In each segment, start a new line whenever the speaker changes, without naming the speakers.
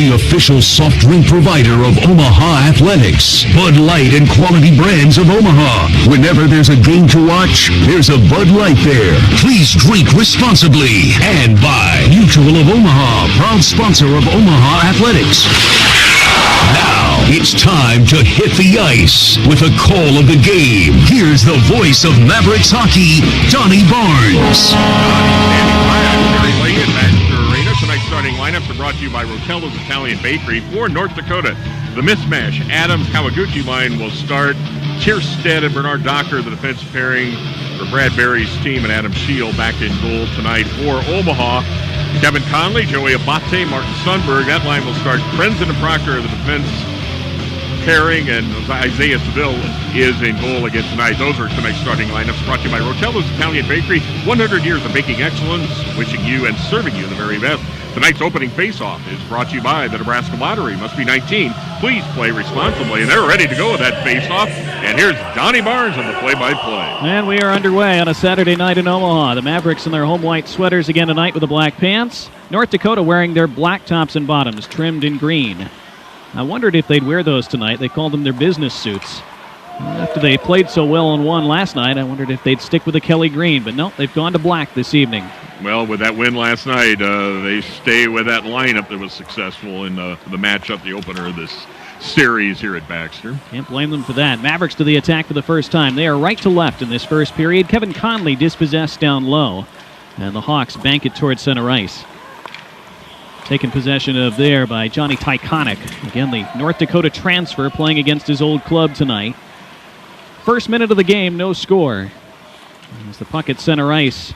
the official soft drink provider of Omaha Athletics. Bud Light and quality brands of Omaha. Whenever there's a game to watch, there's a Bud Light there. Please drink responsibly. And by Mutual of Omaha, proud sponsor of Omaha Athletics. Now, it's time to hit the ice with a call of the game. Here's the voice of Mavericks hockey, Donnie Barnes.
Tonight's starting lineups are brought to you by Rotello's Italian Bakery. For North Dakota, the mismatch Adams Kawaguchi line will start. Kierstead and Bernard Docker, the defense pairing for Brad Berry's team, and Adam Scheel back in goal tonight. For Omaha, Kevin Conley, Joey Abate, Martin Sundberg. That line will start. Prenzen and Proctor, the defense pairing, and Isaiah Seville is in goal again tonight. Those are tonight's starting lineups brought to you by Rotello's Italian Bakery. 100 years of baking excellence, wishing you and serving you the very best. Tonight's opening face-off is brought to you by the Nebraska Lottery. Must be 19. Please play responsibly. And they're ready to go with that face-off. And here's Donnie Barnes on the play-by-play.
And we are underway on a Saturday night in Omaha. The Mavericks in their home white sweaters again tonight with the black pants. North Dakota wearing their black tops and bottoms trimmed in green. I wondered if they'd wear those tonight. They called them their business suits. After they played so well and won last night, I wondered if they'd stick with the Kelly green. But no, they've gone to black this evening.
Well, with that win last night, they stay with that lineup that was successful in the matchup, the opener of this series here at Baxter.
Can't blame them for that. Mavericks to the attack for the first time. They are right to left in this first period. Kevin Conley dispossessed down low. And the Hawks bank it towards center ice. Taken possession of there by Johnny Tykonik. Again, the North Dakota transfer playing against his old club tonight. First minute of the game, no score. As the puck at center ice,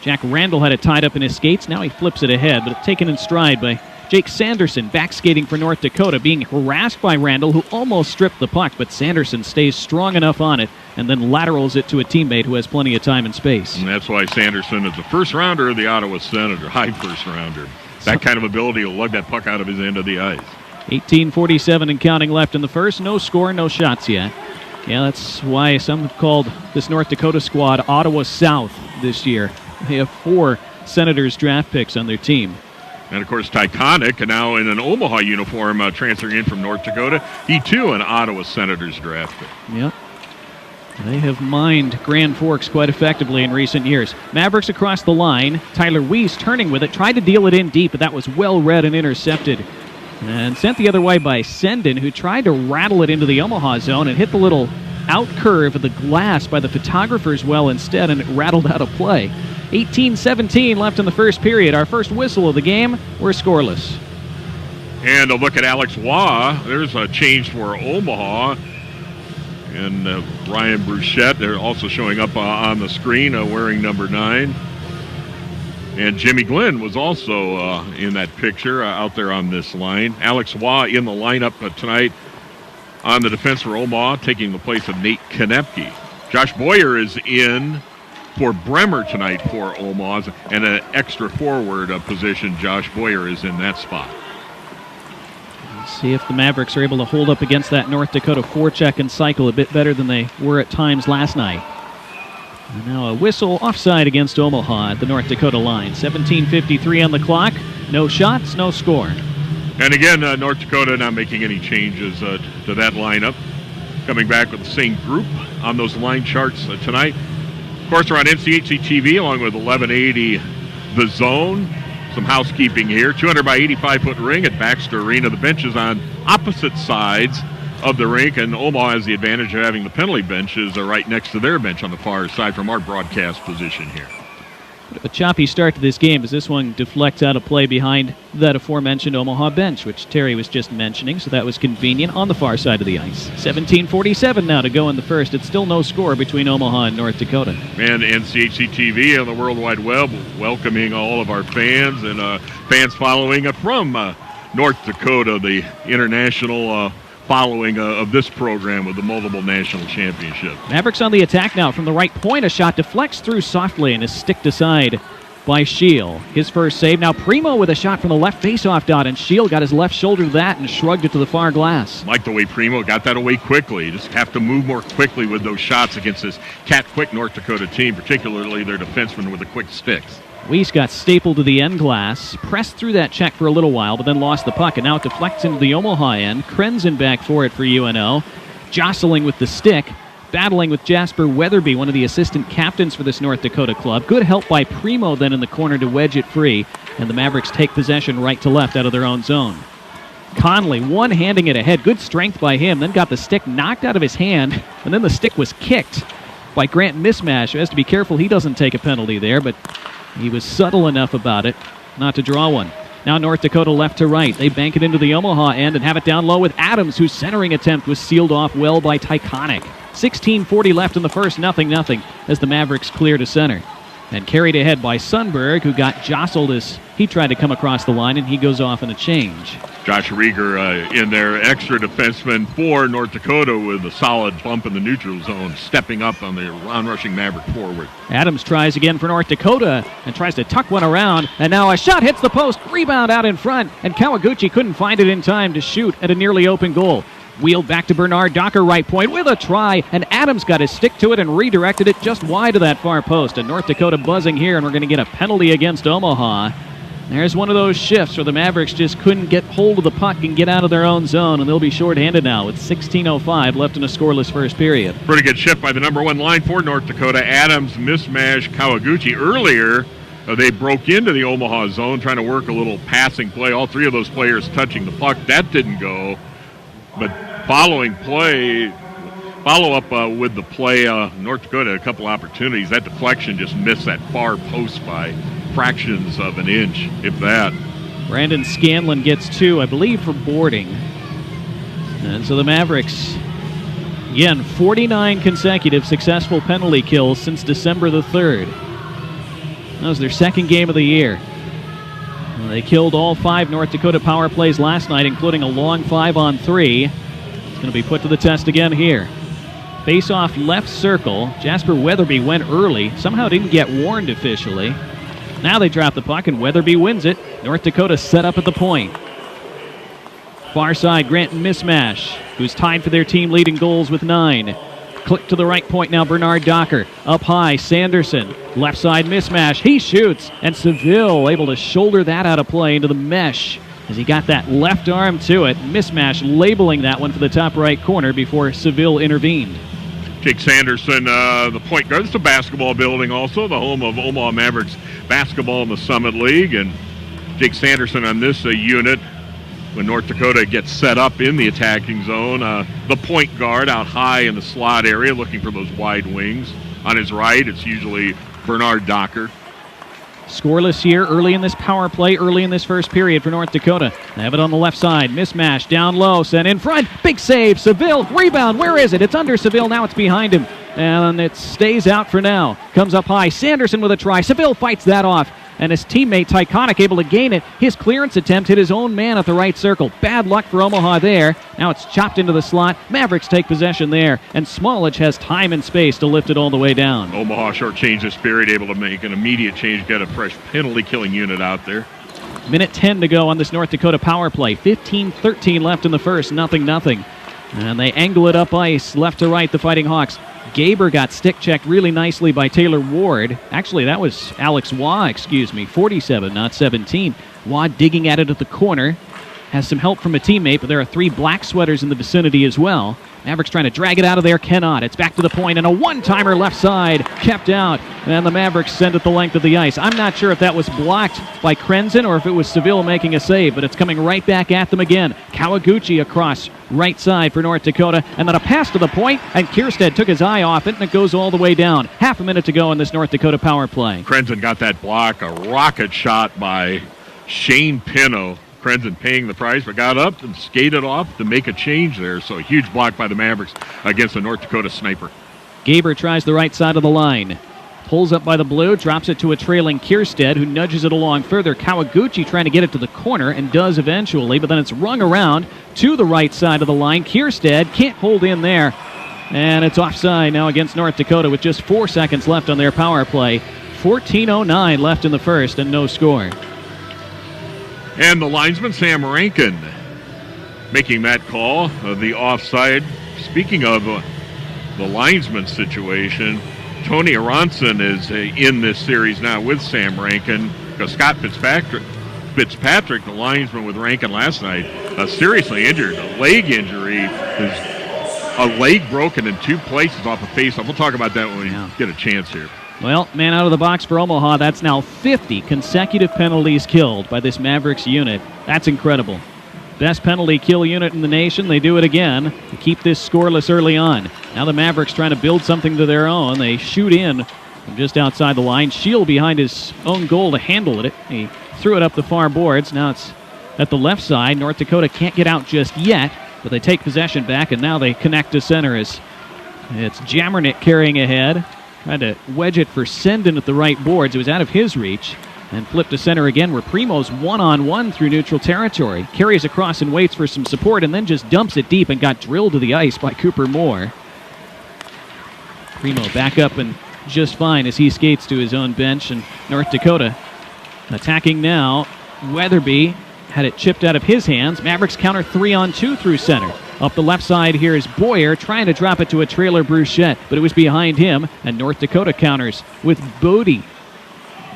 Jack Randall had it tied up in his skates. Now he flips it ahead, but it's taken in stride by Jake Sanderson, back skating for North Dakota, being harassed by Randall, who almost stripped the puck, but Sanderson stays strong enough on it and then laterals it to a teammate who has plenty of time and space.
And that's why Sanderson is the first rounder of the Ottawa Senator, high first rounder. That kind of ability will lug that puck out of his end of the ice.
18:47 and counting left in the first. No score, no shots yet. Yeah, that's why some have called this North Dakota squad Ottawa South this year. They have 4 Senators draft picks on their team.
And, of course, Tykonik, now in an Omaha uniform, transferring in from North Dakota. He, too, an Ottawa Senators draft pick.
Yep. They have mined Grand Forks quite effectively in recent years. Mavericks across the line. Tyler Weiss turning with it. Tried to deal it in deep, but that was well read and intercepted. And sent the other way by Sendin, who tried to rattle it into the Omaha zone and hit the little out curve of the glass by the photographers well instead, and it rattled out of play. 18-17 left in the first period. Our first whistle of the game. We're scoreless.
And a look at Alex Waugh. There's a change for Omaha. And Ryan Bruchette, they're also showing up on the screen wearing number 9. And Jimmy Glenn was also in that picture out there on this line. Alex Waugh in the lineup tonight on the defense for Omaha, taking the place of Nate Konepke. Josh Boyer is in for Bremer tonight for Omaha, and an extra forward position. Josh Boyer is in that spot.
Let's see if the Mavericks are able to hold up against that North Dakota forecheck and cycle a bit better than they were at times last night. And now a whistle offside against Omaha at the North Dakota line. 17:53 on the clock. No shots, no score.
And again, North Dakota not making any changes to that lineup. Coming back with the same group on those line charts tonight. Of course, we're on NCHC TV along with 1180 The Zone. Some housekeeping here. 200 by 85-foot ring at Baxter Arena. The benches on opposite sides of the rink, and Omaha has the advantage of having the penalty benches right next to their bench on the far side from our broadcast position here.
A choppy start to this game as this one deflects out a play behind that aforementioned Omaha bench, which Terry was just mentioning, so that was convenient on the far side of the ice. 17:47 now to go in the first. It's still no score between Omaha and North Dakota.
And NCHC TV on the World Wide Web welcoming all of our fans and fans following from North Dakota, the international following of this program with the multiple national championship.
Mavericks on the attack now from the right point. A shot deflects through softly and is sticked aside by Scheel. His first save. Now Primo with a shot from the left faceoff dot, and Scheel got his left shoulder to that and shrugged it to the far glass.
Like the way Primo got that away quickly. You just have to move more quickly with those shots against this cat-quick North Dakota team, particularly their defensemen with the quick sticks.
Weiss got stapled to the end glass, pressed through that check for a little while, but then lost the puck, and now it deflects into the Omaha end. Krenzen back for it for UNO, jostling with the stick, battling with Jasper Weatherby, one of the assistant captains for this North Dakota club. Good help by Primo then in the corner to wedge it free, and the Mavericks take possession right to left out of their own zone. Conley, one-handing it ahead. Good strength by him, then got the stick knocked out of his hand, and then the stick was kicked by Grant Mismash, who has to be careful he doesn't take a penalty there, but he was subtle enough about it not to draw one. Now North Dakota left to right. They bank it into the Omaha end and have it down low with Adams, whose centering attempt was sealed off well by Tyconic. 16:40 left in the first, 0-0 as the Mavericks clear to center. And carried ahead by Sundberg, who got jostled as he tried to come across the line, and he goes off in a change.
Josh Rieger in there, extra defenseman for North Dakota with a solid bump in the neutral zone, stepping up on the onrushing Maverick forward.
Adams tries again for North Dakota and tries to tuck one around, and now a shot hits the post, rebound out in front, and Kawaguchi couldn't find it in time to shoot at a nearly open goal. Wheeled back to Bernard Docker, right point, with a try, and Adams got his stick to it and redirected it just wide of that far post. And North Dakota buzzing here, and we're going to get a penalty against Omaha. There's one of those shifts where the Mavericks just couldn't get hold of the puck and get out of their own zone, and they'll be shorthanded now with 16:05 left in a scoreless first period.
Pretty good shift by the number one line for North Dakota. Adams, Mismash, Kawaguchi. Earlier, they broke into the Omaha zone trying to work a little passing play. All three of those players touching the puck. That didn't go. But follow-up with the play, North Dakota had a couple opportunities. That deflection just missed that far post by fractions of an inch, if that.
Brandon Scanlon gets two, I believe, for boarding. And so the Mavericks, again, 49 consecutive successful penalty kills since December the 3rd. That was their second game of the year. They killed all 5 North Dakota power plays last night, including a long 5-on-3. It's going to be put to the test again here. Face-off left circle. Jasper Weatherby went early. Somehow didn't get warned officially. Now they drop the puck, and Weatherby wins it. North Dakota set up at the point. Far side, Grant Mismash, who's tied for their team leading goals with 9. Click to the right point now, Bernard Docker. Up high, Sanderson. Left side Mismash. He shoots, and Seville able to shoulder that out of play into the mesh as he got that left arm to it. Mismash labeling that one for the top right corner before Seville intervened.
Jake Sanderson, the point guard. It's a basketball building also, the home of Omaha Mavericks basketball in the Summit League. And Jake Sanderson on this unit, when North Dakota gets set up in the attacking zone, the point guard out high in the slot area looking for those wide wings. On his right, it's usually Bernard Docker.
Scoreless here early in this power play, early in this first period for North Dakota. They have it on the left side. Mismash down low, sent in front. Big save. Seville, rebound. Where is it? It's under Seville. Now it's behind him. And it stays out for now. Comes up high. Sanderson with a try. Seville fights that off. And his teammate Tyconic able to gain it. His clearance attempt hit his own man at the right circle. Bad luck for Omaha there. Now it's chopped into the slot. Mavericks take possession there. And Smolich has time and space to lift it all the way down.
Omaha shortchanged this period, able to make an immediate change, get a fresh penalty-killing unit out there.
Minute 10 to go on this North Dakota power play. 15-13 left in the first, 0-0. And they angle it up ice, left to right, the Fighting Hawks. Gaber got stick-checked really nicely by Taylor Ward. Actually, that was Alex Waugh, 47, not 17. Waugh digging at it at the corner. Has some help from a teammate, but there are 3 black sweaters in the vicinity as well. Mavericks trying to drag it out of there, cannot. It's back to the point, and a one-timer left side kept out, and the Mavericks send it the length of the ice. I'm not sure if that was blocked by Krenzen or if it was Seville making a save, but it's coming right back at them again. Kawaguchi across right side for North Dakota, and then a pass to the point, and Kierstead took his eye off it, and it goes all the way down. Half a minute to go in this North Dakota power play.
Krenzen got that block, a rocket shot by Shane Pino. Krenzen paying the price, but got up and skated off to make a change there. So a huge block by the Mavericks against the North Dakota sniper.
Gaber tries the right side of the line. Pulls up by the blue, drops it to a trailing Kierstead, who nudges it along further. Kawaguchi trying to get it to the corner, and does eventually, but then it's rung around to the right side of the line. Kierstead can't hold in there, and it's offside now against North Dakota with just 4 seconds left on their power play. 14:09 left in the first, and no score.
And the linesman, Sam Rankin, making that call, the offside. Speaking of the linesman situation, Tony Aronson is in this series now with Sam Rankin, because Scott Fitzpatrick, the linesman with Rankin last night, seriously injured, a leg injury, a leg broken in 2 places off a face-off. We'll talk about that when we get a chance here.
Well, man out of the box for Omaha. That's now 50 consecutive penalties killed by this Mavericks unit. That's incredible. Best penalty kill unit in the nation. They do it again to keep this scoreless early on. Now the Mavericks trying to build something to their own. They shoot in from just outside the line. Shield behind his own goal to handle it. He threw it up the far boards. Now it's at the left side. North Dakota can't get out just yet, but they take possession back, and now they connect to center as it's Jammernick carrying ahead. Tried to wedge it for Sendon at the right boards. It was out of his reach. And flipped to center again, where Primo's one-on-one through neutral territory. Carries across and waits for some support, and then just dumps it deep and got drilled to the ice by Cooper Moore. Primo back up and just fine as he skates to his own bench. And North Dakota attacking now. Weatherby had it chipped out of his hands. Mavericks counter 3-on-2 through center. Up the left side here is Boyer trying to drop it to a trailer Bruchette, but it was behind him, and North Dakota counters with Bodie.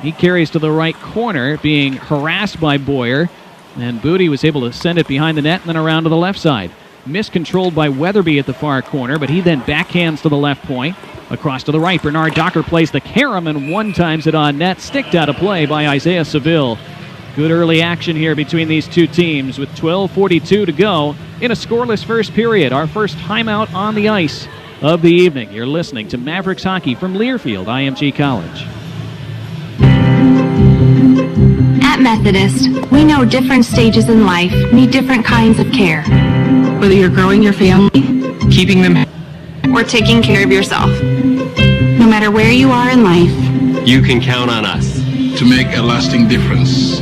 He carries to the right corner, being harassed by Boyer, and Booty was able to send it behind the net and then around to the left side. Miscontrolled by Weatherby at the far corner, but he then backhands to the left point. Across to the right, Bernard Docker plays the carom and one-times it on net. Sticked out of play by Isaiah Seville. Good early action here between these two teams with 12:42 to go in a scoreless first period. Our first timeout on the ice of the evening. You're listening to Mavericks Hockey from Learfield, IMG College.
At Methodist, we know different stages in life need different kinds of care. Whether you're growing your family, keeping them, or taking care of yourself. No matter where you are in life,
you can count on us
to make a lasting difference.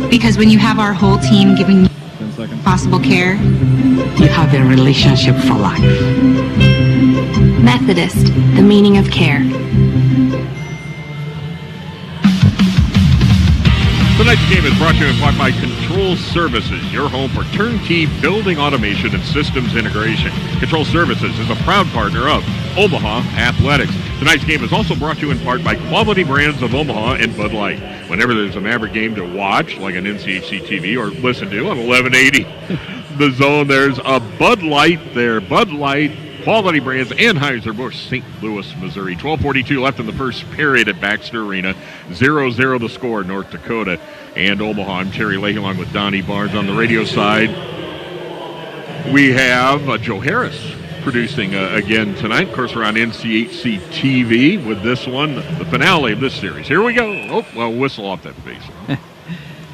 Because when you have our whole team giving you possible care, you have a relationship for life. Methodist, the meaning of care.
Tonight's game is brought to you in part by Control Services, your home for turnkey building automation and systems integration. Control Services is a proud partner of Omaha Athletics. Tonight's game is also brought to you in part by Quality Brands of Omaha and Bud Light. Whenever there's a Maverick game to watch, like an NCHC TV, or listen to on 1180 The Zone, there's a Bud Light there. Bud Light, Quality Brands, Anheuser-Busch, St. Louis, Missouri. 12:42 left in the first period at Baxter Arena. 0-0 the score, North Dakota and Omaha. I'm Terry Leahy along with Donnie Barnes on the radio side. We have Joe Harris producing again tonight. Of course, we're on NCHC TV with this one, the finale of this series. Here we go. Oh, well, whistle off that face.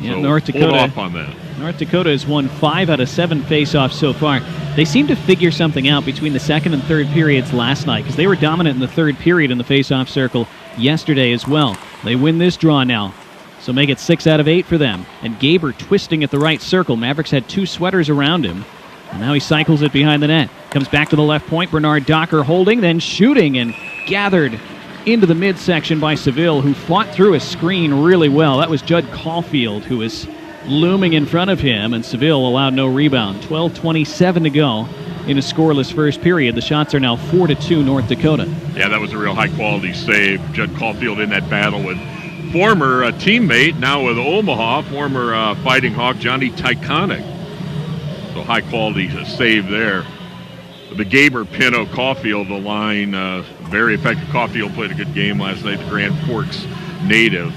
Yeah,
so
North Dakota.
Hold off on that.
North Dakota has won 5 out of 7 face-offs so far. They seem to figure something out between the second and third periods last night, because they were dominant in the third period in the face-off circle yesterday as well. They win this draw now, so make it 6 out of 8 for them. And Gaber twisting at the right circle. Mavericks had 2 sweaters around him, and now he cycles it behind the net. Comes back to the left point. Bernard Docker holding, then shooting, and gathered into the midsection by Seville, who fought through a screen really well. That was Judd Caulfield, who was looming in front of him, and Seville allowed no rebound. 12:27 to go in a scoreless first period. The shots are now 4-2 North Dakota.
Yeah, that was a real high-quality save. Judd Caulfield in that battle with former teammate, now with Omaha, former Fighting Hawk Johnny Tyconic. So high-quality save there. The Gaber, Pinto, Caulfield, the line, very effective. Caulfield played a good game last night, the Grand Forks native.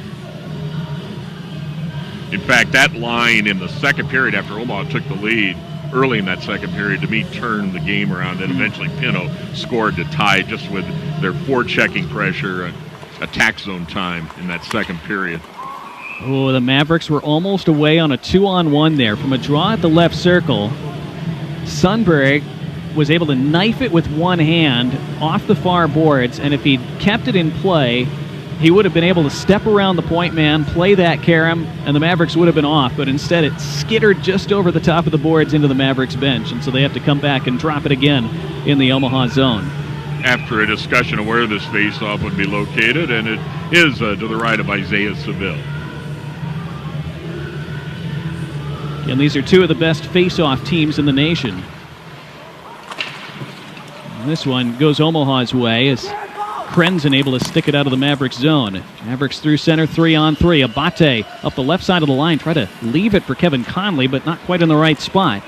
In fact, that line in the second period after Omaha took the lead early in that second period, to me, turned the game around, and eventually Pinto scored to tie just with their forechecking pressure, attack zone time in that second period.
Oh, the Mavericks were almost away on a 2-on-1 there from a draw at the left circle. Sundberg was able to knife it with one hand off the far boards, and if he'd kept it in play, he would have been able to step around the point man, play that carom, and the Mavericks would have been off, but instead it skittered just over the top of the boards into the Mavericks bench, and so they have to come back and drop it again in the Omaha zone.
After a discussion of where this face-off would be located, and it is to the right of Isaiah Seville.
And these are two of the best face-off teams in the nation. And this one goes Omaha's way as Krenzen able to stick it out of the Mavericks zone. Mavericks through center, 3-on-3. Abate up the left side of the line. Try to leave it for Kevin Conley, but not quite in the right spot.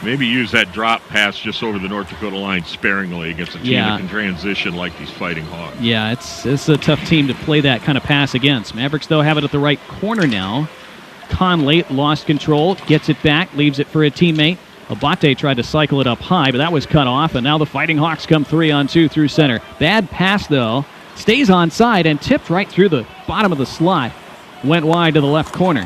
Maybe use that drop pass just over the North Dakota line sparingly against a team that can transition like these Fighting Hawks.
Yeah, it's a tough team to play that kind of pass against. Mavericks, though, have it at the right corner now. Conley lost control, gets it back, leaves it for a teammate. Abate tried to cycle it up high, but that was cut off, and now the Fighting Hawks come 3-on-2 through center. Bad pass, though. Stays onside and tipped right through the bottom of the slot. Went wide to the left corner.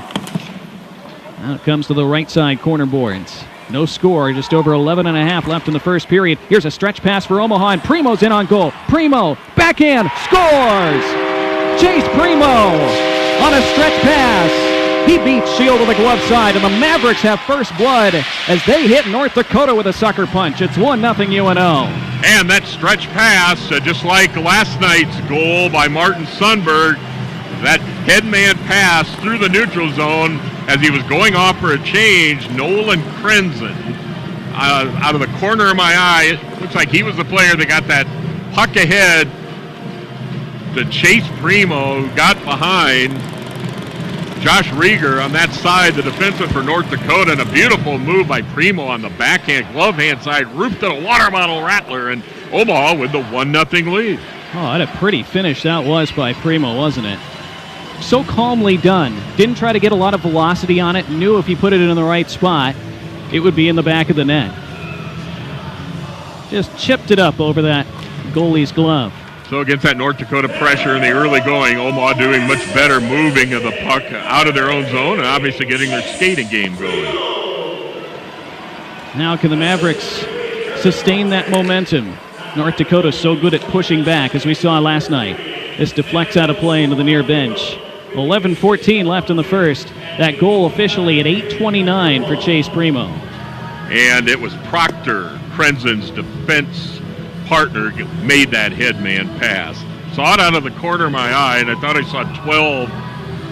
Now it comes to the right side corner boards. No score, just over 11.5 left in the first period. Here's a stretch pass for Omaha, and Primo's in on goal. Primo, backhand, scores! Chase Primo on a stretch pass. He beats Shield to the glove side, and the Mavericks have first blood as they hit North Dakota with a sucker punch. It's 1-0 UNO.
And that stretch pass, just like last night's goal by Martin Sundberg, that headman pass through the neutral zone as he was going off for a change. Nolan Krenzen, out of the corner of my eye, it looks like he was the player that got that puck ahead to Chase Primo, got behind Josh Rieger on that side, the defenseman for North Dakota, and a beautiful move by Primo on the backhand, glove hand side, roofed to the water bottle rattler, and Omaha with the 1-0 lead.
Oh, what a pretty finish that was by Primo, wasn't it? So calmly done. Didn't try to get a lot of velocity on it. Knew if he put it in the right spot, it would be in the back of the net. Just chipped it up over that goalie's glove.
So against that North Dakota pressure in the early going, Omaha doing much better moving of the puck out of their own zone and obviously getting their skating game going.
Now can the Mavericks sustain that momentum? North Dakota so good at pushing back, as we saw last night. This deflects out of play into the near bench. 11:14 left in the first. That goal officially at 8:29 for Chase Primo.
And it was Proctor, Krenzen's defense partner, made that headman pass. Saw it out of the corner of my eye, and I thought I saw 12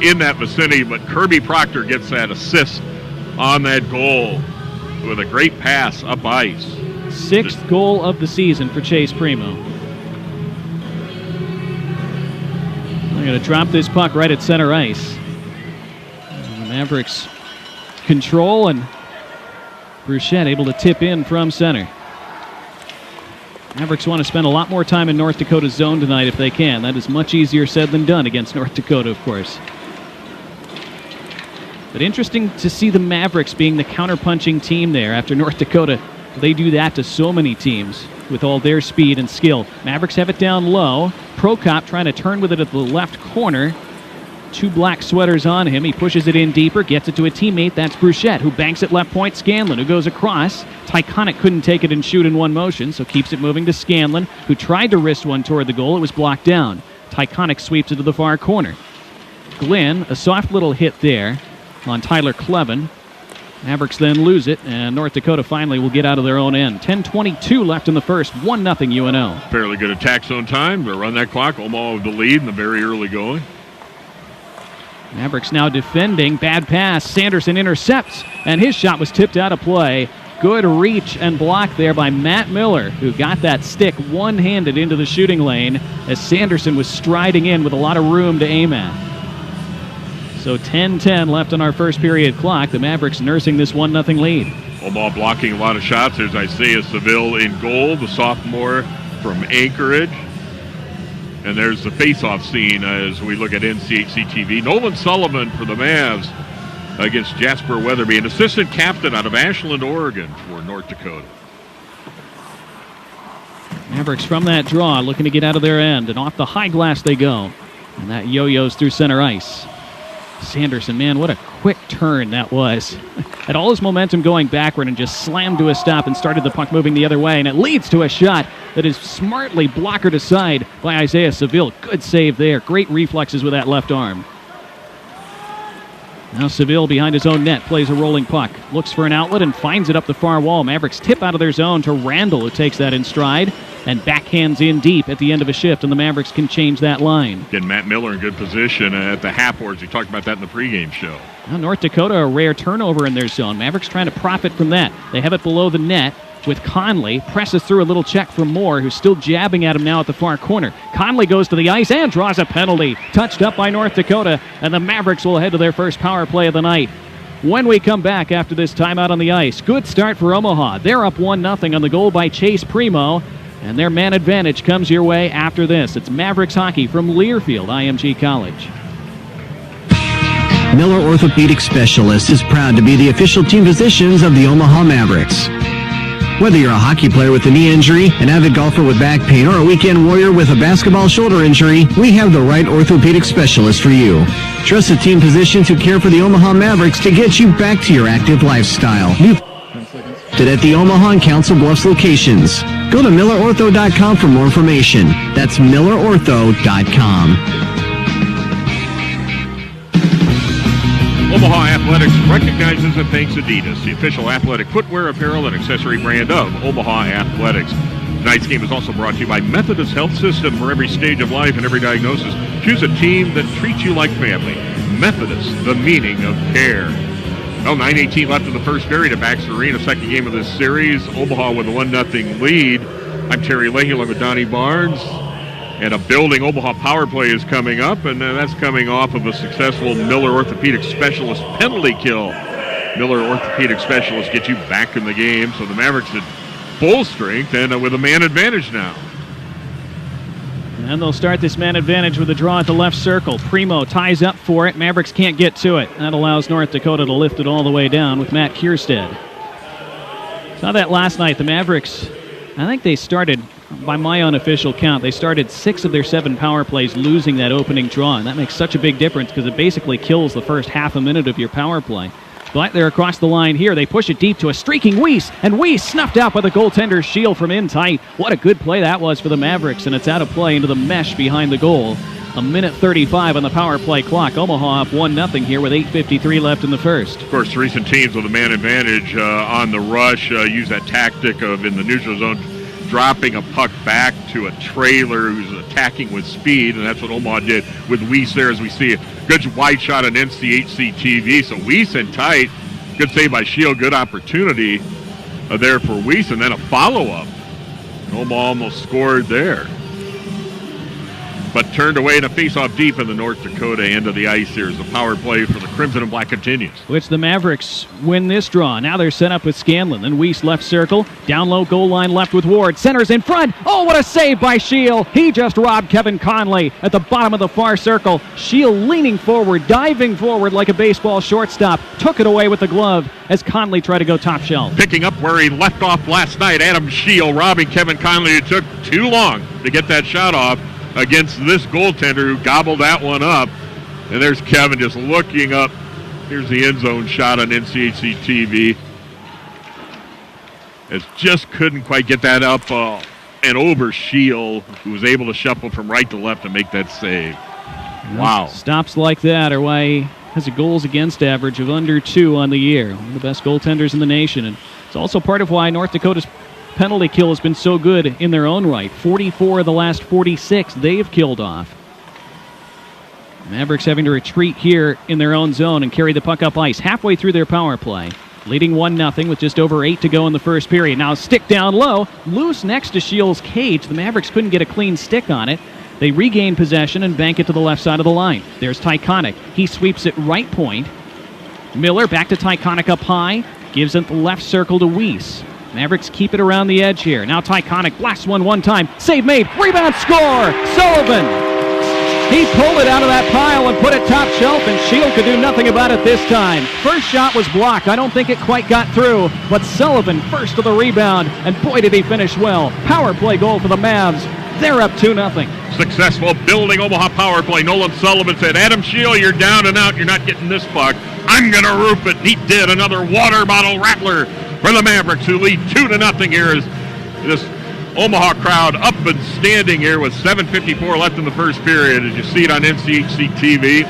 in that vicinity, but Kirby Proctor gets that assist on that goal with a great pass up ice.
Sixth goal of the season for Chase Primo. They're going to drop this puck right at center ice. And the Mavericks control, and Bruchette able to tip in from center. Mavericks want to spend a lot more time in North Dakota's zone tonight if they can. That is much easier said than done against North Dakota, of course. But interesting to see the Mavericks being the counterpunching team there after North Dakota. They do that to so many teams with all their speed and skill. Mavericks have it down low. Prokop trying to turn with it at the left corner. Two black sweaters on him. He pushes it in deeper, gets it to a teammate. That's Bruchette, who banks it left point. Scanlon, who goes across. Tyconic couldn't take it and shoot in one motion, so keeps it moving to Scanlon, who tried to wrist one toward the goal. It was blocked down. Tyconic sweeps it to the far corner. Glenn, a soft little hit there on Tyler Clevin. Mavericks then lose it, and North Dakota finally will get out of their own end. 10:22 left in the first, 1-0 UNO.
Fairly good attack zone time to run that clock. Omaha with the lead in the very early going.
Mavericks now defending. Bad pass. Sanderson intercepts, and his shot was tipped out of play. Good reach and block there by Matt Miller, who got that stick one-handed into the shooting lane as Sanderson was striding in with a lot of room to aim at. So 10-10 left on our first period clock. The Mavericks nursing this 1-0 lead.
Omaha blocking a lot of shots. There's Isaiah Seville in goal, the sophomore from Anchorage. And there's the face-off scene as we look at NCHC TV. Nolan Sullivan for the Mavs against Jasper Weatherby, an assistant captain out of Ashland, Oregon for North Dakota.
Mavericks from that draw looking to get out of their end, and off the high glass they go. And that yo-yos through center ice. Sanderson, man, what a quick turn that was. Had all his momentum going backward and just slammed to a stop and started the puck moving the other way, and it leads to a shot that is smartly blockered aside by Isaiah Seville. Good save there. Great reflexes with that left arm. Now Seville behind his own net plays a rolling puck. Looks for an outlet and finds it up the far wall. Mavericks tip out of their zone to Randall, who takes that in stride and backhands in deep at the end of a shift, and the Mavericks can change that line.
Again, Matt Miller in good position at the half boards. We talked about that in the pregame show.
Now North Dakota, a rare turnover in their zone. Mavericks trying to profit from that. They have it below the net. with Conley. Presses through a little check from Moore, who's still jabbing at him now at the far corner. Conley goes to the ice and draws a penalty. Touched up by North Dakota, and the Mavericks will head to their first power play of the night. When we come back after this timeout on the ice, good start for Omaha. They're up 1-0 on the goal by Chase Primo, and their man advantage comes your way after this. It's Mavericks hockey from Learfield IMG College.
Miller Orthopedic Specialists is proud to be the official team physicians of the Omaha Mavericks. Whether you're a hockey player with a knee injury, an avid golfer with back pain, or a weekend warrior with a basketball shoulder injury, we have the right orthopedic specialist for you. Trusted team physicians who care for the Omaha Mavericks to get you back to your active lifestyle. At the Omaha and Council Bluffs locations. Go to MillerOrtho.com for more information. That's MillerOrtho.com.
Omaha Athletics recognizes and thanks Adidas, the official athletic footwear, apparel, and accessory brand of Omaha Athletics. Tonight's game is also brought to you by Methodist Health System. For every stage of life and every diagnosis, choose a team that treats you like family. Methodist, the meaning of care. Well, 9:18 left in the first period at Baxter Arena, second game of this series. Omaha with a 1-0 lead. I'm Terry Leahy along with Donnie Barnes. And a building Omaha power play is coming up, and that's coming off of a successful Miller Orthopedic Specialist penalty kill. Miller Orthopedic Specialist gets you back in the game, so the Mavericks at full strength and with a man advantage now.
And they'll start this man advantage with a draw at the left circle. Primo ties up for it. Mavericks can't get to it. That allows North Dakota to lift it all the way down with Matt Kierstead. Saw that last night. The Mavericks, I think they started, by my unofficial count, they started 6 of their 7 power plays losing that opening draw, and that makes such a big difference because it basically kills the first half a minute of your power play. But they're across the line here. They push it deep to a streaking Weiss, and Weiss snuffed out by the goaltender's shield from in tight. What a good play that was for the Mavericks, and it's out of play into the mesh behind the goal. A minute 35 on the power play clock. Omaha up 1-0 here with 8:53 left in the first.
Of course, recent teams with a man advantage on the rush use that tactic of, in the neutral zone, dropping a puck back to a trailer who's attacking with speed, and that's what Omaha did with Weiss there, as we see a good wide shot on NCHC TV. So Weiss in tight, good save by Shield, good opportunity there for Weiss, and then a follow-up. Omaha almost scored there, but turned away in a face-off deep in the North Dakota end of the ice here as the power play for the Crimson and Black continues.
Which the Mavericks win this draw. Now they're set up with Scanlon. Then Weiss left circle. Down low goal line left with Ward. Centers in front. Oh, what a save by Shield. He just robbed Kevin Conley at the bottom of the far circle. Shield leaning forward, diving forward like a baseball shortstop. Took it away with the glove as Conley tried to go top shelf.
Picking up where he left off last night, Adam Shield robbing Kevin Conley. It took too long to get that shot off against this goaltender who gobbled that one up. And there's Kevin just looking up. Here's the end zone shot on NCHC TV. As just couldn't quite get that up and over Shield, who was able to shuffle from right to left and make that save. Wow.
Stops like that are why he has a goals against average of under 2 on the year. One of the best goaltenders in the nation. And it's also part of why North Dakota's penalty kill has been so good in their own right. 44 of the last 46 they've killed off. Mavericks having to retreat here in their own zone and carry the puck up ice halfway through their power play. Leading 1-0 with just over 8 to go in the first period. Now stick down low, loose next to Shield's cage. The Mavericks couldn't get a clean stick on it. They regain possession and bank it to the left side of the line. There's Tyconic. He sweeps it right point. Miller back to Tyconic up high. Gives it the left circle to Weiss. Mavericks keep it around the edge here. Now Tyconic blasts one time. Save made. Rebound score. Sullivan. He pulled it out of that pile and put it top shelf, and Shield could do nothing about it this time. First shot was blocked. I don't think it quite got through, but Sullivan first to the rebound, and boy did he finish well. Power play goal for the Mavs. They're up 2-0.
Successful building Omaha power play. Nolan Sullivan said, Adam Shield, you're down and out. You're not getting this puck. I'm going to roof it. He did. Another water bottle rattler for the Mavericks, who lead 2-0 here as this Omaha crowd up and standing here with 7:54 left in the first period. As you see it on NCHC TV,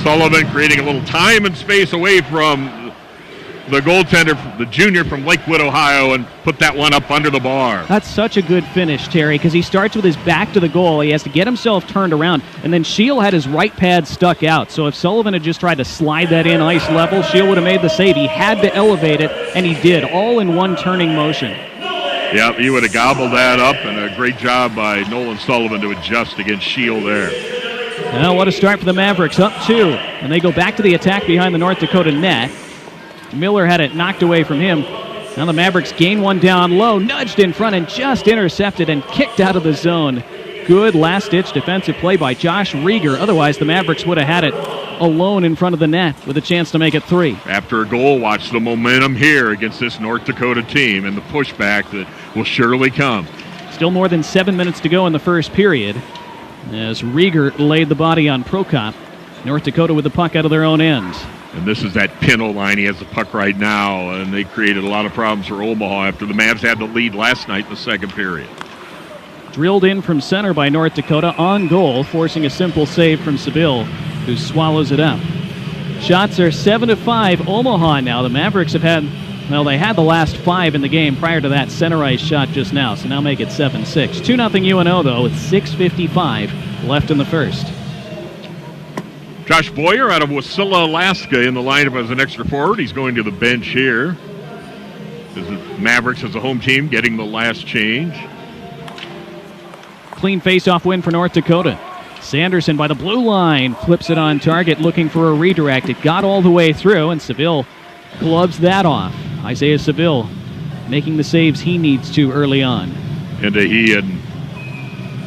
Sullivan creating a little time and space away from the goaltender, the junior from Lakewood, Ohio, and put that one up under the bar.
That's such a good finish, Terry, because he starts with his back to the goal. He has to get himself turned around, and then Shield had his right pad stuck out. So if Sullivan had just tried to slide that in ice level, Shield would have made the save. He had to elevate it, and he did, all in one turning motion.
Yep, he would have gobbled that up, and a great job by Nolan Sullivan to adjust against Shield there.
Now, what a start for the Mavericks, up 2. And they go back to the attack behind the North Dakota net. Miller had it knocked away from him. Now the Mavericks gain one down low, nudged in front and just intercepted and kicked out of the zone. Good last-ditch defensive play by Josh Rieger. Otherwise, the Mavericks would have had it alone in front of the net with a chance to make it 3.
After a goal, watch the momentum here against this North Dakota team and the pushback that will surely come.
Still more than 7 minutes to go in the first period as Rieger laid the body on Prokop. North Dakota with the puck out of their own end.
And this is that Pinto line. He has the puck right now, and they created a lot of problems for Omaha after the Mavs had the lead last night in the second period.
Drilled in from center by North Dakota on goal, forcing a simple save from Seville, who swallows it up. Shots are 7-5 Omaha now. The Mavericks have had, well, they had the last 5 in the game prior to that center ice shot just now, so now make it 7-6. 2-0 UNO, though, with 6:55 left in the first.
Josh Boyer out of Wasilla, Alaska in the lineup as an extra forward. He's going to the bench here. The Mavericks as a home team getting the last change.
Clean face-off win for North Dakota. Sanderson by the blue line flips it on target looking for a redirect. It got all the way through, and Seville gloves that off. Isaiah Seville making the saves he needs to early on.
And he and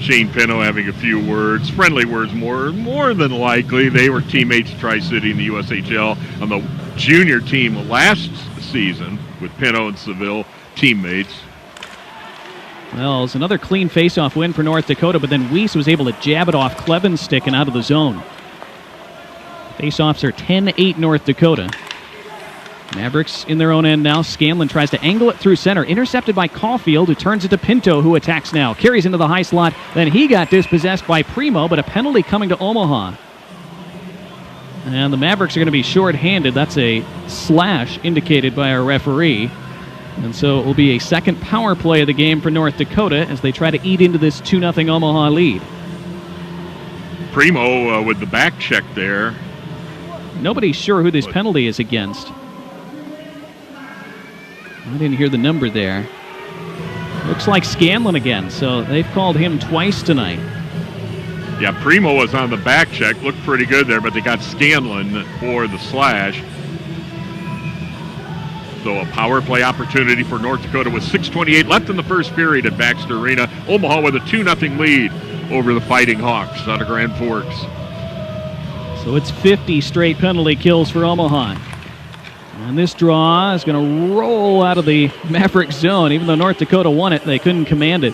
Shane Pinto having a few words, friendly words more than likely. They were teammates at Tri-City in the USHL on the junior team last season with Pinto and Seville, teammates.
Well, it's another clean face-off win for North Dakota, but then Weiss was able to jab it off Kleben's stick and out of the zone. Face-offs are 10-8 North Dakota. Mavericks in their own end now. Scanlon tries to angle it through center. Intercepted by Caulfield, who turns it to Pinto, who attacks now. Carries into the high slot. Then he got dispossessed by Primo, but a penalty coming to Omaha. And the Mavericks are going to be short-handed. That's a slash indicated by our referee. And so it will be a second power play of the game for North Dakota as they try to eat into this 2-0 Omaha lead.
Primo with the back check there.
Nobody's sure who this penalty is against. I didn't hear the number there. Looks like Scanlon again, so they've called him twice tonight.
Yeah, Primo was on the back check. Looked pretty good there, but they got Scanlon for the slash. So a power play opportunity for North Dakota with 6:28 left in the first period at Baxter Arena. Omaha with a 2-0 lead over the Fighting Hawks out of Grand Forks.
So it's 50 straight penalty kills for Omaha. And this draw is going to roll out of the Maverick zone. Even though North Dakota won it, they couldn't command it.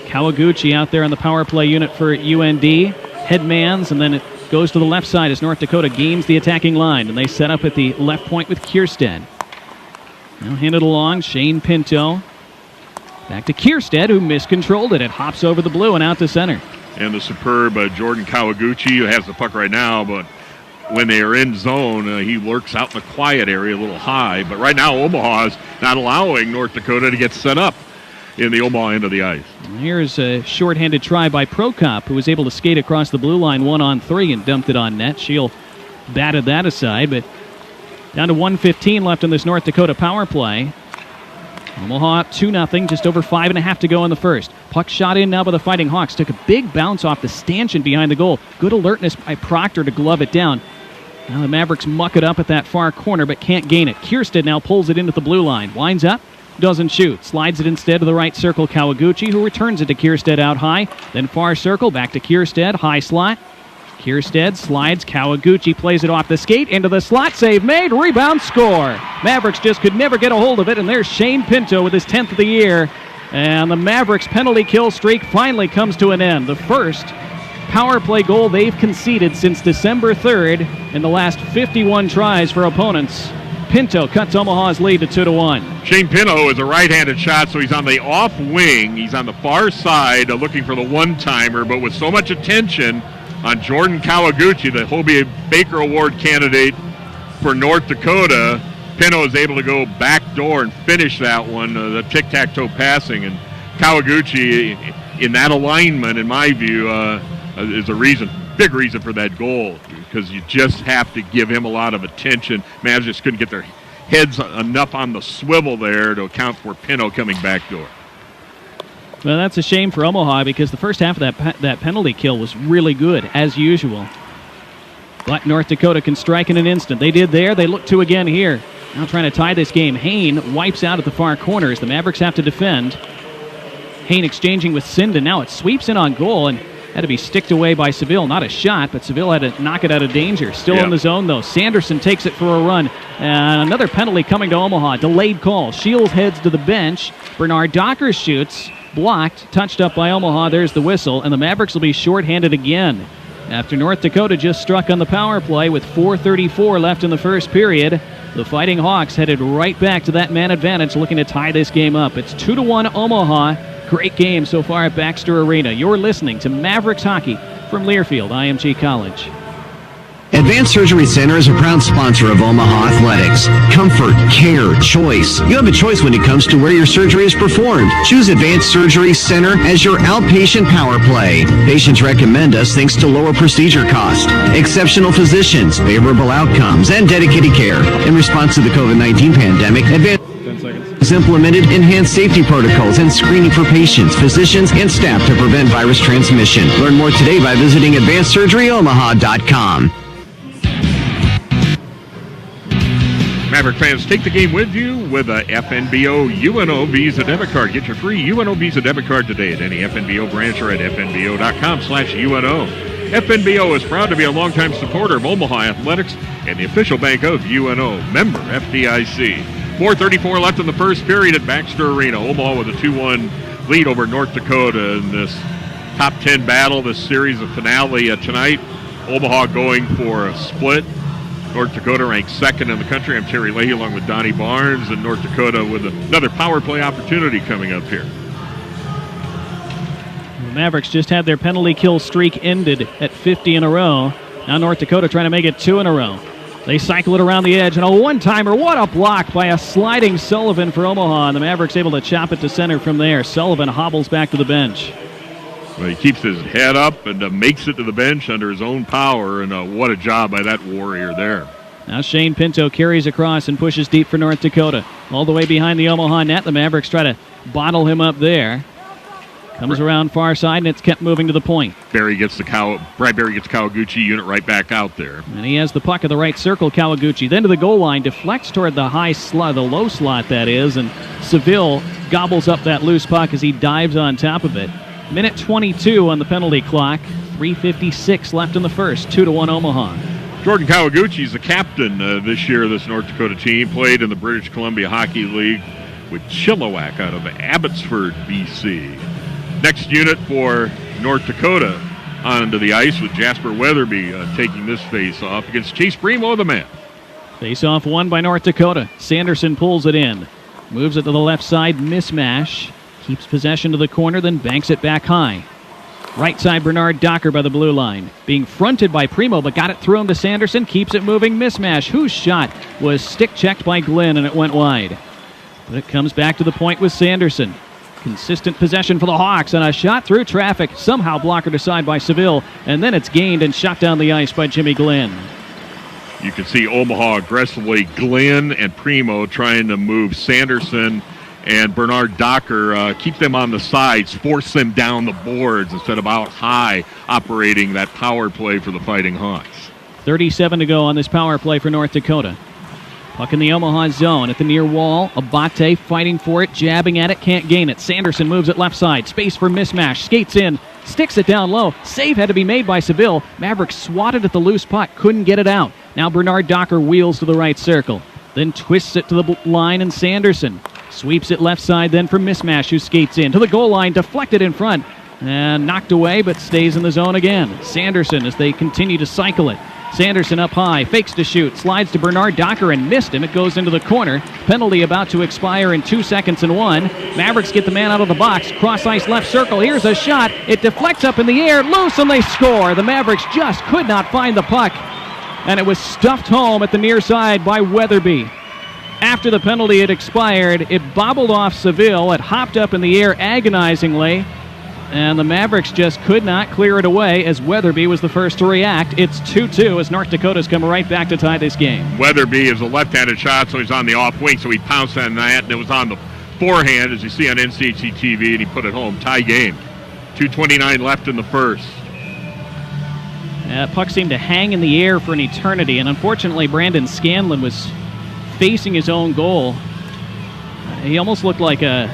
Kawaguchi out there on the power play unit for UND. Headmans, and then it goes to the left side as North Dakota gains the attacking line. And they set up at the left point with Kierstead. Now handed along, Shane Pinto. Back to Kierstead, who miscontrolled it. It hops over the blue and out to center.
And the superb Jordan Kawaguchi, who has the puck right now, but when they are in zone, he lurks out in the quiet area a little high. But right now, Omaha is not allowing North Dakota to get set up in the Omaha end of the ice.
Here's a shorthanded try by Prokop, who was able to skate across the blue line 1-on-3 and dumped it on net. Shield batted that aside, but down to 1:15 left in this North Dakota power play. Omaha up 2-0, just over 5.5 to go in the first. Puck shot in now by the Fighting Hawks. Took a big bounce off the stanchion behind the goal. Good alertness by Proctor to glove it down. Now the Mavericks muck it up at that far corner, but can't gain it. Kierstead now pulls it into the blue line. Winds up, doesn't shoot. Slides it instead to the right circle, Kawaguchi, who returns it to Kierstead out high. Then far circle, back to Kierstead, high slot. Kierstead slides, Kawaguchi plays it off the skate, into the slot, save made, rebound, score. Mavericks just could never get a hold of it, and there's Shane Pinto with his 10th of the year. And the Mavericks penalty kill streak finally comes to an end. The first power play goal they've conceded since December 3rd in the last 51 tries for opponents. Pinto cuts Omaha's lead to 2-1.
Shane Pinto is a right-handed shot, so he's on the off wing. He's on the far side looking for the one-timer, but with so much attention on Jordan Kawaguchi, the Hobie Baker Award candidate for North Dakota, Pino is able to go back door and finish that one, the tic-tac-toe passing. And Kawaguchi, in that alignment, in my view, is a big reason for that goal, because you just have to give him a lot of attention. Mavs just couldn't get their heads enough on the swivel there to account for Pino coming back door.
Well, that's a shame for Omaha, because the first half of that penalty kill was really good, as usual. But North Dakota can strike in an instant. They did there. They look to again here. Now trying to tie this game. Hain wipes out at the far corner as the Mavericks have to defend. Hain exchanging with Sinden. Now it sweeps in on goal and had to be sticked away by Seville. Not a shot, but Seville had to knock it out of danger. Still in the zone, though. Sanderson takes it for a run. Another penalty coming to Omaha. Delayed call. Shields heads to the bench. Bernard Docker shoots. Blocked. Touched up by Omaha. There's the whistle. And the Mavericks will be shorthanded again after North Dakota just struck on the power play with 4:34 left in the first period. The Fighting Hawks headed right back to that man advantage, looking to tie this game up. It's 2-1 Omaha. Great game so far at Baxter Arena. You're listening to Mavericks Hockey from Learfield IMG College.
Advanced Surgery Center is a proud sponsor of Omaha Athletics. Comfort, care, choice. You have a choice when it comes to where your surgery is performed. Choose Advanced Surgery Center as your outpatient power play. Patients recommend us thanks to lower procedure cost, exceptional physicians, favorable outcomes, and dedicated care. In response to the COVID-19 pandemic, Advanced has implemented enhanced safety protocols and screening for patients, physicians, and staff to prevent virus transmission. Learn more today by visiting AdvancedSurgeryOmaha.com.
Maverick fans, take the game with you with a FNBO UNO Visa debit card. Get your free UNO Visa debit card today at any FNBO branch or at FNBO.com/UNO. FNBO is proud to be a longtime supporter of Omaha Athletics and the official bank of UNO. Member FDIC. 4:34 left in the first period at Baxter Arena. Omaha with a 2-1 lead over North Dakota in this top 10 battle, this series of finale tonight. Omaha going for a split. North Dakota ranked second in the country. I'm Terry Leahy along with Donnie Barnes, and North Dakota with another power play opportunity coming up here.
The Mavericks just had their penalty kill streak ended at 50 in a row. Now North Dakota trying to make it 2 in a row. They cycle it around the edge, and a one-timer. What a block by a sliding Sullivan for Omaha, and the Mavericks able to chop it to center from there. Sullivan hobbles back to the bench.
Well, he keeps his head up and makes it to the bench under his own power, and what a job by that warrior there.
Now Shane Pinto carries across and pushes deep for North Dakota. All the way behind the Omaha net. The Mavericks try to bottle him up there. Comes around far side, and it's kept moving to the point.
Brad Berry gets Kawaguchi unit right back out there.
And he has the puck in the right circle, Kawaguchi. Then to the goal line, deflects toward the the low slot, that is, and Seville gobbles up that loose puck as he dives on top of it. Minute 22 on the penalty clock. 3:56 left in the first. 2-1 Omaha.
Jordan Kawaguchi is the captain this year of this North Dakota team. Played in the British Columbia Hockey League with Chilliwack out of Abbotsford, BC. Next unit for North Dakota onto the ice with Jasper Weatherby taking this face-off against Chase Primo, the man.
Face-off won by North Dakota. Sanderson pulls it in. Moves it to the left side, mismatch. Keeps possession to the corner, then banks it back high. Right side, Bernard Docker by the blue line. Being fronted by Primo, but got it through him to Sanderson. Keeps it moving, mismatch. Whose shot was stick-checked by Glenn, and it went wide. But it comes back to the point with Sanderson. Consistent possession for the Hawks, and a shot through traffic. Somehow blockered aside by Seville, and then it's gained and shot down the ice by Jimmy Glenn.
You can see Omaha aggressively. Glenn and Primo trying to move Sanderson and Bernard Docker, keep them on the sides, force them down the boards instead of out high, operating that power play for the Fighting Hawks.
37 to go on this power play for North Dakota. Puck in the Omaha zone at the near wall. Abate fighting for it, jabbing at it, can't gain it. Sanderson moves it left side. Space for mismatch. Skates in, sticks it down low. Save had to be made by Seville. Mavericks swatted at the loose puck, couldn't get it out. Now Bernard Docker wheels to the right circle. Then twists it to the line, and Sanderson sweeps it left side then for mismatch, who skates in. To the goal line, deflected in front. And knocked away, but stays in the zone again. Sanderson as they continue to cycle it. Sanderson up high, fakes to shoot, slides to Bernard Docker and missed him. It goes into the corner. Penalty about to expire in 2 seconds and 1. Mavericks get the man out of the box. Cross ice left circle. Here's a shot. It deflects up in the air, loose, and they score. The Mavericks just could not find the puck. And it was stuffed home at the near side by Weatherby. after the penalty had expired, it bobbled off Seville. It hopped up in the air agonizingly, and the Mavericks just could not clear it away as Weatherby was the first to react. It's 2-2 as North Dakota's come right back to tie this game.
Weatherby is a left-handed shot, so he's on the off wing, so he pounced on that, and it was on the forehand, as you see on NCHC TV, and he put it home. Tie game. 2:29 left in the first.
Puck seemed to hang in the air for an eternity, and unfortunately Brandon Scanlon was facing his own goal. He almost looked like a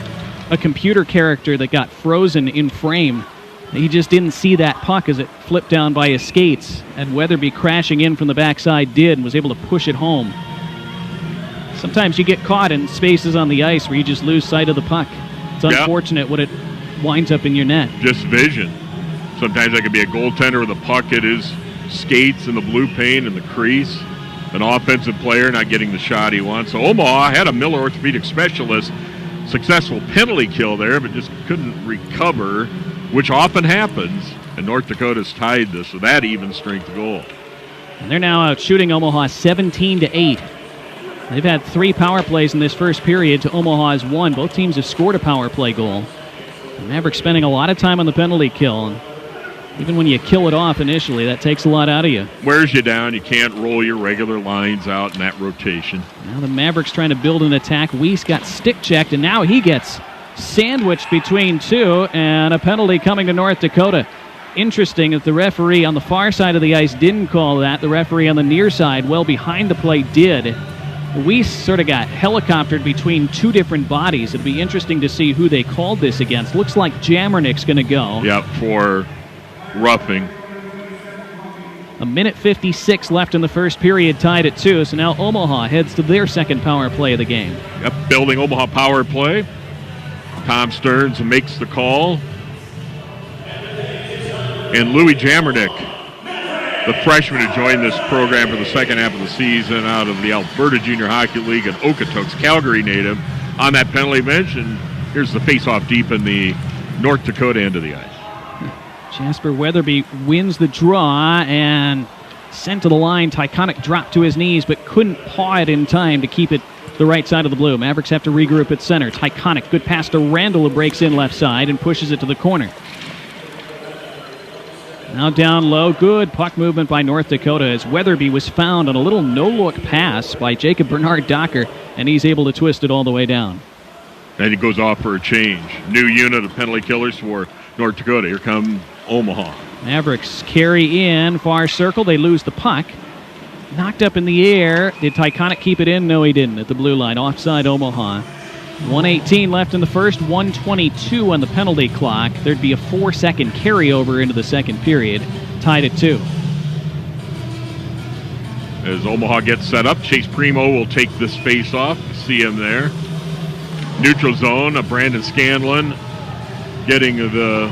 computer character that got frozen in frame. He just didn't see that puck as it flipped down by his skates, and Weatherby crashing in from the backside did and was able to push it home. Sometimes you get caught in spaces on the ice where you just lose sight of the puck. It's unfortunate when it winds up in your net.
Just vision. Sometimes that could be a goaltender with a puck at his skates in the blue paint and the crease. An offensive player not getting the shot he wants. So Omaha had a Miller orthopedic specialist. Successful penalty kill there, but just couldn't recover, which often happens. And North Dakota's tied this with that even strength goal.
And they're now out shooting Omaha 17-8. They've had 3 power plays in this first period to Omaha's 1. Both teams have scored a power play goal. The Mavericks spending a lot of time on the penalty kill. And even when you kill it off initially, that takes a lot out of you.
Wears you down. You can't roll your regular lines out in that rotation.
Now the Mavericks trying to build an attack. Weiss got stick-checked, and now he gets sandwiched between two, and a penalty coming to North Dakota. Interesting that the referee on the far side of the ice didn't call that. The referee on the near side, well behind the plate, did. Weiss sort of got helicoptered between 2 different bodies. It'll be interesting to see who they called this against. Looks like Jamernick's going to go.
Yep, for roughing.
1:56 left in the first period, tied at 2. So now Omaha heads to their second power play of the game.
Yep, building Omaha power play. Tom Stearns makes the call. And Louis Jamernick, the freshman who joined this program for the second half of the season out of the Alberta Junior Hockey League, and Okotoks, Calgary native, on that penalty bench. And here's the face-off deep in the North Dakota end of the ice.
Jasper Weatherby wins the draw and sent to the line. Tyconic dropped to his knees but couldn't paw it in time to keep it the right side of the blue. Mavericks have to regroup at center. Tyconic, good pass to Randall, who breaks in left side and pushes it to the corner. Now down low, good puck movement by North Dakota as Weatherby was found on a little no-look pass by Jacob Bernard Docker, and he's able to twist it all the way down.
And he goes off for a change. New unit of penalty killers for North Dakota. Here come Omaha. Mavericks
carry in, far circle. They lose the puck. Knocked up in the air. Did Tyconic keep it in? No, he didn't at the blue line. Offside Omaha. 1:18 left in the first, 1:22 on the penalty clock. There'd be a 4-second carryover into the second period. Tied at 2.
As Omaha gets set up, Chase Primo will take this face-off. See him there. Neutral zone, Brandon Scanlon getting the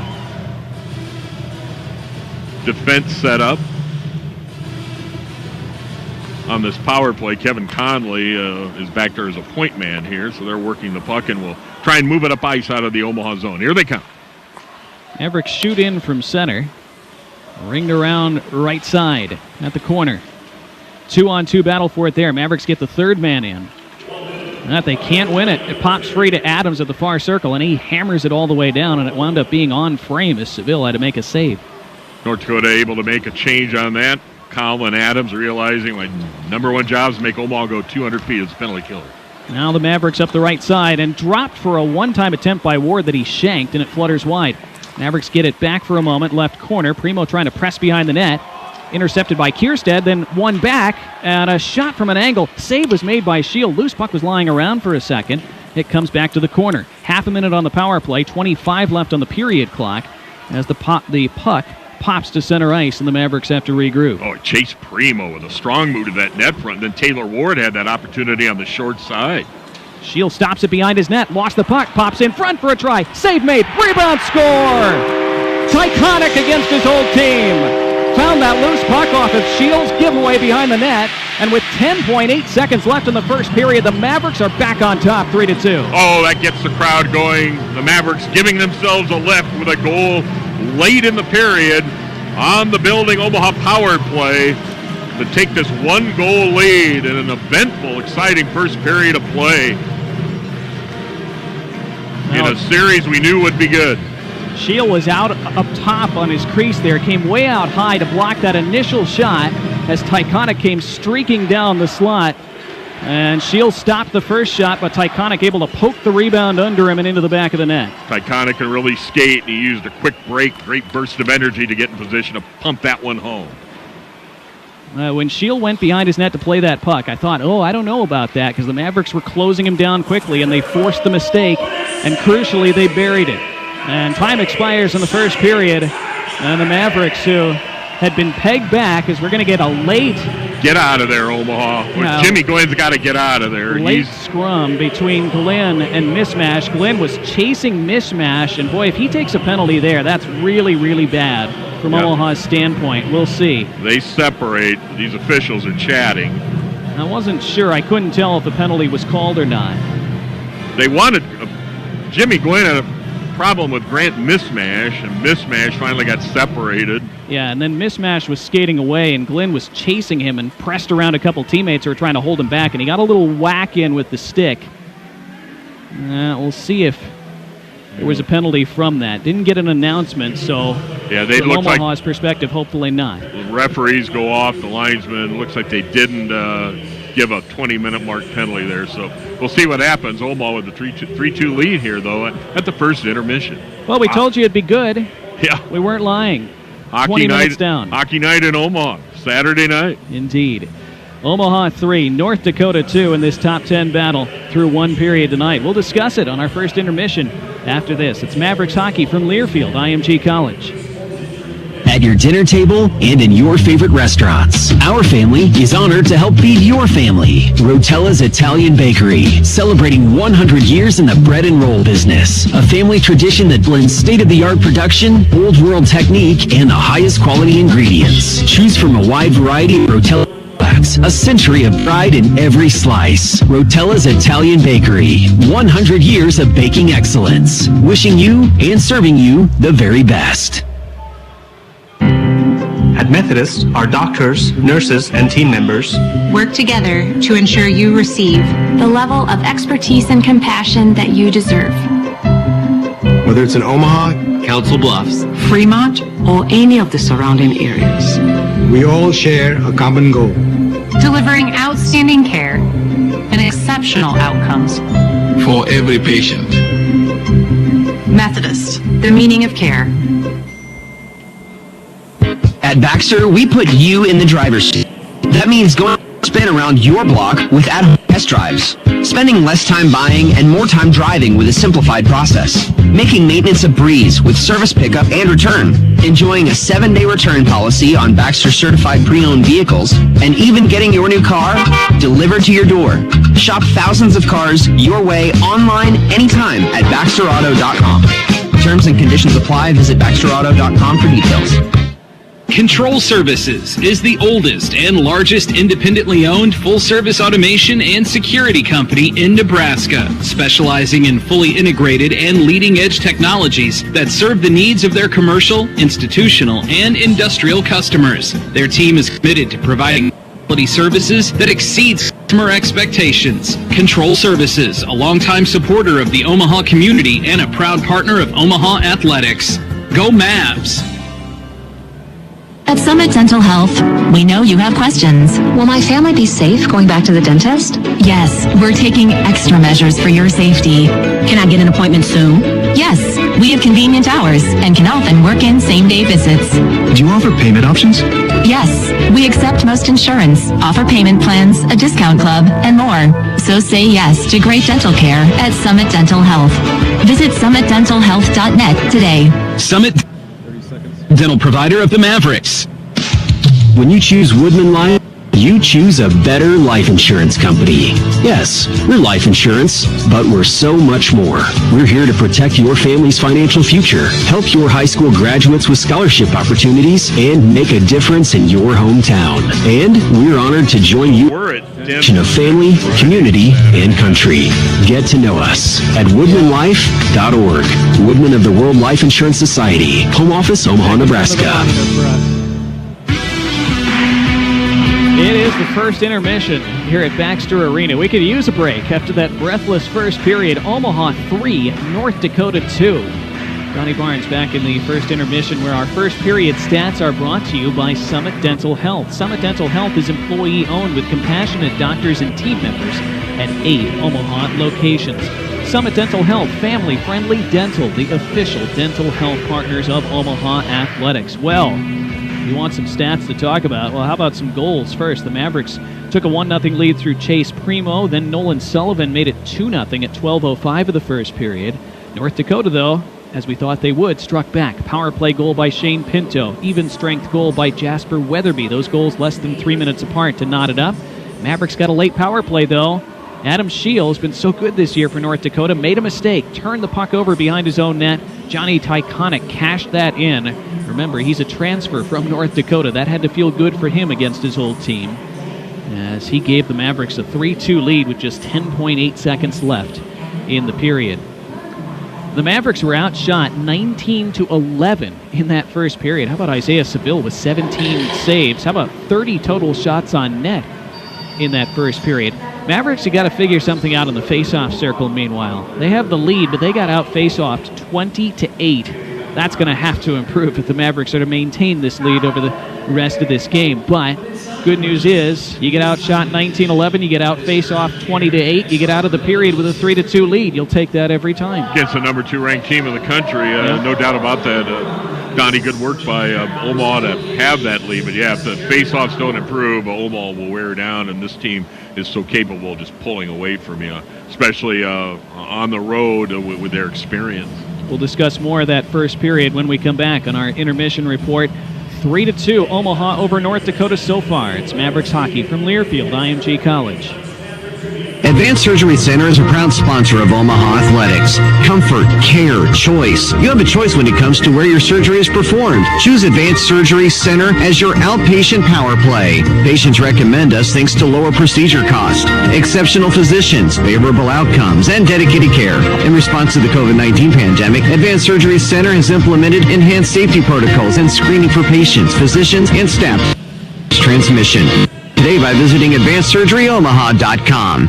defense set up. On this power play, Kevin Conley is back there as a point man here, so they're working the puck and will try and move it up ice out of the Omaha zone. Here they come.
Mavericks shoot in from center. Ringed around right side at the corner. 2-on-2 battle for it there. Mavericks get the third man in. That they can't win it. It pops free to Adams at the far circle, and he hammers it all the way down, and it wound up being on frame as Seville had to make a save.
North Dakota able to make a change on that. Colin Adams realizing my number one job is to make Omaha go 200 feet as a penalty killer.
Now the Mavericks up the right side and dropped for a one-time attempt by Ward that he shanked, and it flutters wide. Mavericks get it back for a moment, left corner. Primo trying to press behind the net. Intercepted by Kierstead, then one back, and a shot from an angle. Save was made by Shield. Loose puck was lying around for a second. It comes back to the corner. Half a minute on the power play, 25 left on the period clock as the puck pops to center ice, and the Mavericks have to regroup.
Oh, Chase Primo with a strong move to that net front. Then Taylor Ward had that opportunity on the short side.
Shield stops it behind his net, lost the puck, pops in front for a try. Save made, rebound score! Tyconic against his old team. Found that loose puck off of Shields' giveaway behind the net, and with 10.8 seconds left in the first period, the Mavericks are back on top, 3-2.
Oh, that gets the crowd going. The Mavericks giving themselves a lift with a goal late in the period on the building Omaha power play. to take this one-goal lead in an eventful, exciting first period of play in a series we knew would be good.
Shield was out up top on his crease there, came way out high to block that initial shot as Tyconic came streaking down the slot. And Shield stopped the first shot, but Tyconic able to poke the rebound under him and into the back of the net.
Tyconic can really skate, and he used a quick break, great burst of energy to get in position to pump that one home.
When Shield went behind his net to play that puck, I thought, I don't know about that, because the Mavericks were closing him down quickly, and they forced the mistake, and crucially, they buried it. And time expires in the first period, and the Mavericks, who had been pegged back, as we're going to get a late...
Get out of there, Omaha. Jimmy Glenn's got to get out of there.
Late scrum between Glenn and Mismash. Glenn was chasing Mismash, and boy, if he takes a penalty there, that's really, really bad from Omaha's standpoint. We'll see.
They separate. These officials are chatting.
I wasn't sure. I couldn't tell if the penalty was called or not.
They wanted... Jimmy Glenn had a problem with Grant Mismash, and Mismash finally got separated.
Yeah, and then Mismash was skating away, and Glenn was chasing him and pressed around a couple teammates who were trying to hold him back, and he got a little whack in with the stick. We'll see if there was a penalty from that. Didn't get an announcement, so
they
from
look
Omaha's perspective, hopefully not.
The referees go off, the linesman. Looks like they didn't give a 20-minute mark penalty there, so we'll see what happens. Omaha with the 3-2 lead here, though, at the first intermission.
Well, we told you it'd be good.
Yeah.
We weren't lying.
Hockey
20
night,
minutes down.
Hockey night in Omaha, Saturday night.
Indeed. Omaha 3, North Dakota 2 in this top 10 battle through one period tonight. We'll discuss it on our first intermission after this. It's Mavericks hockey from Learfield, IMG College.
At your dinner table and in your favorite restaurants, our family is honored to help feed your family. Rotella's Italian Bakery, celebrating 100 years in the bread and roll business. A family tradition that blends state-of-the-art production, old-world technique, and the highest quality ingredients. Choose from a wide variety of Rotella products. A century of pride in every slice. Rotella's Italian Bakery, 100 years of baking excellence. Wishing you and serving you the very best.
At Methodist, our doctors, nurses, and team members
Work together to ensure you receive the level of expertise and compassion that you deserve.
Whether it's in Omaha,
Council Bluffs,
Fremont, or any of the surrounding areas,
we all share a common goal.
Delivering outstanding care and exceptional outcomes.
for every patient.
Methodist, the meaning of care.
At Baxter, we put you in the driver's seat. That means going to spin around your block with at-home test drives, spending less time buying and more time driving with a simplified process, making maintenance a breeze with service pickup and return, enjoying a 7-day return policy on Baxter certified pre-owned vehicles, and even getting your new car delivered to your door. Shop thousands of cars your way online anytime at BaxterAuto.com. Terms and conditions apply. Visit BaxterAuto.com for details.
Control Services is the oldest and largest independently owned full-service automation and security company in Nebraska, specializing in fully integrated and leading-edge technologies that serve the needs of their commercial, institutional, and industrial customers. Their team is committed to providing quality services that exceeds customer expectations. Control Services, a longtime supporter of the Omaha community and a proud partner of Omaha Athletics. Go Mavs!
At Summit Dental Health, we know you have questions.
Will my family be safe going back to the dentist?
Yes, we're taking extra measures for your safety.
Can I get an appointment soon?
Yes, we have convenient hours and can often work in same-day visits.
Do you offer payment options?
Yes, we accept most insurance, offer payment plans, a discount club, and more. So say yes to great dental care at Summit Dental Health. Visit summitdentalhealth.net today.
Summit Dental provider of the Mavericks.
When you choose Woodman Life, you choose a better life insurance company. Yes, we're life insurance, but we're so much more. We're here to protect your family's financial future, help your high school graduates with scholarship opportunities, and make a difference in your hometown. And we're honored to join you in a family, community, and country. Get to know us at woodmanlife.org. Woodman of the World Life Insurance Society. Home office, Omaha, Nebraska.
the first intermission here at Baxter Arena. We could use a break after that breathless first period. Omaha 3, North Dakota 2. Donnie Barnes back in the first intermission, where our first period stats are brought to you by Summit Dental Health. Summit Dental Health is employee-owned with compassionate doctors and team members at 8 Omaha locations. Summit Dental Health, family-friendly dental, the official dental health partners of Omaha Athletics. Well, you want some stats to talk about? Well, how about some goals first? The Mavericks took a 1-0 lead through Chase Primo. Then Nolan Sullivan made it 2-0 at 12:05 of the first period. North Dakota, though, as we thought they would, struck back. Power play goal by Shane Pinto. Even strength goal by Jasper Weatherby. Those goals less than 3 minutes apart to knot it up. Mavericks got a late power play, though. Adam Shields been so good this year for North Dakota. Made a mistake. Turned the puck over behind his own net. Johnny Tyconic cashed that in. Remember, he's a transfer from North Dakota. That had to feel good for him against his old team, as he gave the Mavericks a 3-2 lead with just 10.8 seconds left in the period. The Mavericks were outshot 19-11 in that first period. How about Isaiah Seville with 17 saves? How about 30 total shots on net in that first period? Mavericks have got to figure something out in the face-off circle meanwhile. They have the lead, but they got out face-offed 20-8. That's going to have to improve if the Mavericks are to maintain this lead over the rest of this game. But good news is, you get outshot 19-11, you get out face-off 20-8, you get out of the period with a 3-2 lead. You'll take that every time.
Against the number 2 ranked team in the country, no doubt about that. Donnie, good work by Omaha to have that lead. But yeah, if the face-offs don't improve, Omaha will wear down, and this team is so capable of just pulling away from you, especially on the road with their experience.
We'll discuss more of that first period when we come back on our intermission report. 3-2 Omaha over North Dakota so far. It's Mavericks hockey from Learfield, IMG College.
Advanced Surgery Center is a proud sponsor of Omaha Athletics. Comfort, care, choice. You have a choice when it comes to where your surgery is performed. Choose Advanced Surgery Center as your outpatient power play. Patients recommend us thanks to lower procedure cost, exceptional physicians, favorable outcomes, and dedicated care. In response to the COVID-19 pandemic, Advanced Surgery Center has implemented enhanced safety protocols and screening for patients, physicians, and staff. Transmission today by visiting AdvancedSurgeryOmaha.com.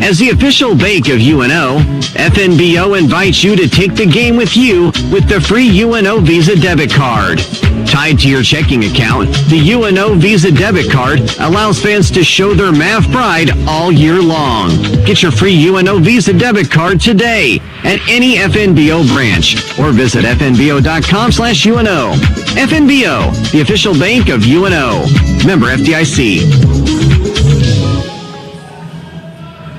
As the official bank of UNO, FNBO invites you to take the game with you with the free UNO Visa debit card. Tied to your checking account, the UNO Visa debit card allows fans to show their math pride all year long. Get your free UNO Visa debit card today at any FNBO branch or visit fnbo.com/UNO. FNBO, the official bank of UNO. Member FDIC.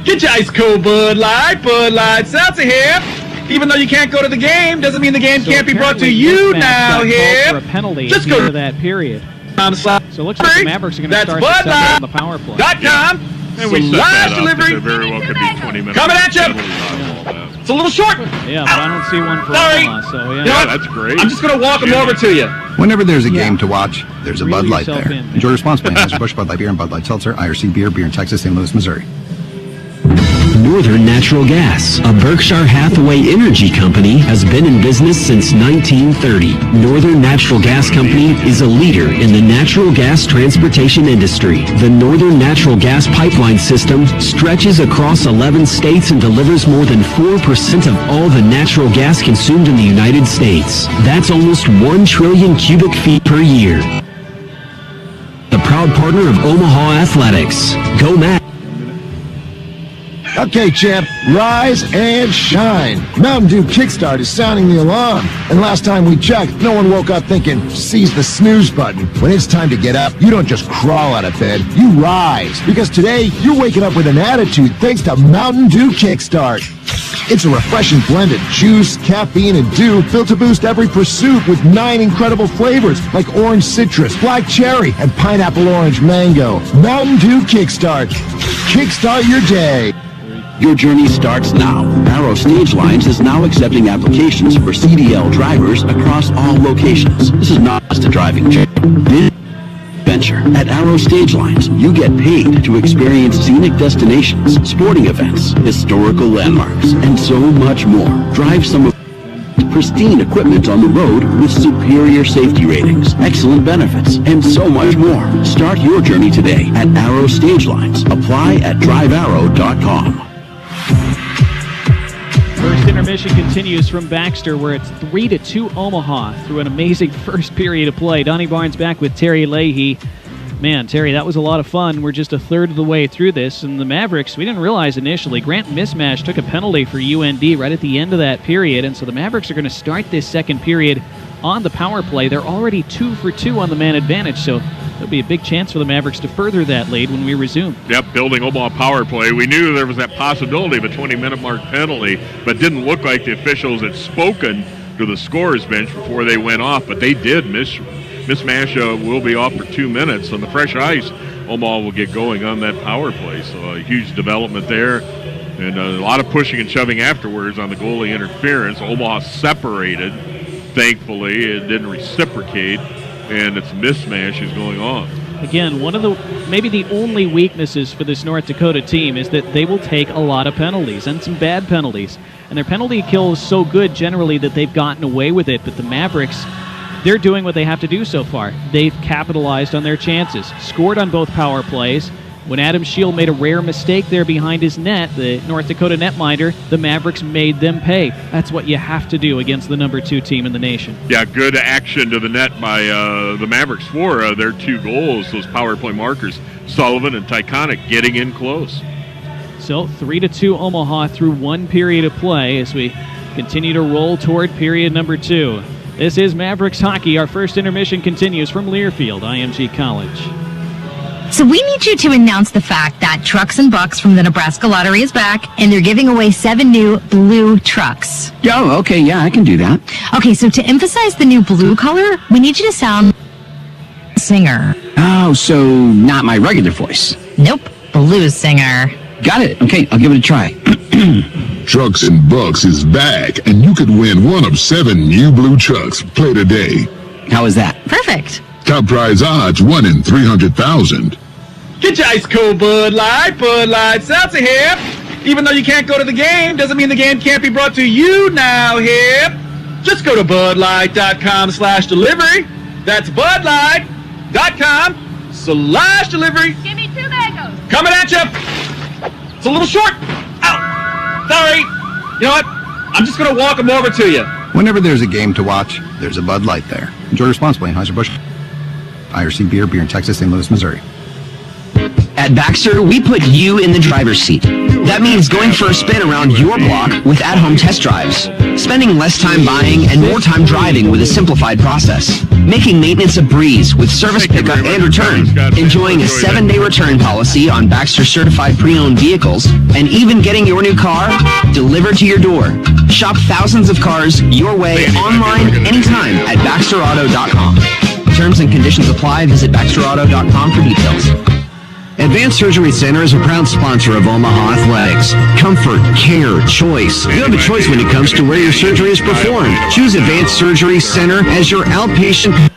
Get your ice cold Bud Light. Bud Light Seltzer here. Even though you can't go to the game, doesn't mean the game can't be brought to you now here.
For a penalty
Just
at the end of that period. So it looks like the Mavericks are going to start successful on the power play.
.com.
And we set that up. There very well could be 20 minutes.
Coming at you. It's a little short.
Yeah, but I don't see one for Omaha, so yeah.
Yeah, that's great.
I'm just going to walk them over to you.
Whenever there's a game to watch, there's a Bud Light there. Enjoy responsibly. Anheuser-Busch, Bud Light Beer, and Bud Light Seltzer. IRC Beer in Texas, St. Louis, Missouri.
Northern Natural Gas, a Berkshire Hathaway energy company, has been in business since 1930. Northern Natural Gas Company is a leader in the natural gas transportation industry. The Northern Natural Gas pipeline system stretches across 11 states and delivers more than 4% of all the natural gas consumed in the United States. That's almost 1 trillion cubic feet per year. The proud partner of Omaha Athletics. Go Mavs!
Okay, champ, rise and shine. Mountain Dew Kickstart is sounding the alarm. And last time we checked, no one woke up thinking, seize the snooze button. When it's time to get up, you don't just crawl out of bed, you rise. Because today, you're waking up with an attitude thanks to Mountain Dew Kickstart. It's a refreshing blend of juice, caffeine, and dew built to boost every pursuit with 9 incredible flavors like orange citrus, black cherry, and pineapple orange mango. Mountain Dew Kickstart. Kickstart your day.
Your journey starts now. Arrow Stage Lines is now accepting applications for CDL drivers across all locations. This is not just a driving job. This venture. At Arrow Stage Lines, you get paid to experience scenic destinations, sporting events, historical landmarks, and so much more. Drive some of pristine equipment on the road with superior safety ratings, excellent benefits, and so much more. Start your journey today at Arrow Stage Lines. Apply at drivearrow.com.
First intermission continues from Baxter, where it's 3-2 Omaha through an amazing first period of play. Donnie Barnes back with Terry Leahy. Man, Terry, that was a lot of fun. We're just a third of the way through this, and the Mavericks, we didn't realize initially, Grant Mismash took a penalty for UND right at the end of that period, and so the Mavericks are going to start this second period on the power play. They're already 2 for 2 on the man advantage, so there'll be a big chance for the Mavericks to further that lead when we resume.
Yep, building Omaha power play. We knew there was that possibility of a 20-minute mark penalty, but didn't look like the officials had spoken to the scorer's bench before they went off, but they did. Mismash will be off for 2 minutes. On the fresh ice, Omaha will get going on that power play, so a huge development there. And a lot of pushing and shoving afterwards on the goalie interference. Omaha separated. Thankfully, it didn't reciprocate, and it's Mismash is going on.
Again, one of the maybe the only weaknesses for this North Dakota team is that they will take a lot of penalties, and some bad penalties. And their penalty kill is so good generally that they've gotten away with it, but the Mavericks, they're doing what they have to do so far. They've capitalized on their chances, scored on both power plays. When Adam Shield made a rare mistake there behind his net, the North Dakota netminder, the Mavericks made them pay. That's what you have to do against the number 2 team in the nation. Yeah, good action to the net by the Mavericks for their 2 goals, those power play markers. Sullivan and Tyconic getting in close. So 3-2 Omaha through 1 period of play as we continue to roll toward period number 2. This is Mavericks hockey. Our first intermission continues from Learfield, IMG College.
So we need you to announce the fact that Trucks and Bucks from the Nebraska Lottery is back, and they're giving away 7 new blue trucks.
Oh, okay, yeah, I can do that.
Okay, so to emphasize the new blue color, we need you to sound singer.
Oh, so not my regular voice.
Nope, blues singer.
Got it. Okay, I'll give it a try.
Trucks and Bucks is back, and you could win one of 7 new blue trucks. Play today.
How is that?
Perfect.
Top prize odds 1 in 300,000.
Get your ice cold Bud Light, seltzer here. Even though you can't go to the game, doesn't mean the game can't be brought to you now here. Just go to budlight.com/delivery. That's budlight.com/delivery.
Give me 2 mangoes.
Coming at you. It's a little short. Ow. Sorry. You know what? I'm just going to walk them over to you.
Whenever there's a game to watch, there's a Bud Light there. Enjoy responsibly. Anheuser-Busch. IRC Beer in Texas, St. Louis, Missouri.
At Baxter, we put you in the driver's seat. That means going for a spin around your block with at-home test drives, spending less time buying and more time driving with a simplified process, making maintenance a breeze with service pickup and return, enjoying a 7-day return policy on Baxter certified pre-owned vehicles, and even getting your new car delivered to your door. Shop thousands of cars your way online anytime at BaxterAuto.com. Terms and conditions apply. Visit BaxterAuto.com for details.
Advanced Surgery Center is a proud sponsor of Omaha Athletics. Comfort, care, choice. You have a choice when it comes to where your surgery is performed. Choose Advanced Surgery Center as your outpatient.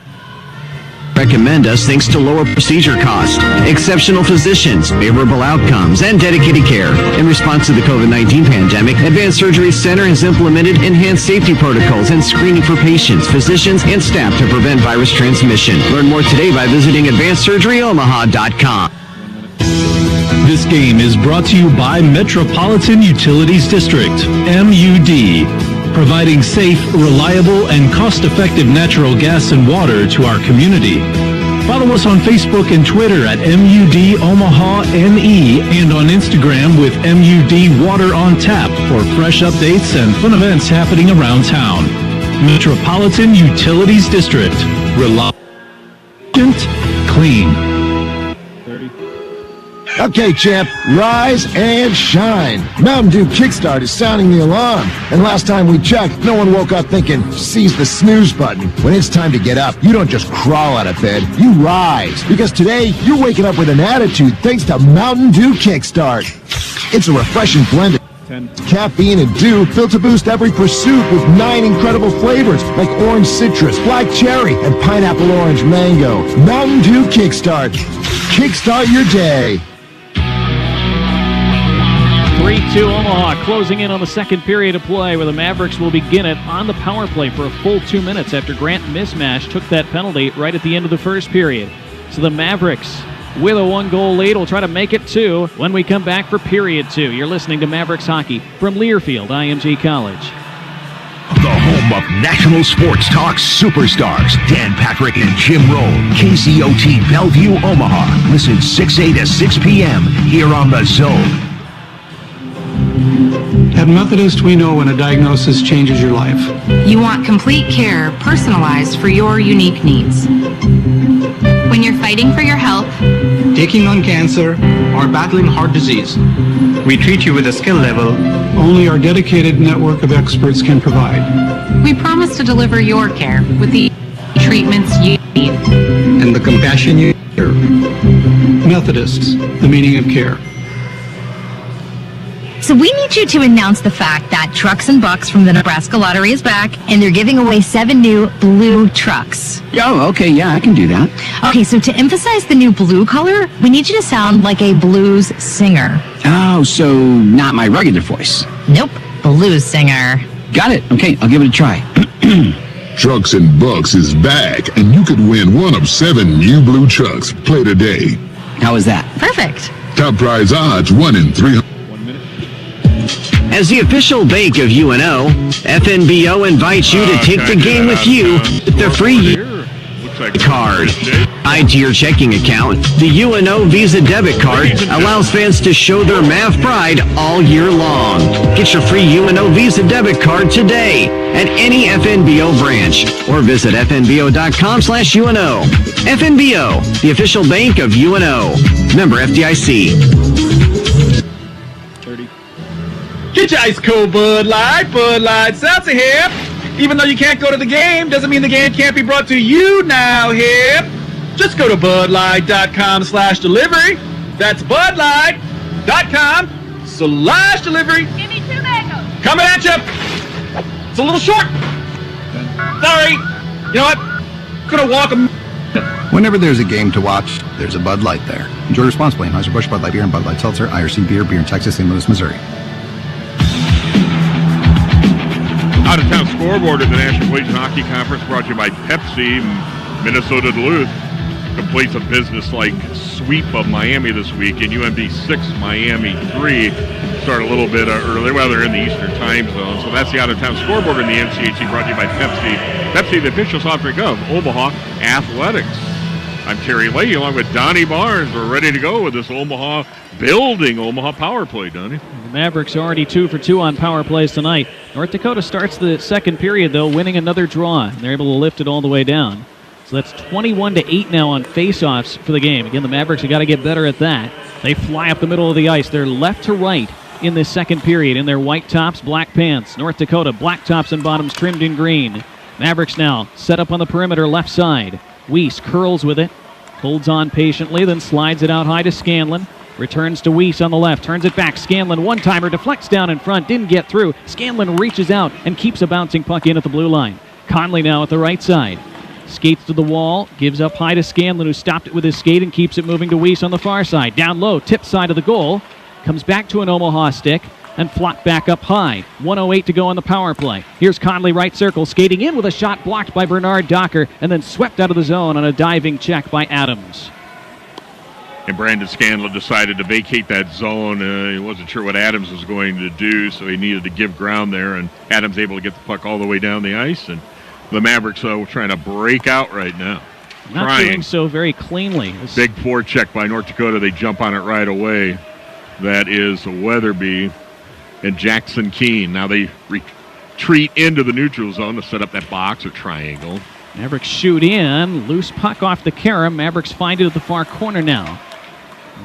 Recommend us thanks to lower procedure cost, exceptional physicians, favorable outcomes, and dedicated care. In response to the COVID-19 pandemic, Advanced Surgery Center has implemented enhanced safety protocols and screening for patients, physicians, and staff to prevent virus transmission. Learn more today by visiting AdvancedSurgeryOmaha.com.
This game is brought to you by Metropolitan Utilities District, MUD, providing safe, reliable, and cost-effective natural gas and water to our community. Follow us on Facebook and Twitter at MUD Omaha NE and on Instagram with MUD Water on Tap for fresh updates and fun events happening around town. Metropolitan Utilities District, reliable, clean.
Okay, champ, rise and shine. Mountain Dew Kickstart is sounding the alarm. And last time we checked, no one woke up thinking, seize the snooze button. When it's time to get up, you don't just crawl out of bed, you rise. Because today, you're waking up with an attitude thanks to Mountain Dew Kickstart. It's a refreshing blend of caffeine and dew built to boost every pursuit with 9 incredible flavors like orange citrus, black cherry, and pineapple orange mango. Mountain Dew Kickstart. Kickstart your day.
3-2 Omaha closing in on the second period of play, where the Mavericks will begin it on the power play for a full 2 minutes after Grant Mismash took that penalty right at the end of the first period. So the Mavericks, with a 1-goal lead, will try to make it 2 when we come back for period 2. You're listening to Mavericks Hockey from Learfield, IMG College.
The home of national sports talk superstars Dan Patrick and Jim Roll. KCOT Bellevue, Omaha. Listen 6 to 6 p.m. here on The Zone.
At Methodist, we know when a diagnosis changes your life.
You want complete care personalized for your unique needs. When you're fighting for your health,
taking on cancer, or battling heart disease, we treat you with a skill level
only our dedicated network of experts can provide.
we promise to deliver your care with the treatments you need.
and the compassion you deserve.
Methodists, the meaning of care.
So we need you to announce the fact that Trucks and Bucks from the Nebraska Lottery is back, and they're giving away 7 new blue trucks.
Oh, okay, yeah, I can do that.
Okay, so to emphasize the new blue color, we need you to sound like a blues singer.
Oh, so not my regular voice.
Nope, blues singer.
Got it. Okay, I'll give it a try.
Trucks and Bucks is back, and you could win one of 7 new blue trucks. Play today.
How is that?
Perfect.
Top prize odds 1 in 300.
As the official bank of UNO, FNBO invites you to take the game with you with the free card. Tied to your checking account, the UNO Visa debit card allows fans to show their math pride all year long. Get your free UNO Visa debit card today at any FNBO branch or visit fnbo.com/UNO. FNBO, the official bank of UNO. Member FDIC.
Get your ice cold Bud Light Seltzer here. Even though you can't go to the game, doesn't mean the game can't be brought to you now here. Just go to budlight.com/delivery. That's budlight.com/delivery.
Give me 2 mangoes.
Coming at you. It's a little short. Sorry. You know what? Gonna walk a...
Whenever there's a game to watch, there's a Bud Light there. Enjoy responsibly. Anheuser-Busch, Bud Light Beer, and Bud Light Seltzer. IRC Beer in Texas, St. Louis, Missouri.
Out-of-town scoreboard in the National Collegiate Hockey Conference brought to you by Pepsi. Minnesota Duluth completes a business-like sweep of Miami this week, and UMD 6, Miami 3 start a little bit earlier. Well, they're in the Eastern time zone, so that's the out-of-town scoreboard in the NCHC brought to you by Pepsi. Pepsi, the official soft drink of Omaha Athletics. I'm Terry Leahy along with Donnie Barnes. We're ready to go with this Omaha power play, Donnie.
The Mavericks are already 2 for 2 on power plays tonight. North Dakota starts the second period, though, winning another draw. And they're able to lift it all the way down. So that's 21-8 now on faceoffs for the game. Again, the Mavericks have got to get better at that. They fly up the middle of the ice. They're left to right in this second period in their white tops, black pants. North Dakota, black tops and bottoms trimmed in green. Mavericks now set up on the perimeter left side. Weiss curls with it, holds on patiently, then slides it out high to Scanlon. Returns to Weiss on the left, turns it back. Scanlon, one-timer, deflects down in front, didn't get through. Scanlon reaches out and keeps a bouncing puck in at the blue line. Conley now at the right side. Skates to the wall, gives up high to Scanlon, who stopped it with his skate and keeps it moving to Weiss on the far side. Down low, tip side of the goal. Comes back to an Omaha stick and flopped back up high. 1:08 to go on the power play. Here's Conley right circle, skating in with a shot blocked by Bernard Docker and then swept out of the zone on a diving check by Adams.
And Brandon Scanlon decided to vacate that zone. He wasn't sure what Adams was going to do, so he needed to give ground there. And Adams able to get the puck all the way down the ice. And the Mavericks were trying to break out right now.
Not doing so very cleanly.
Big forecheck by North Dakota. They jump on it right away. That is Weatherby and Jackson Keene. Now they retreat into the neutral zone to set up that box or triangle.
Mavericks shoot in. Loose puck off the carom. Mavericks find it at the far corner now.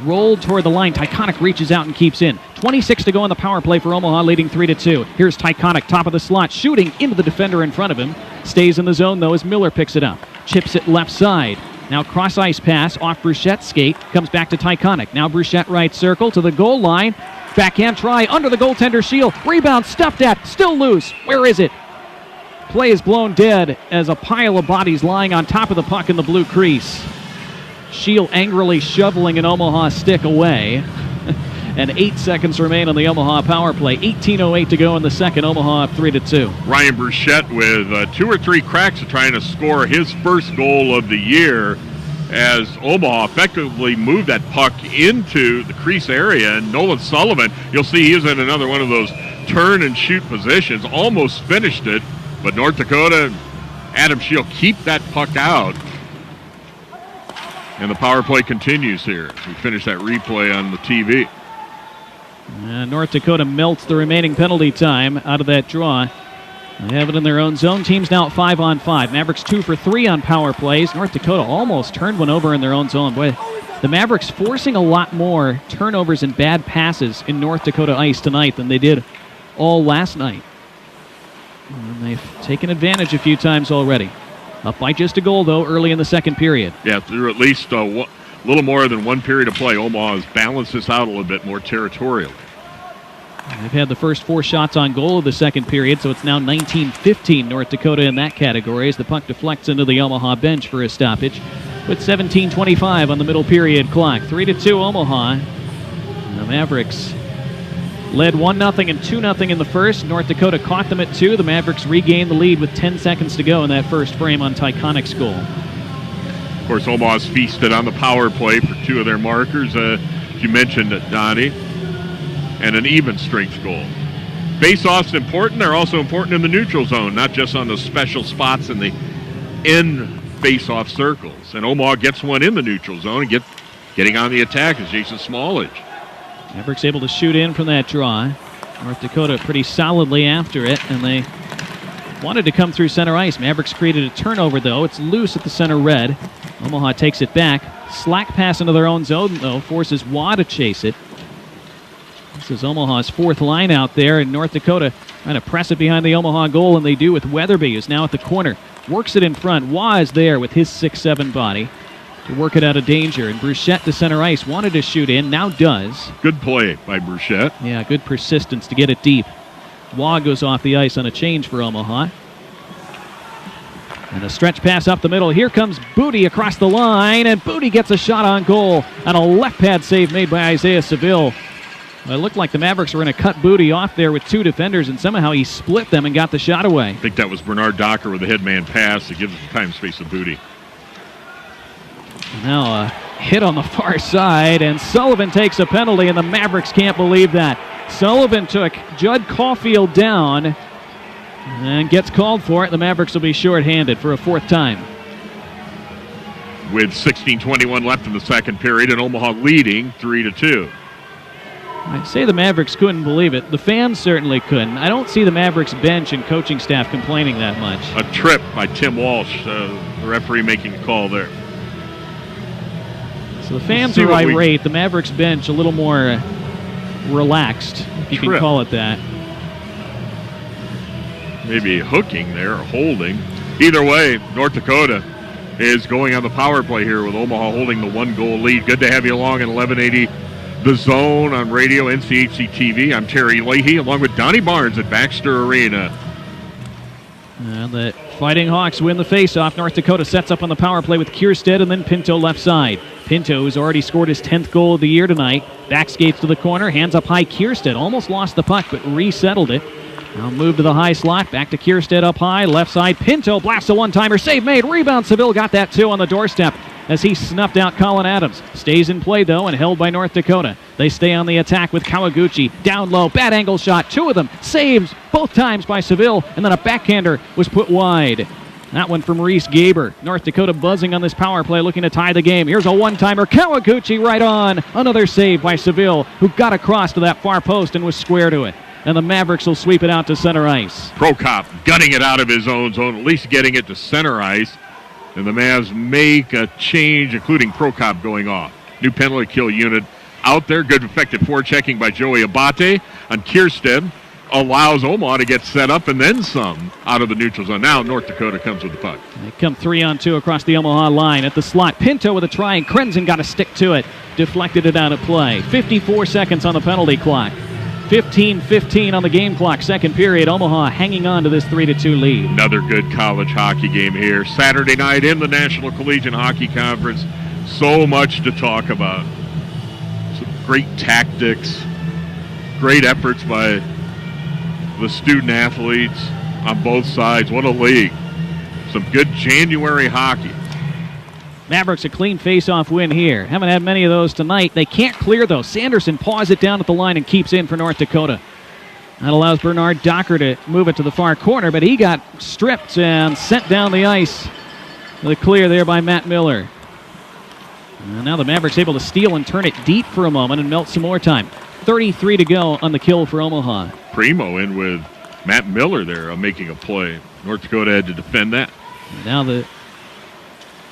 Rolled toward the line. Tyconic reaches out and keeps in. 26 to go on the power play for Omaha, leading 3-2. Here's Tyconic, top of the slot, shooting into the defender in front of him. Stays in the zone, though, as Miller picks it up. Chips it left side. Now cross-ice pass off Bruchette's skate. Comes back to Tyconic. Now Bruchette right circle to the goal line. Backhand try under the goaltender shield. Rebound stuffed at. Still loose. Where is it? Play is blown dead as a pile of bodies lying on top of the puck in the blue crease. Shield angrily shoveling an Omaha stick away. and 8 seconds remain on the Omaha power play. 18:08 to go in the second. Omaha up 3-2.
Ryan Bruchette with 2 or 3 cracks of trying to score his first goal of the year as Omaha effectively moved that puck into the crease area. And Nolan Sullivan, you'll see he was in another one of those turn and shoot positions, almost finished it, but North Dakota, Adam Shield keep that puck out. And the power play continues here. We finish that replay on the TV.
North Dakota melts the remaining penalty time out of that draw. They have it in their own zone. Team's now at 5-on-5. Mavericks 2 for 3 on power plays. North Dakota almost turned one over in their own zone. Boy, the Mavericks forcing a lot more turnovers and bad passes in North Dakota ice tonight than they did all last night. And they've taken advantage a few times already. Up by just a goal, though, early in the second period.
Yeah, through at least a little more than one period of play, Omaha has balanced this out a little bit more territorial.
They've had the first 4 shots on goal of the second period, so it's now 19-15 North Dakota in that category as the puck deflects into the Omaha bench for a stoppage. With 17:25 on the middle period clock. 3-2 Omaha. The Mavericks led 1-0 and 2-0 in the first. North Dakota caught them at 2. The Mavericks regained the lead with 10 seconds to go in that first frame on Tyconic's goal.
Of course, Omaha's feasted on the power play for 2 of their markers. You mentioned Donnie. And an even strength goal. Face-offs important. They're also important in the neutral zone, not just on those special spots in the end face-off circles. And Omaha gets one in the neutral zone and getting on the attack is Jason Smallage.
Mavericks able to shoot in from that draw. North Dakota pretty solidly after it, and they wanted to come through center ice. Mavericks created a turnover, though. It's loose at the center red. Omaha takes it back. Slack pass into their own zone, though, forces Waugh to chase it. This is Omaha's 4th line out there, and North Dakota trying to press it behind the Omaha goal, and they do with Weatherby, who's now at the corner. Works it in front. Waugh is there with his 6'7" body to work it out of danger. And Bruchette to center ice. Wanted to shoot in, now does.
Good play by Bruchette.
Yeah, good persistence to get it deep. Waugh goes off the ice on a change for Omaha. And a stretch pass up the middle. Here comes Booty across the line, and Booty gets a shot on goal. And a left pad save made by Isaiah Seville. It looked like the Mavericks were going to cut Booty off there with 2 defenders, and somehow he split them and got the shot away.
I think that was Bernard Docker with the headman pass that gives the time space of Booty.
Now a hit on the far side, and Sullivan takes a penalty, and the Mavericks can't believe that. Sullivan took Judd Caulfield down and gets called for it. The Mavericks will be shorthanded for a 4th time.
With 16:21 left in the second period, and Omaha leading 3-2.
I'd say the Mavericks couldn't believe it. The fans certainly couldn't. I don't see the Mavericks bench and coaching staff complaining that much.
A trip by Tim Walsh, the referee making a call there.
So the fans are irate. The Mavericks bench a little more relaxed, if you can call it that.
Maybe hooking there or holding. Either way, North Dakota is going on the power play here with Omaha holding the 1-goal lead. Good to have you along at 1180 The Zone on radio, NCHC TV. I'm Terry Leahy along with Donnie Barnes at Baxter Arena.
And the Fighting Hawks win the faceoff. North Dakota sets up on the power play with Kierstead and then Pinto left side. Pinto has already scored his 10th goal of the year tonight. Back skates to the corner, hands up high. Kierstead almost lost the puck but resettled it. Now move to the high slot. Back to Kierstead up high. Left side. Pinto blasts a one-timer. Save made. Rebound. Seville got that too on the doorstep as he snuffed out Colin Adams. Stays in play, though, and held by North Dakota. They stay on the attack with Kawaguchi. Down low. Bad angle shot. 2 of them. Saves both times by Seville. And then a backhander was put wide. That one from Reese Gaber. North Dakota buzzing on this power play, looking to tie the game. Here's a one-timer. Kawaguchi right on. Another save by Seville, who got across to that far post and was square to it. And the Mavericks will sweep it out to center ice.
Prokop gutting it out of his own zone, at least getting it to center ice. And the Mavs make a change, including Prokop going off. New penalty kill unit out there. Good effective forechecking by Joey Abate on Kierstead. Allows Omaha to get set up and then some out of the neutral zone. Now North Dakota comes with the puck.
They come 3-on-2 across the Omaha line at the slot. Pinto with a try, and Krenzen got a stick to it. Deflected it out of play. 54 seconds on the penalty clock. 15-15 on the game clock. Second period. Omaha hanging on to this 3-2 lead.
Another good college hockey game here. Saturday night in the National Collegiate Hockey Conference. So much to talk about. great tactics, great efforts by the student athletes on both sides. What a league. Some good January hockey.
Mavericks a clean face-off win here. Haven't had many of those tonight. They can't clear, though. Sanderson paws it down at the line and keeps in for North Dakota. That allows Bernard Docker to move it to the far corner, but he got stripped and sent down the ice. The clear there by Matt Miller. And now the Mavericks able to steal and turn it deep for a moment and melt some more time. 33 to go on the kill for Omaha.
Primo in with Matt Miller there making a play. North Dakota had to defend that.
And now the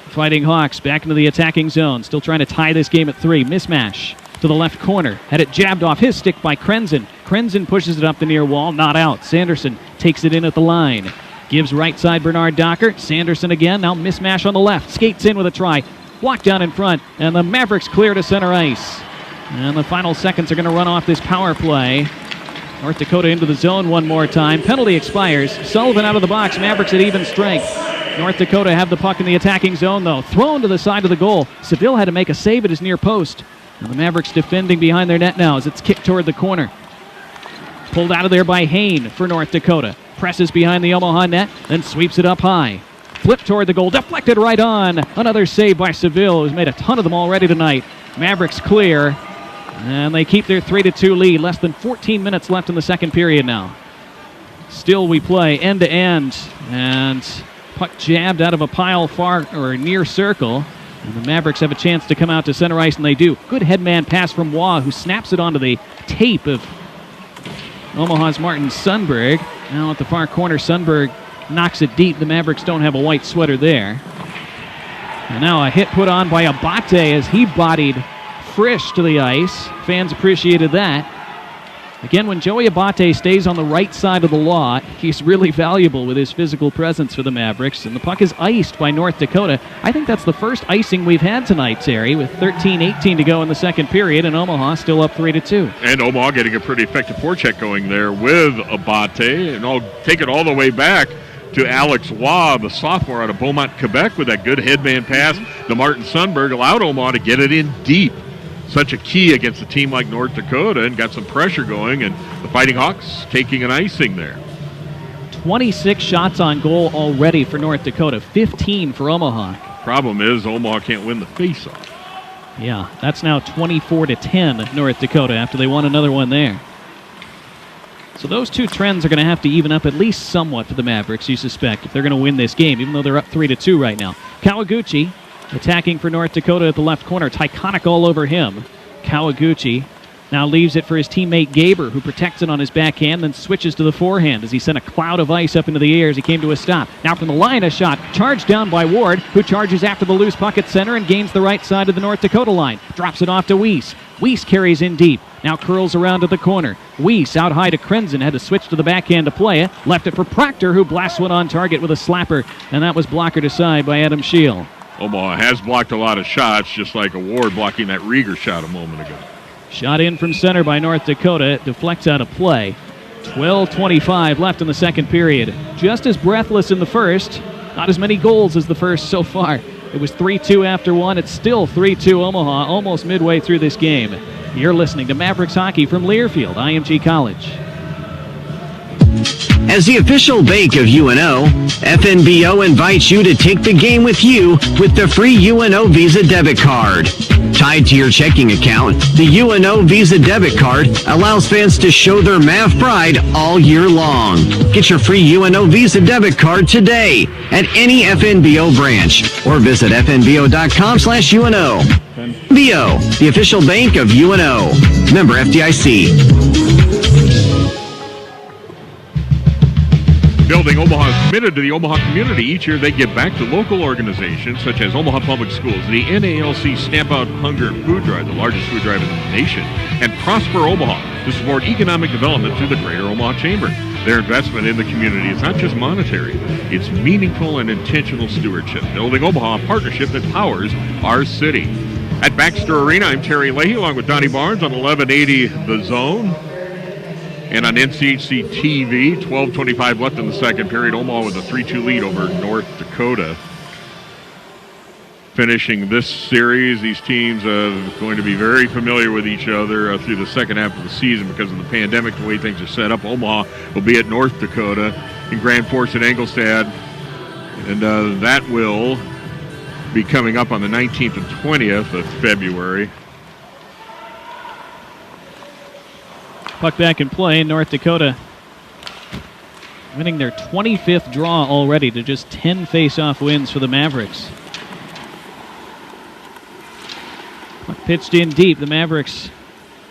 Fighting Hawks back into the attacking zone. Still trying to tie this game at 3. Mismatch to the left corner. Had it jabbed off his stick by Krenzen. Krenzen pushes it up the near wall. Not out. Sanderson takes it in at the line. Gives right side Bernard Docker. Sanderson again. Now mismatch on the left. Skates in with a try. Walk down in front. And the Mavericks clear to center ice. And the final seconds are going to run off this power play. North Dakota into the zone one more time. Penalty expires. Sullivan out of the box. Mavericks at even strength. North Dakota have the puck in the attacking zone, though. Thrown to the side of the goal. Seville had to make a save at his near post. And the Mavericks defending behind their net now as it's kicked toward the corner. Pulled out of there by Hain for North Dakota. Presses behind the Omaha net, then sweeps it up high. Flip toward the goal, deflected right on. Another save by Seville, who's made a ton of them already tonight. Mavericks clear, and they keep their 3-2 lead. Less than 14 minutes left in the second period now. Still we play end to end, and puck jabbed out of a pile far or near circle. And the Mavericks have a chance to come out to center ice, and they do. Good headman pass from Waugh, who snaps it onto the tape of Omaha's Martin Sundberg. Now at the far corner, Sundberg knocks it deep. The Mavericks don't have a white sweater there. And now a hit put on by Abate as he bodied Frisch to the ice. Fans appreciated that. Again, when Joey Abate stays on the right side of the lot, he's really valuable with his physical presence for the Mavericks. And the puck is iced by North Dakota. I think that's the first icing we've had tonight, Terry, with 13-18 to go in the second period, and Omaha still up 3-2.
And Omaha getting a pretty effective forecheck going there with Abate. And I'll take it all the way back to Alex Waugh, the sophomore out of Beaumont, Quebec, with that good headman pass. The Martin Sundberg allowed Omaha to get it in deep. Such a key against a team like North Dakota, and got some pressure going, and the Fighting Hawks taking an icing there.
26 shots on goal already for North Dakota, 15 for Omaha.
Problem is Omaha can't win the faceoff.
Yeah, that's now 24-10 North Dakota after they won another one there. So those two trends are going to have to even up at least somewhat for the Mavericks, you suspect, if they're going to win this game, even though they're up 3-2 right now. Kawaguchi attacking for North Dakota at the left corner. Tyconic all over him. Kawaguchi now leaves it for his teammate Gaber, who protects it on his backhand, then switches to the forehand as he sent a cloud of ice up into the air as he came to a stop. Now from the line, a shot charged down by Ward, who charges after the loose puck at center and gains the right side of the North Dakota line. Drops it off to Weiss. Weiss carries in deep. Now curls around to the corner. Weiss out high to Krenzen. Had to switch to the backhand to play it. Left it for Proctor, who blasts one on target with a slapper. And that was blockered aside by Adam Scheel.
Omaha has blocked a lot of shots, just like Ward blocking that Rieger shot a moment ago.
Shot in from center by North Dakota. It deflects out of play. 12:25 left in the second period. Just as breathless in the first. Not as many goals as the first so far. It was 3-2 after one. It's still 3-2 Omaha, almost midway through this game. You're listening to Mavericks Hockey from Learfield, IMG College.
As the official bank of UNO, FNBO invites you to take the game with you with the free UNO Visa debit card. Tied to your checking account, the UNO Visa debit card allows fans to show their math pride all year long. Get your free UNO Visa debit card today at any FNBO branch or visit fnbo.com/UNO. FNBO, the official bank of UNO. Member FDIC.
Building Omaha is committed to the Omaha community. Each year they give back to local organizations such as Omaha Public Schools, the NALC Stamp Out Hunger Food Drive, the largest food drive in the nation, and Prosper Omaha to support economic development through the Greater Omaha Chamber. Their investment in the community is not just monetary, it's meaningful and intentional stewardship. Building Omaha, a partnership that powers our city. At Baxter Arena, I'm Terry Leahy along with Donnie Barnes on 1180 The Zone. And on NCHC TV, 12:25 left in the second period. Omaha with a 3-2 lead over North Dakota. finishing this series. These teams are going to be very familiar with each other through the second half of the season because of the pandemic, the way things are set up. Omaha will be at North Dakota in Grand Forks and Engelstad, and that will be coming up on the 19th and 20th of February.
Puck back in play. North Dakota winning their 25th draw already to just 10 face-off wins for the Mavericks. Puck pitched in deep. The Mavericks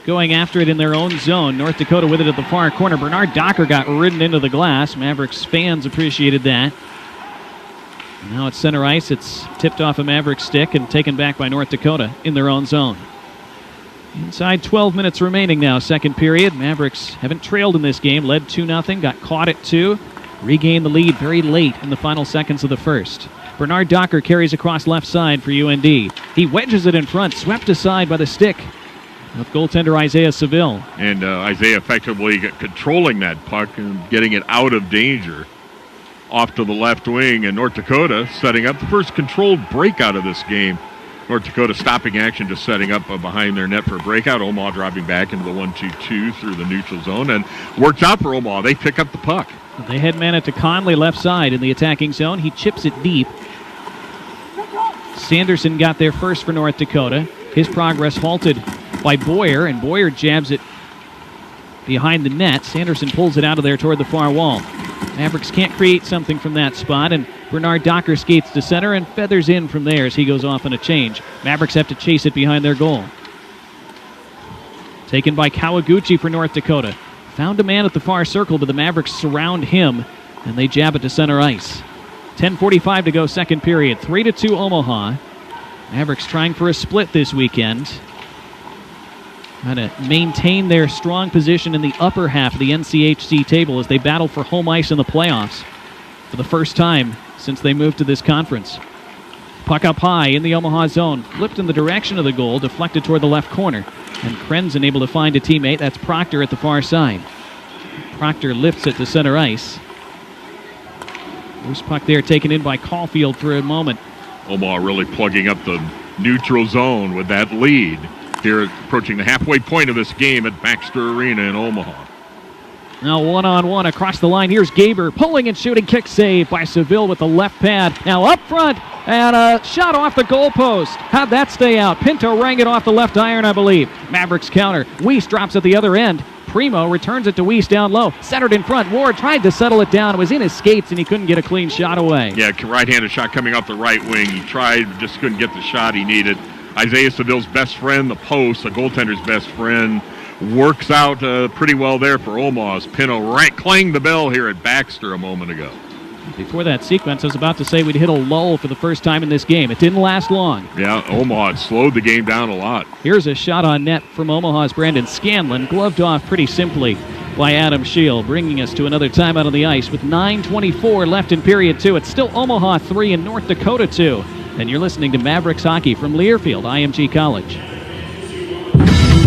going after it in their own zone. North Dakota with it at the far corner. Bernard Docker got ridden into the glass. Mavericks fans appreciated that. Now at center ice, it's tipped off a Mavericks stick and taken back by North Dakota in their own zone. Inside 12 minutes remaining now, second period. Mavericks haven't trailed in this game. Led 2-0, got caught at 2. Regained the lead very late in the final seconds of the first. Bernard Docker carries across left side for UND. He wedges it in front, swept aside by the stick of goaltender Isaiah Seville. And
Isaiah effectively controlling that puck and getting it out of danger. Off to the left wing, and North Dakota setting up the first controlled breakout of this game. North Dakota stopping action, just setting up behind their net for a breakout. Omaha dropping back into the 1-2-2 through the neutral zone, and works out for Omaha. They pick up the puck.
They head man it to Conley left side in the attacking zone. He chips it deep. Sanderson got there first for North Dakota. His progress halted by Boyer, and Boyer jabs it behind the net. Sanderson pulls it out of there toward the far wall. Mavericks can't create something from that spot, and Bernard Docker skates to center and feathers in from there as he goes off on a change. Mavericks have to chase it behind their goal. Taken by Kawaguchi for North Dakota. Found a man at the far circle, but the Mavericks surround him, and they jab it to center ice. 10:45 to go, second period. 3-2 Omaha. Mavericks trying for a split this weekend. Trying to maintain their strong position in the upper half of the NCHC table as they battle for home ice in the playoffs for the first time since they moved to this conference. Puck up high in the Omaha zone. Flipped in the direction of the goal, deflected toward the left corner. And Krenzen able to find a teammate. That's Proctor at the far side. Proctor lifts it to center ice. Loose puck there taken in by Caulfield for a moment.
Omaha really plugging up the neutral zone with that lead. Here approaching the halfway point of this game at Baxter Arena in Omaha.
Now one-on-one across the line. Here's Gaber pulling and shooting. Kick save by Seville with the left pad. Now up front, and a shot off the goalpost. How'd that stay out? Pinto rang it off the left iron, I believe. Mavericks counter. Weiss drops at the other end. Primo returns it to Weiss down low. Centered in front. Ward tried to settle it down. It was in his skates, and he couldn't get a clean shot away.
Yeah, right-handed shot coming off the right wing. He tried, just couldn't get the shot he needed. Isaiah Seville's best friend, the post, the goaltender's best friend, works out pretty well there for Omaha's. Pinto clanged the bell here at Baxter a moment ago.
Before that sequence, I was about to say we'd hit a lull for the first time in this game. It didn't last long.
Yeah, Omaha had slowed the game down a lot.
Here's a shot on net from Omaha's Brandon Scanlon, gloved off pretty simply by Adam Scheel, bringing us to another timeout on the ice with 9:24 left in period 2. It's still Omaha 3 and North Dakota 2. And you're listening to Mavericks Hockey from Learfield, IMG College.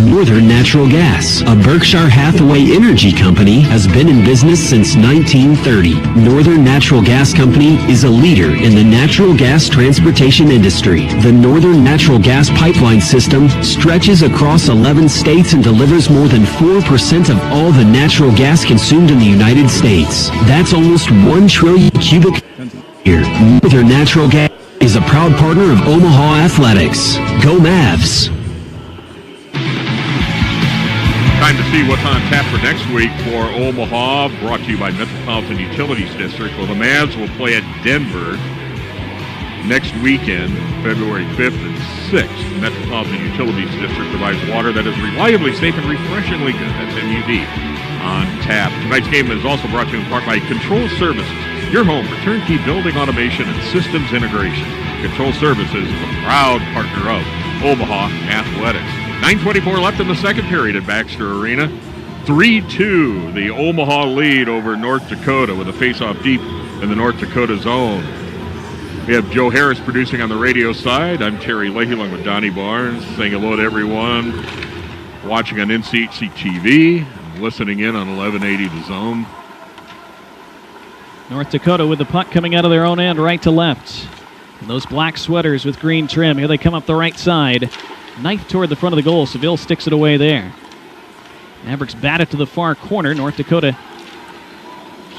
Northern Natural Gas, a Berkshire Hathaway energy company, has been in business since 1930. Northern Natural Gas Company is a leader in the natural gas transportation industry. The Northern Natural Gas pipeline system stretches across 11 states and delivers more than 4% of all the natural gas consumed in the United States. That's almost 1 trillion cubic year. Northern Natural Gas is a proud partner of Omaha Athletics. Go Mavs!
Time to see what's on tap for next week for Omaha, brought to you by Metropolitan Utilities District. Well, the Mavs will play at Denver next weekend, February 5th and 6th. Metropolitan Utilities District provides water that is reliably safe and refreshingly good. That's MUD on tap. Tonight's game is also brought to you in part by Control Services, your home for turnkey building automation and systems integration. Control Services is a proud partner of Omaha Athletics. 9:24 left in the second period at Baxter Arena. 3-2, the Omaha lead over North Dakota with a face-off deep in the North Dakota zone. We have Joe Harris producing on the radio side. I'm Terry Leahy along with Donnie Barnes, saying hello to everyone watching on NCHC TV, listening in on 1180 The Zone.
North Dakota with the puck coming out of their own end, right to left. And those black sweaters with green trim. Here they come up the right side. Knife toward the front of the goal. Seville sticks it away there. Mavericks bat it to the far corner. North Dakota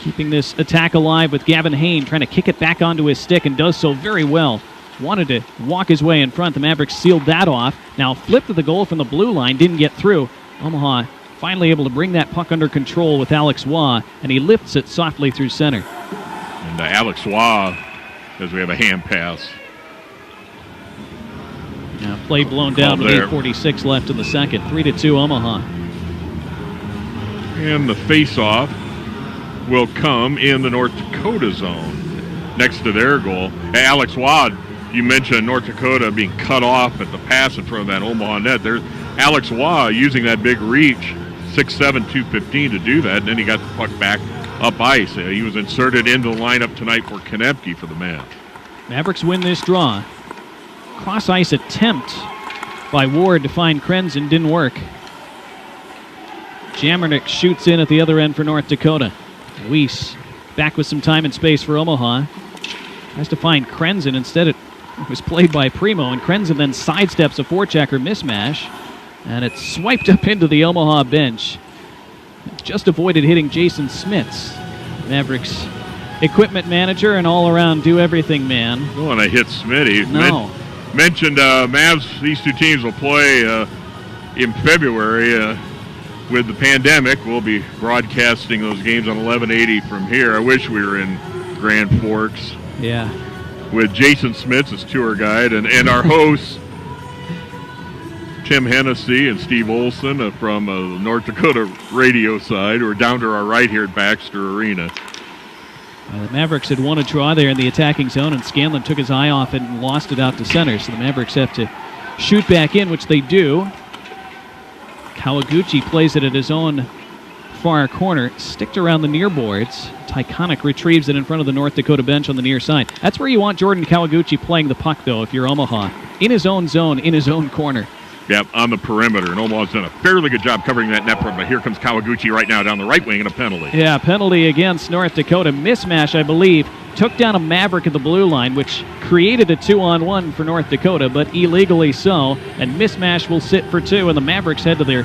keeping this attack alive with Gavin Hain trying to kick it back onto his stick and does so very well. Wanted to walk his way in front. The Mavericks sealed that off. Now flipped to the goal from the blue line. Didn't get through. Omaha finally able to bring that puck under control with Alex Waugh, and he lifts it softly through center.
And Alex Waugh, as we have a hand pass.
Now play blown down with 8:46 left in the second. 3-2 Omaha.
And the face-off will come in the North Dakota zone next to their goal. Hey, Alex Waugh, you mentioned North Dakota being cut off at the pass in front of that Omaha net. There's Alex Waugh using that big reach, 6'7", 215 to do that, and then he got the puck back up ice. He was inserted into the lineup tonight for Konepke for the Mavs.
Mavericks win this draw. Cross-ice attempt by Ward to find Krenzen didn't work. Jamernick shoots in at the other end for North Dakota. Weiss back with some time and space for Omaha. Tries to find Krenzen. Instead it was played by Primo, and Krenzen then sidesteps a forechecker mismatch, and it's swiped up into the Omaha bench. Just avoided hitting Jason Smits. Mavericks equipment manager and all-around do-everything man.
Don't want to hit Smitty.
No.
Mentioned Mavs, these two teams will play in February. With the pandemic, we'll be broadcasting those games on 1180 from here. I wish we were in Grand Forks.
Yeah.
With Jason Smits as tour guide and our hosts, Tim Hennessy and Steve Olson from the North Dakota radio side, who are down to our right here at Baxter Arena.
The Mavericks had won a draw there in the attacking zone, and Scanlon took his eye off it and lost it out to center. So the Mavericks have to shoot back in, which they do. Kawaguchi plays it at his own far corner, sticked around the near boards. Tyconic retrieves it in front of the North Dakota bench on the near side. That's where you want Jordan Kawaguchi playing the puck, though, if you're Omaha. In his own zone, in his own corner.
Yeah, on the perimeter, and Omaha's done a fairly good job covering that net front, but here comes Kawaguchi right now down the right wing and a penalty.
Yeah, penalty against North Dakota. Mismatch, I believe, took down a Maverick at the blue line, which created a 2-on-1 for North Dakota, but illegally so, and mismatch will sit for 2, and the Mavericks head to their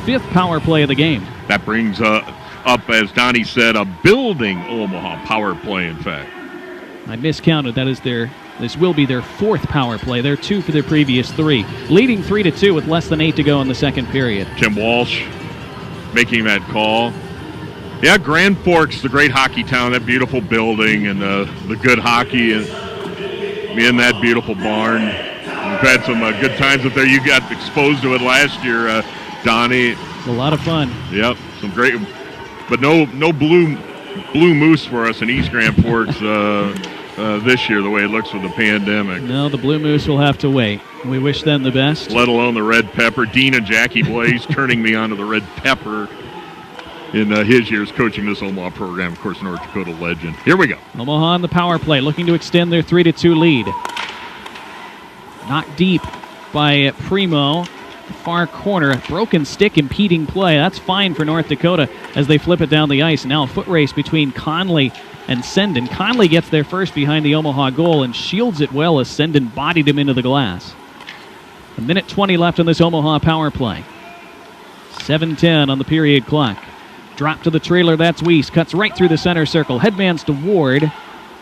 5th power play of the game.
That brings up, as Donnie said, a building Omaha power play, in fact.
I miscounted. This will be their 4th power play. They're 2 for their previous 3. Leading 3-2 with less than 8 to go in the second period.
Tim Walsh making that call. Yeah, Grand Forks, the great hockey town, that beautiful building and the good hockey in that beautiful barn. We've had some good times up there. You got exposed to it last year, Donnie.
A lot of fun.
Yep, some great, but no blue moose for us in East Grand Forks this year, the way it looks with the pandemic.
No, the Blue Moose will have to wait. We wish them the best.
Let alone the red pepper. Dean and Jackie Blaze turning me onto the red pepper in his years coaching this Omaha program. Of course, North Dakota legend. Here we go.
Omaha on the power play, looking to extend their 3-2 lead. Knocked deep by Primo. Far corner, a broken stick impeding play. That's fine for North Dakota as they flip it down the ice. Now a foot race between Conley and Sendon. Conley gets there first behind the Omaha goal and shields it well as Sendon bodied him into the glass. 1:20 left on this Omaha power play. 7:10 on the period clock. Drop to the trailer, that's Weiss. Cuts right through the center circle. Headmans to Ward.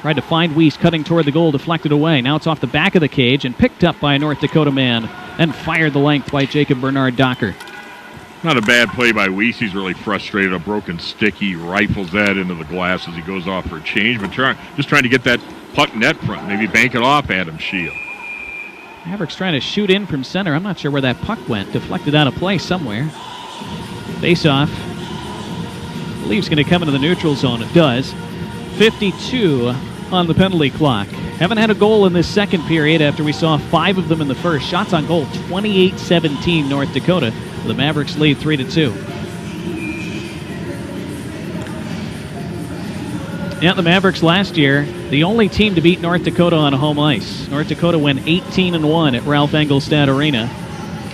Tried to find Weiss, cutting toward the goal, deflected away. Now it's off the back of the cage and picked up by a North Dakota man and fired the length by Jacob Bernard Docker.
Not a bad play by Weiss. He's really frustrated. A broken stick. He rifles that into the glass as he goes off for a change, but just trying to get that puck net front. Maybe bank it off Adam Shield.
Mavericks trying to shoot in from center. I'm not sure where that puck went. Deflected out of play somewhere. Face-off. I believe it's going to come into the neutral zone. It does. 52 on the penalty clock. Haven't had a goal in this second period after we saw 5 of them in the first. Shots on goal, 28-17 North Dakota. The Mavericks lead 3-2. Yeah, the Mavericks last year, the only team to beat North Dakota on home ice. North Dakota went 18-1 at Ralph Engelstad Arena.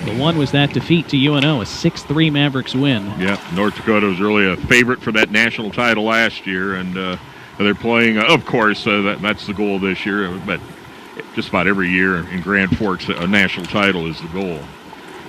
The one was that defeat to UNO, a 6-3 Mavericks win.
Yeah, North Dakota was really a favorite for that national title last year, and they're playing, of course, that's the goal this year. But just about every year in Grand Forks, a national title is the goal.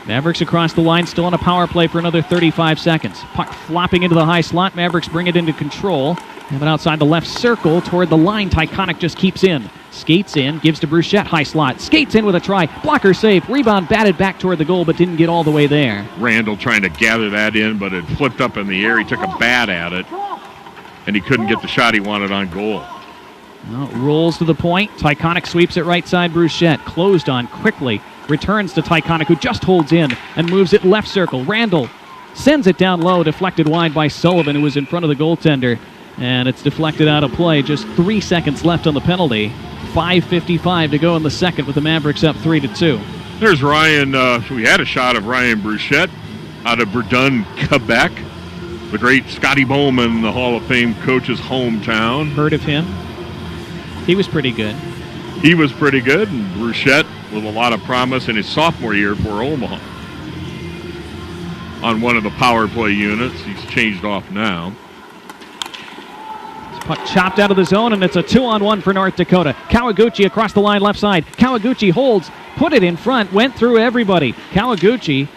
Mavericks across the line, still on a power play for another 35 seconds. Puck flopping into the high slot. Mavericks bring it into control. Have it outside the left circle toward the line. Tyconic just keeps in. Skates in, gives to Bruchette, high slot. Skates in with a try. Blocker save. Rebound batted back toward the goal, but didn't get all the way there.
Randall trying to gather that in, but it flipped up in the air. He took a bat at it, and he couldn't get the shot he wanted on goal.
Well, rolls to the point. Tyconic sweeps it right side. Bruchette closed on quickly. Returns to Tyconic, who just holds in and moves it left circle. Randall sends it down low, deflected wide by Sullivan, who was in front of the goaltender. And it's deflected out of play. Just 3 seconds left on the penalty. 5:55 to go in the second with the Mavericks up 3-2.
There's Ryan. We had a shot of Ryan Bruchette out of Verdun, Quebec. The great Scotty Bowman, the Hall of Fame coach's hometown.
Heard of him? He was pretty good.
He was pretty good, and Bruchette with a lot of promise in his sophomore year for Omaha. On one of the power play units. He's changed off now.
Puck chopped out of the zone, and it's a 2-on-1 for North Dakota. Kawaguchi across the line left side. Kawaguchi holds, put it in front, went through everybody. Kawaguchi,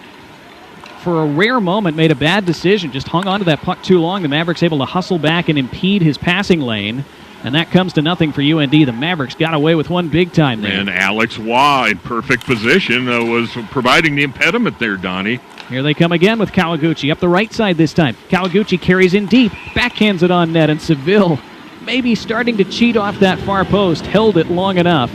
for a rare moment, made a bad decision, just hung onto that puck too long. The Mavericks able to hustle back and impede his passing lane, and that comes to nothing for UND. The Mavericks got away with one big time there.
And Alex Waugh in perfect position was providing the impediment there, Donnie.
Here they come again with Kawaguchi up the right side this time. Kawaguchi carries in deep, backhands it on net, and Seville maybe starting to cheat off that far post, held it long enough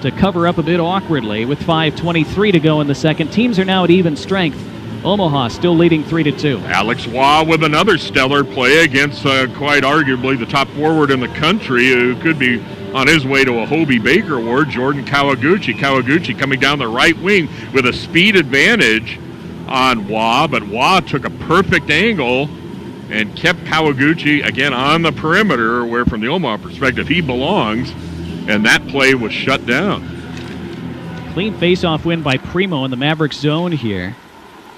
to cover up a bit awkwardly with 5:23 to go in the second. Teams are now at even strength. Omaha still leading 3-2.
Alex Waugh with another stellar play against quite arguably the top forward in the country, who could be on his way to a Hobie Baker Award, Jordan Kawaguchi. Kawaguchi coming down the right wing with a speed advantage on Waugh, but Waugh took a perfect angle and kept Kawaguchi again on the perimeter, where from the Omaha perspective he belongs, and that play was shut down.
Clean face-off win by Primo in the Mavericks zone here.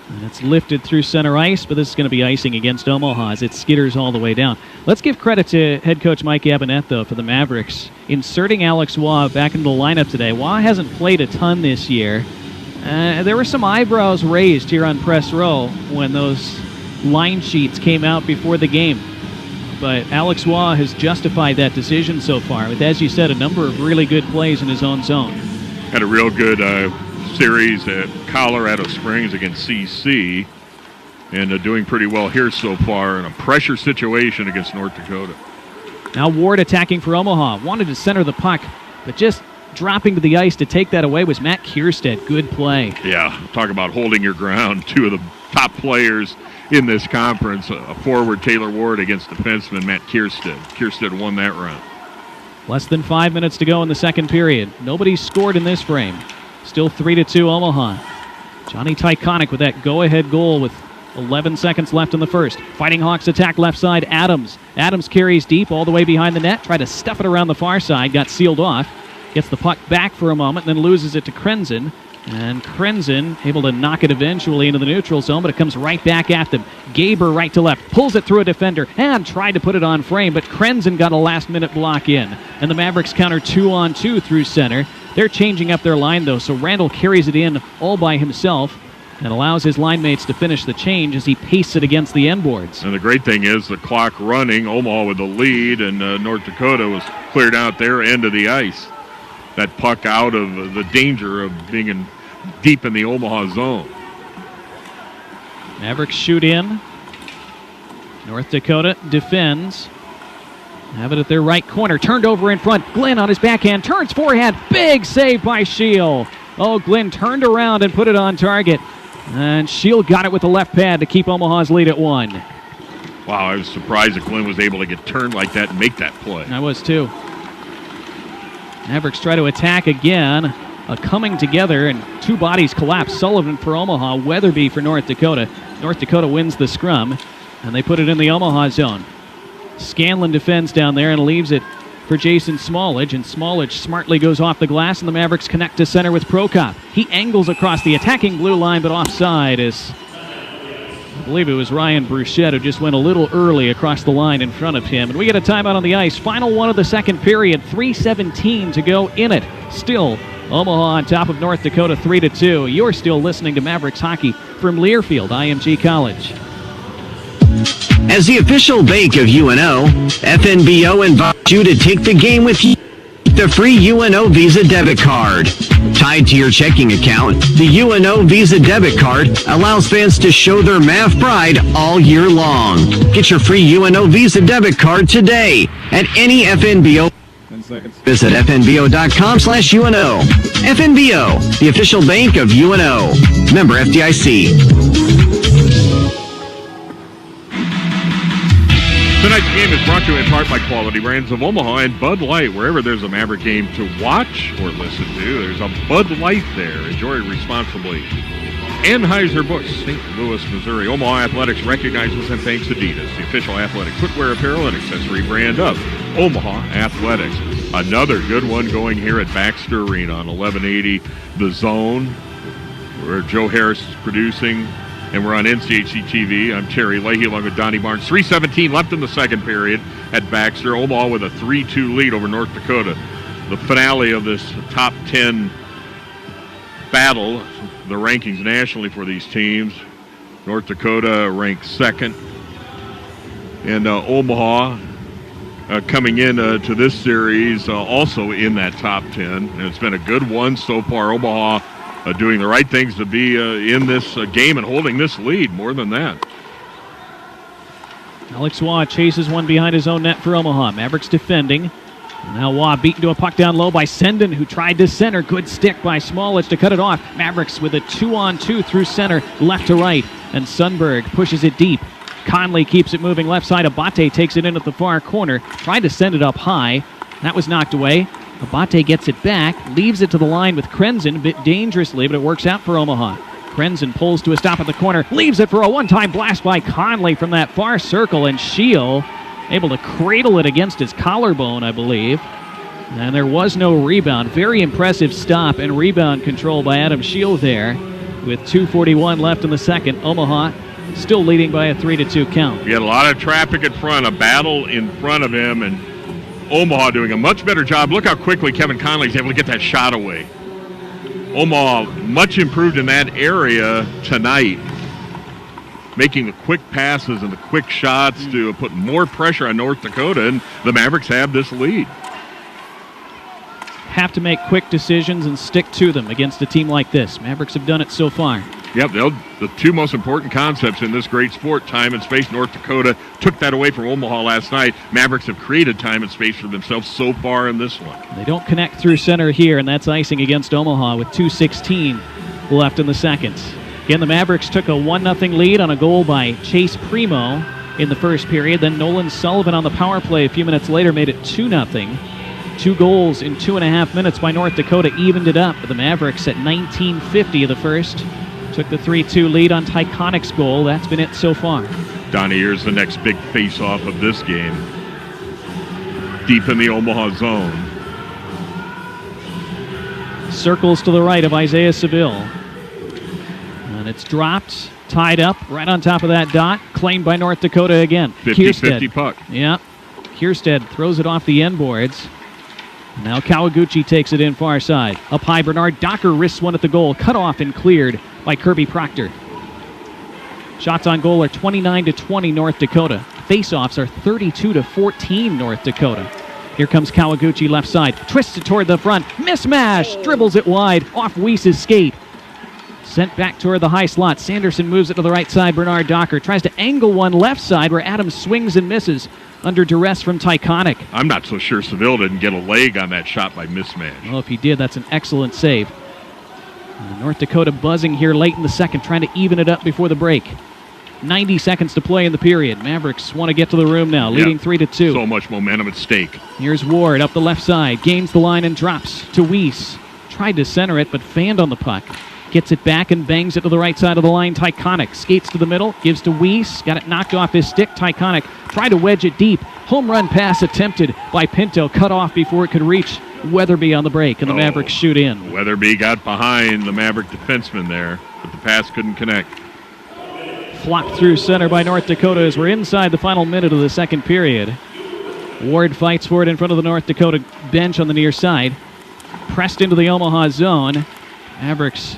And it's lifted through center ice, but this is going to be icing against Omaha as it skitters all the way down. Let's give credit to head coach Mike Abinette, though, for the Mavericks inserting Alex Waugh back into the lineup today. Waugh hasn't played a ton this year. There were some eyebrows raised here on press row when those line sheets came out before the game. But Alex Waugh has justified that decision so far with, as you said, a number of really good plays in his own zone.
Had a real good series at Colorado Springs against CC, and doing pretty well here so far in a pressure situation against North Dakota.
Now Ward attacking for Omaha. Wanted to center the puck, but just dropping to the ice to take that away was Matt Kierstead. Good play.
Yeah, talk about holding your ground. Two of the top players in this conference, a forward Taylor Ward against defenseman Matt Kierstead. Kierstead won that round.
Less than 5 minutes to go in the second period. Nobody's scored in this frame. Still 3-2 Omaha. Johnny Tyconic with that go-ahead goal with 11 seconds left in the first. Fighting Hawks attack left side, Adams. Adams carries deep all the way behind the net. Tried to stuff it around the far side. Got sealed off. Gets the puck back for a moment, then loses it to Krenzen. And Krenzen able to knock it eventually into the neutral zone, but it comes right back at them. Gaber right to left, pulls it through a defender, and tried to put it on frame, but Krenzen got a last-minute block in. And the Mavericks counter 2-on-2 through center. They're changing up their line, though, so Randall carries it in all by himself and allows his line mates to finish the change as he pastes it against the end boards.
And the great thing is the clock running, Omaha with the lead, and North Dakota was cleared out their end of the ice. That puck out of the danger of being deep in the Omaha zone.
Mavericks shoot in. North Dakota defends. Have it at their right corner. Turned over in front. Glenn on his backhand. Turns forehand. Big save by Shield. Oh, Glenn turned around and put it on target. And Shield got it with the left pad to keep Omaha's lead at 1.
Wow, I was surprised that Glenn was able to get turned like that and make that play.
I was too. Mavericks try to attack again. A coming together, and two bodies collapse. Sullivan for Omaha, Weatherby for North Dakota. North Dakota wins the scrum, and they put it in the Omaha zone. Scanlon defends down there and leaves it for Jason Smallage, and Smallage smartly goes off the glass, and the Mavericks connect to center with Prokop. He angles across the attacking blue line, but offside as believe it was Ryan Bruchette who just went a little early across the line in front of him. And we get a timeout on the ice. Final one of the second period. 3:17 to go in it. Still, Omaha on top of North Dakota 3-2. You're still listening to Mavericks hockey from Learfield, IMG College.
As the official bank of UNO, FNBO invites you to take the game with you. The free UNO Visa debit card. Tied to your checking account, the UNO Visa debit card allows fans to show their math pride all year long. Get your free UNO Visa debit card today at any FNBO. Visit fnbo.com/UNO. FNBO, the official bank of UNO. Member FDIC.
Tonight's game is brought to you in part by Quality Brands of Omaha and Bud Light. Wherever there's a Maverick game to watch or listen to, there's a Bud Light there. Enjoy responsibly. Anheuser-Busch, St. Louis, Missouri. Omaha Athletics recognizes and thanks Adidas, the official athletic footwear, apparel, and accessory brand of Omaha Athletics. Another good one going here at Baxter Arena on 1180 The Zone, where Joe Harris is producing. And we're on NCHC TV. I'm Terry Leahy along with Donnie Barnes. 3:17 left in the second period at Baxter. Omaha with a 3-2 lead over North Dakota. The finale of this top 10 battle, the rankings nationally for these teams. North Dakota ranked second. And Omaha coming in to this series also in that top 10. And it's been a good one so far. Omaha doing the right things to be in this game and holding this lead. More than that.
Alex Waugh chases one behind his own net for Omaha. Mavericks defending. Now Waugh beaten to a puck down low by Sendon, who tried to center. Good stick by Smolich to cut it off. Mavericks with a 2-on-2 through center, left to right. And Sundberg pushes it deep. Conley keeps it moving left side. Abate takes it in at the far corner. Tried to send it up high. That was knocked away. Abate gets it back, leaves it to the line with Krenzen, a bit dangerously, but it works out for Omaha. Krenzen pulls to a stop at the corner, leaves it for a one-time blast by Conley from that far circle, and Scheel able to cradle it against his collarbone, I believe. And there was no rebound. Very impressive stop and rebound control by Adam Scheel there. With 2:41 left in the second, Omaha still leading by a 3-2 count.
He had a lot of traffic in front, a battle in front of him, and Omaha doing a much better job. Look how quickly Kevin Conley's able to get that shot away. Omaha much improved in that area tonight, making the quick passes and the quick shots to put more pressure on North Dakota, and the Mavericks have this lead.
Have to make quick decisions and stick to them against a team like this. Mavericks have done it so far.
Yep, the two most important concepts in this great sport, time and space. North Dakota took that away from Omaha last night. Mavericks have created time and space for themselves so far in this one.
They don't connect through center here, and that's icing against Omaha with 2:16 left in the second. Again, the Mavericks took a 1-0 lead on a goal by Chase Primo in the first period. Then Nolan Sullivan on the power play a few minutes later made it 2-0. 2 goals in 2.5 minutes by North Dakota evened it up. The Mavericks at 19:50 of the first took the 3-2 lead on Tyconic's goal. That's been it so far.
Donnie, here's the next big face-off of this game. Deep in the Omaha zone.
Circles to the right of Isaiah Seville. And it's dropped, tied up, right on top of that dot. Claimed by North Dakota again.
50-50 puck.
Yeah. Kierstead throws it off the end boards. Now Kawaguchi takes it in far side. Up high, Bernard Docker risks one at the goal. Cut off and cleared by Kirby Proctor. Shots on goal are 29-20 North Dakota. Face-offs are 32-14 North Dakota. Here comes Kawaguchi left side. Twists it toward the front. Mismatch! Dribbles it wide off Weiss's skate. Sent back toward the high slot. Sanderson moves it to the right side. Bernard Docker tries to angle one left side where Adams swings and misses under duress from Tyconic.
I'm not so sure Seville didn't get a leg on that shot by mismatch.
Well, if he did, that's an excellent save. North Dakota buzzing here late in the second, trying to even it up before the break. 90 seconds to play in the period. Mavericks want to get to the room now, leading 3-2.
So much momentum at stake.
Here's Ward up the left side, gains the line and drops to Weiss. Tried to center it, but fanned on the puck. Gets it back and bangs it to the right side of the line. Tyconic skates to the middle, gives to Weiss. Got it knocked off his stick. Tyconic tried to wedge it deep. Home run pass attempted by Pinto, cut off before it could reach Weatherby on the break, and the Mavericks shoot in.
Weatherby got behind the Maverick defenseman there, but the pass couldn't connect.
flopped through center by North Dakota as we're inside the final minute of the second period. Ward fights for it in front of the North Dakota bench on the near side. Pressed into the Omaha zone. Mavericks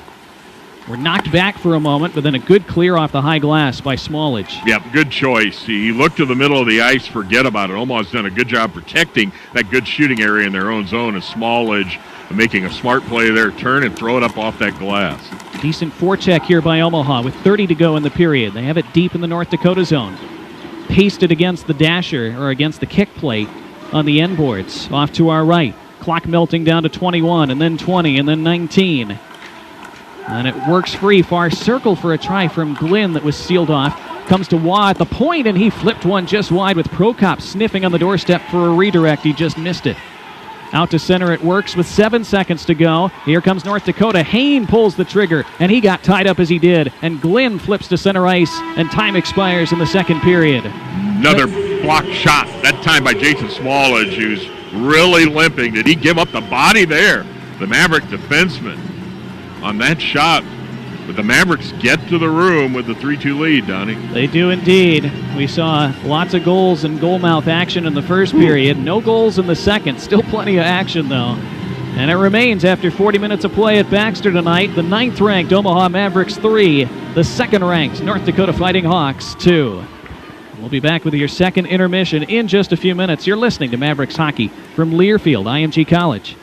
were knocked back for a moment, but then a good clear off the high glass by Smallage.
Yep, good choice. He looked to the middle of the ice, forget about it. Omaha's done a good job protecting that good shooting area in their own zone, as Smallage making a smart play there, turn and throw it up off that glass.
Decent forecheck here by Omaha with 30 to go in the period. They have it deep in the North Dakota zone. Pasted against the dasher, or against the kick plate on the end boards. Off to our right. Clock melting down to 21, and then 20, and then 19. And it works free. Far circle for a try from Glynn that was sealed off. Comes to Waugh at the point, and he flipped one just wide with Prokop sniffing on the doorstep for a redirect. He just missed it. Out to center it works with 7 seconds to go. Here comes North Dakota. Hain pulls the trigger, and he got tied up as he did. And Glynn flips to center ice, and time expires in the second period.
Another blocked shot, that time by Jason Smallage, who's really limping. Did he give up the body there? The Maverick defenseman on that shot. But the Mavericks get to the room with the 3-2 lead, Donnie.
They do indeed. We saw lots of goals and goal-mouth action in the first period. No goals in the second. Still plenty of action, though. And it remains after 40 minutes of play at Baxter tonight. The 9th-ranked Omaha Mavericks 3. The 2nd-ranked North Dakota Fighting Hawks 2. We'll be back with your second intermission in just a few minutes. You're listening to Mavericks Hockey from Learfield, IMG College.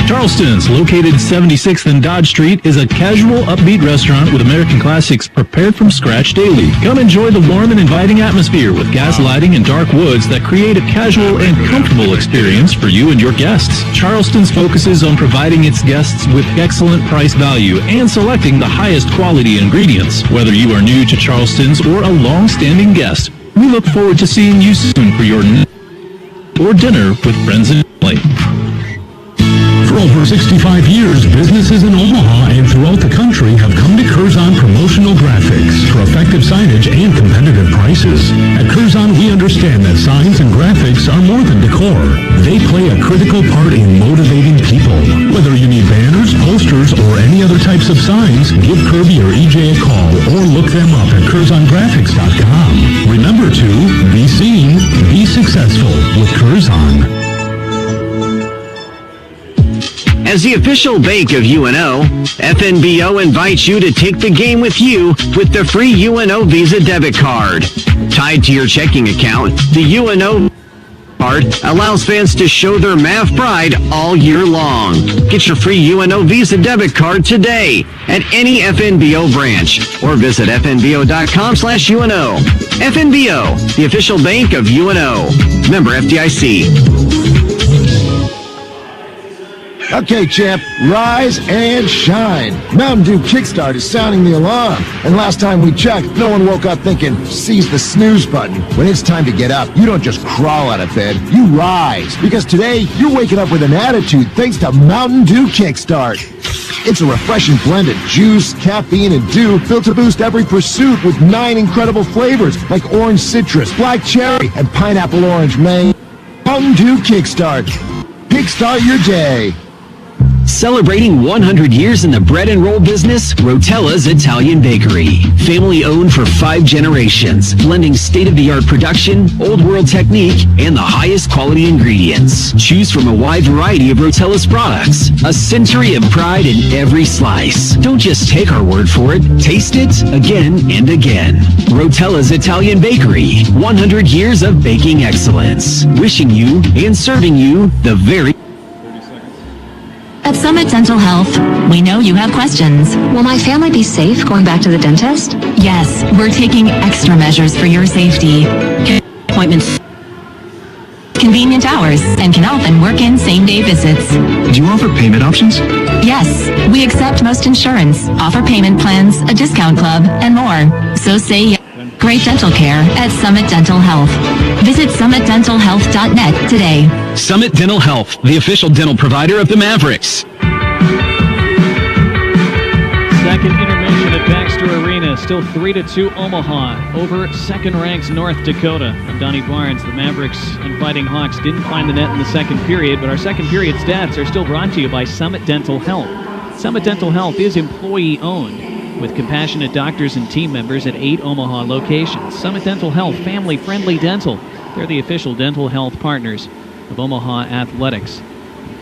Charleston's, located 76th and Dodge Street, is a casual, upbeat restaurant with American classics prepared from scratch daily. Come enjoy the warm and inviting atmosphere with gas lighting and dark woods that create a casual and comfortable experience for you and your guests. Charleston's focuses on providing its guests with excellent price value and selecting the highest quality ingredients. Whether you are new to Charleston's or a long-standing guest, we look forward to seeing you soon for your or dinner with friends and family.
For over 65 years, businesses in Omaha and throughout the country have come to Curzon Promotional Graphics for effective signage and competitive prices. At Curzon, we understand that signs and graphics are more than decor. They play a critical part in motivating people. Whether you need banners, posters, or any other types of signs, give Kirby or EJ a call or look them up at CurzonGraphics.com. Remember to be seen, be successful with Curzon.
As the official bank of UNO, FNBO invites you to take the game with you with the free UNO Visa debit card. Tied to your checking account, the UNO card allows fans to show their Mav pride all year long. Get your free UNO Visa debit card today at any FNBO branch or visit fnbo.com/UNO. FNBO, the official bank of UNO. Member FDIC.
Okay, champ, rise and shine. Mountain Dew Kickstart is sounding the alarm. And last time we checked, no one woke up thinking, seize the snooze button. When it's time to get up, you don't just crawl out of bed, you rise. Because today, you're waking up with an attitude thanks to Mountain Dew Kickstart. It's a refreshing blend of juice, caffeine, and dew built to boost every pursuit with 9 incredible flavors like orange citrus, black cherry, and pineapple orange mango. Mountain Dew Kickstart. Kickstart your day.
Celebrating 100 years in the bread and roll business, Rotella's Italian Bakery. Family owned for 5 generations, blending state-of-the-art production, old world technique, and the highest quality ingredients. Choose from a wide variety of Rotella's products. A century of pride in every slice. Don't just take our word for it, taste it again and again. Rotella's Italian Bakery. 100 years of baking excellence. Wishing you and serving you the very
At Summit Dental Health, we know you have questions.
Will my family be safe going back to the dentist?
Yes, we're taking extra measures for your safety. Appointments, convenient hours, and can often work in same-day visits.
Do you offer payment options?
Yes, we accept most insurance, offer payment plans, a discount club, and more. So say yes. Great dental care at Summit Dental Health. Visit summitdentalhealth.net today.
Summit Dental Health, the official dental provider of the Mavericks.
Second intermission at Baxter Arena. Still 3-2 Omaha over second-ranked North Dakota. I'm Donnie Barnes. The Mavericks and Fighting Hawks didn't find the net in the second period, but our second period stats are still brought to you by Summit Dental Health. Summit Dental Health is employee-owned. with compassionate doctors and team members at 8 Omaha locations. Summit Dental Health, family-friendly dental. They're the official dental health partners of Omaha Athletics.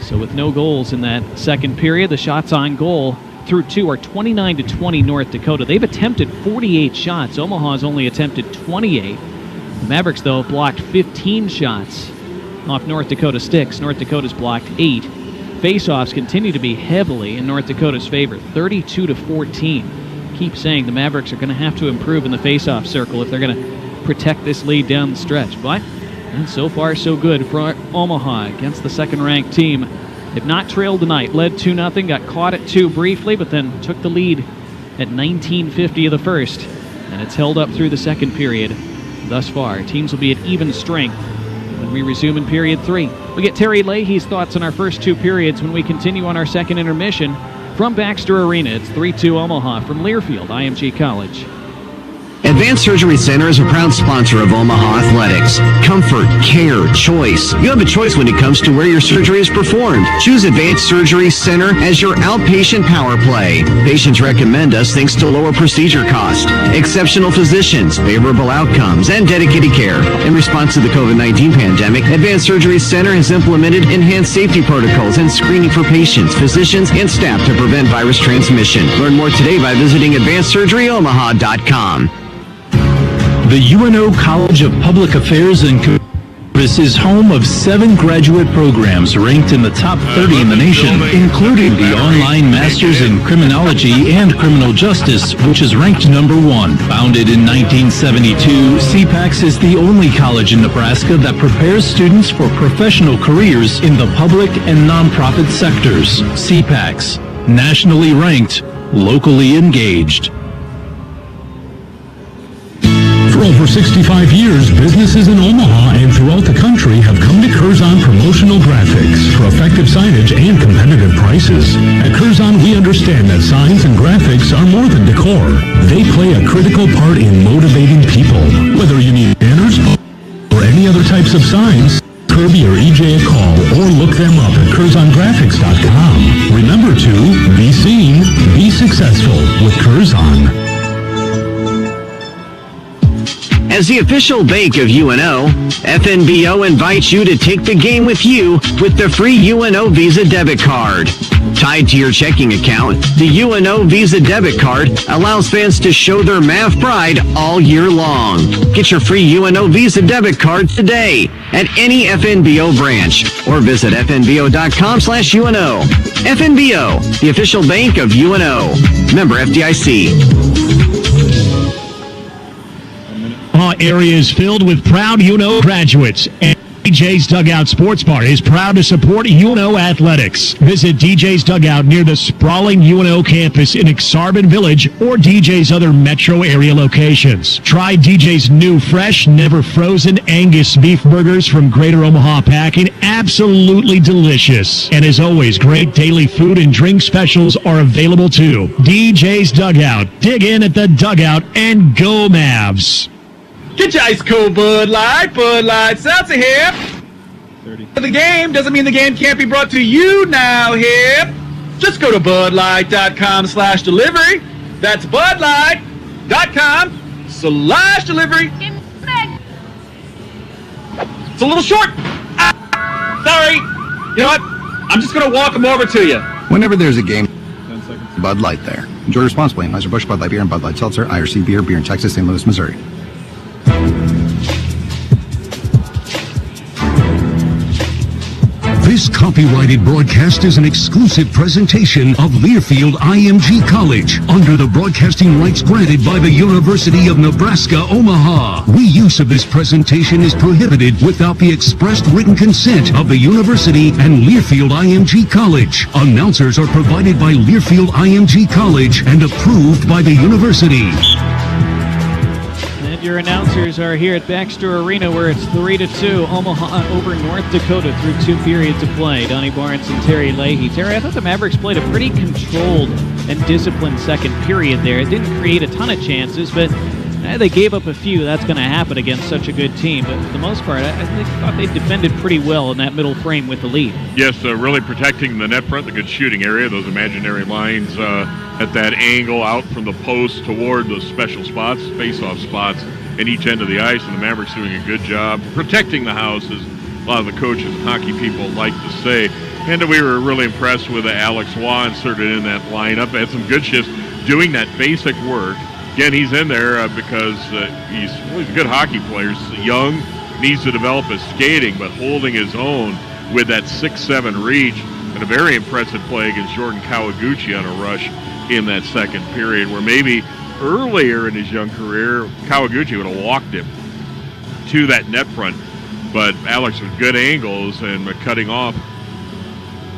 So with no goals in that second period, the shots on goal through 2 are 29-20 North Dakota. They've attempted 48 shots. Omaha's only attempted 28. The Mavericks, though, blocked 15 shots off North Dakota sticks. North Dakota's blocked 8. Faceoffs continue to be heavily in North Dakota's favor, 32-14. Keep saying the Mavericks are going to have to improve in the faceoff circle if they're going to protect this lead down the stretch. But and so far so good for Omaha against the second-ranked team. They've not trailed tonight. Led 2-0, got caught at 2 briefly, but then took the lead at 19:50 of the first. And it's held up through the second period thus far. Teams will be at even strength when we resume in period 3. We get Terry Leahy's thoughts on our first 2 periods when we continue on our second intermission. From Baxter Arena, it's 3-2 Omaha from Learfield, IMG College.
Advanced Surgery Center is a proud sponsor of Omaha Athletics. Comfort, care, choice. You have a choice when it comes to where your surgery is performed. Choose Advanced Surgery Center as your outpatient power play. Patients recommend us thanks to lower procedure cost, exceptional physicians, favorable outcomes, and dedicated care. In response to the COVID-19 pandemic, Advanced Surgery Center has implemented enhanced safety protocols and screening for patients, physicians, and staff to prevent virus transmission. Learn more today by visiting AdvancedSurgeryOmaha.com.
The UNO College of Public Affairs and Service is home of 7 graduate programs ranked in the top 30 in the nation, including the online Masters in Criminology and Criminal Justice, which is ranked number 1. Founded in 1972, CPAX is the only college in Nebraska that prepares students for professional careers in the public and nonprofit sectors. CPAX, nationally ranked, locally engaged.
For over 65 years, businesses in Omaha and throughout the country have come to Curzon Promotional Graphics for effective signage and competitive prices. At Curzon, we understand that signs and graphics are more than decor. They play a critical part in motivating people. Whether you need banners or any other types of signs, Kirby or EJ a call or look them up at CurzonGraphics.com. Remember to be seen, be successful with Curzon.
As the official bank of UNO, FNBO invites you to take the game with you with the free UNO Visa debit card. Tied to your checking account, the UNO Visa debit card allows fans to show their math pride all year long. Get your free UNO Visa debit card today at any FNBO branch or visit fnbo.com/UNO. FNBO, the official bank of UNO. Member FDIC.
Area is filled with proud UNO graduates, and DJ's Dugout Sports Bar is proud to support UNO Athletics. Visit DJ's Dugout near the sprawling UNO campus in Exarban Village or DJ's other metro area locations. Try DJ's new fresh, never frozen Angus beef burgers from Greater Omaha Packing. Absolutely delicious. And as always, great daily food and drink specials are available too. DJ's Dugout. Dig in at the dugout and go Mavs.
Get your ice cold Bud Light Seltzer here.
30.
The game doesn't mean the game can't be brought to you now here. Just go to budlight.com/delivery. That's budlight.com/delivery. It's a little short. Sorry. You know what? I'm just going to walk them over to you.
Whenever there's a game, 10 seconds. Bud Light there. Enjoy responsibly. Anheuser-Busch, Bud Light Beer, and Bud Light Seltzer. IRC Beer in Texas, St. Louis, Missouri.
This copyrighted broadcast is an exclusive presentation of Learfield IMG College under the broadcasting rights granted by the University of Nebraska, Omaha. Reuse of this presentation is prohibited without the expressed written consent of the university and Learfield IMG College. Announcers are provided by Learfield IMG College and approved by the university.
Your announcers are here at Baxter Arena, where it's 3-2 Omaha over North Dakota through 2 periods of play. Donnie Barnes and Terry Leahy. Terry, I thought the Mavericks played a pretty controlled and disciplined second period there. It didn't create a ton of chances, but They gave up a few. That's going to happen against such a good team. But for the most part, I thought they defended pretty well in that middle frame with the lead.
Yes, really protecting the net front, the good shooting area, those imaginary lines at that angle out from the post toward those special spots, face-off spots at each end of the ice. And the Mavericks doing a good job protecting the house, as a lot of the coaches and hockey people like to say. And we were really impressed with Alex Waugh inserted in that lineup. Had some good shifts doing that basic work. Again, he's in there because he's a good hockey player. He's young, needs to develop his skating, but holding his own with that 6'7" reach. And a very impressive play against Jordan Kawaguchi on a rush in that second period, where maybe earlier in his young career, Kawaguchi would have walked him to that net front. But Alex with good angles and cutting off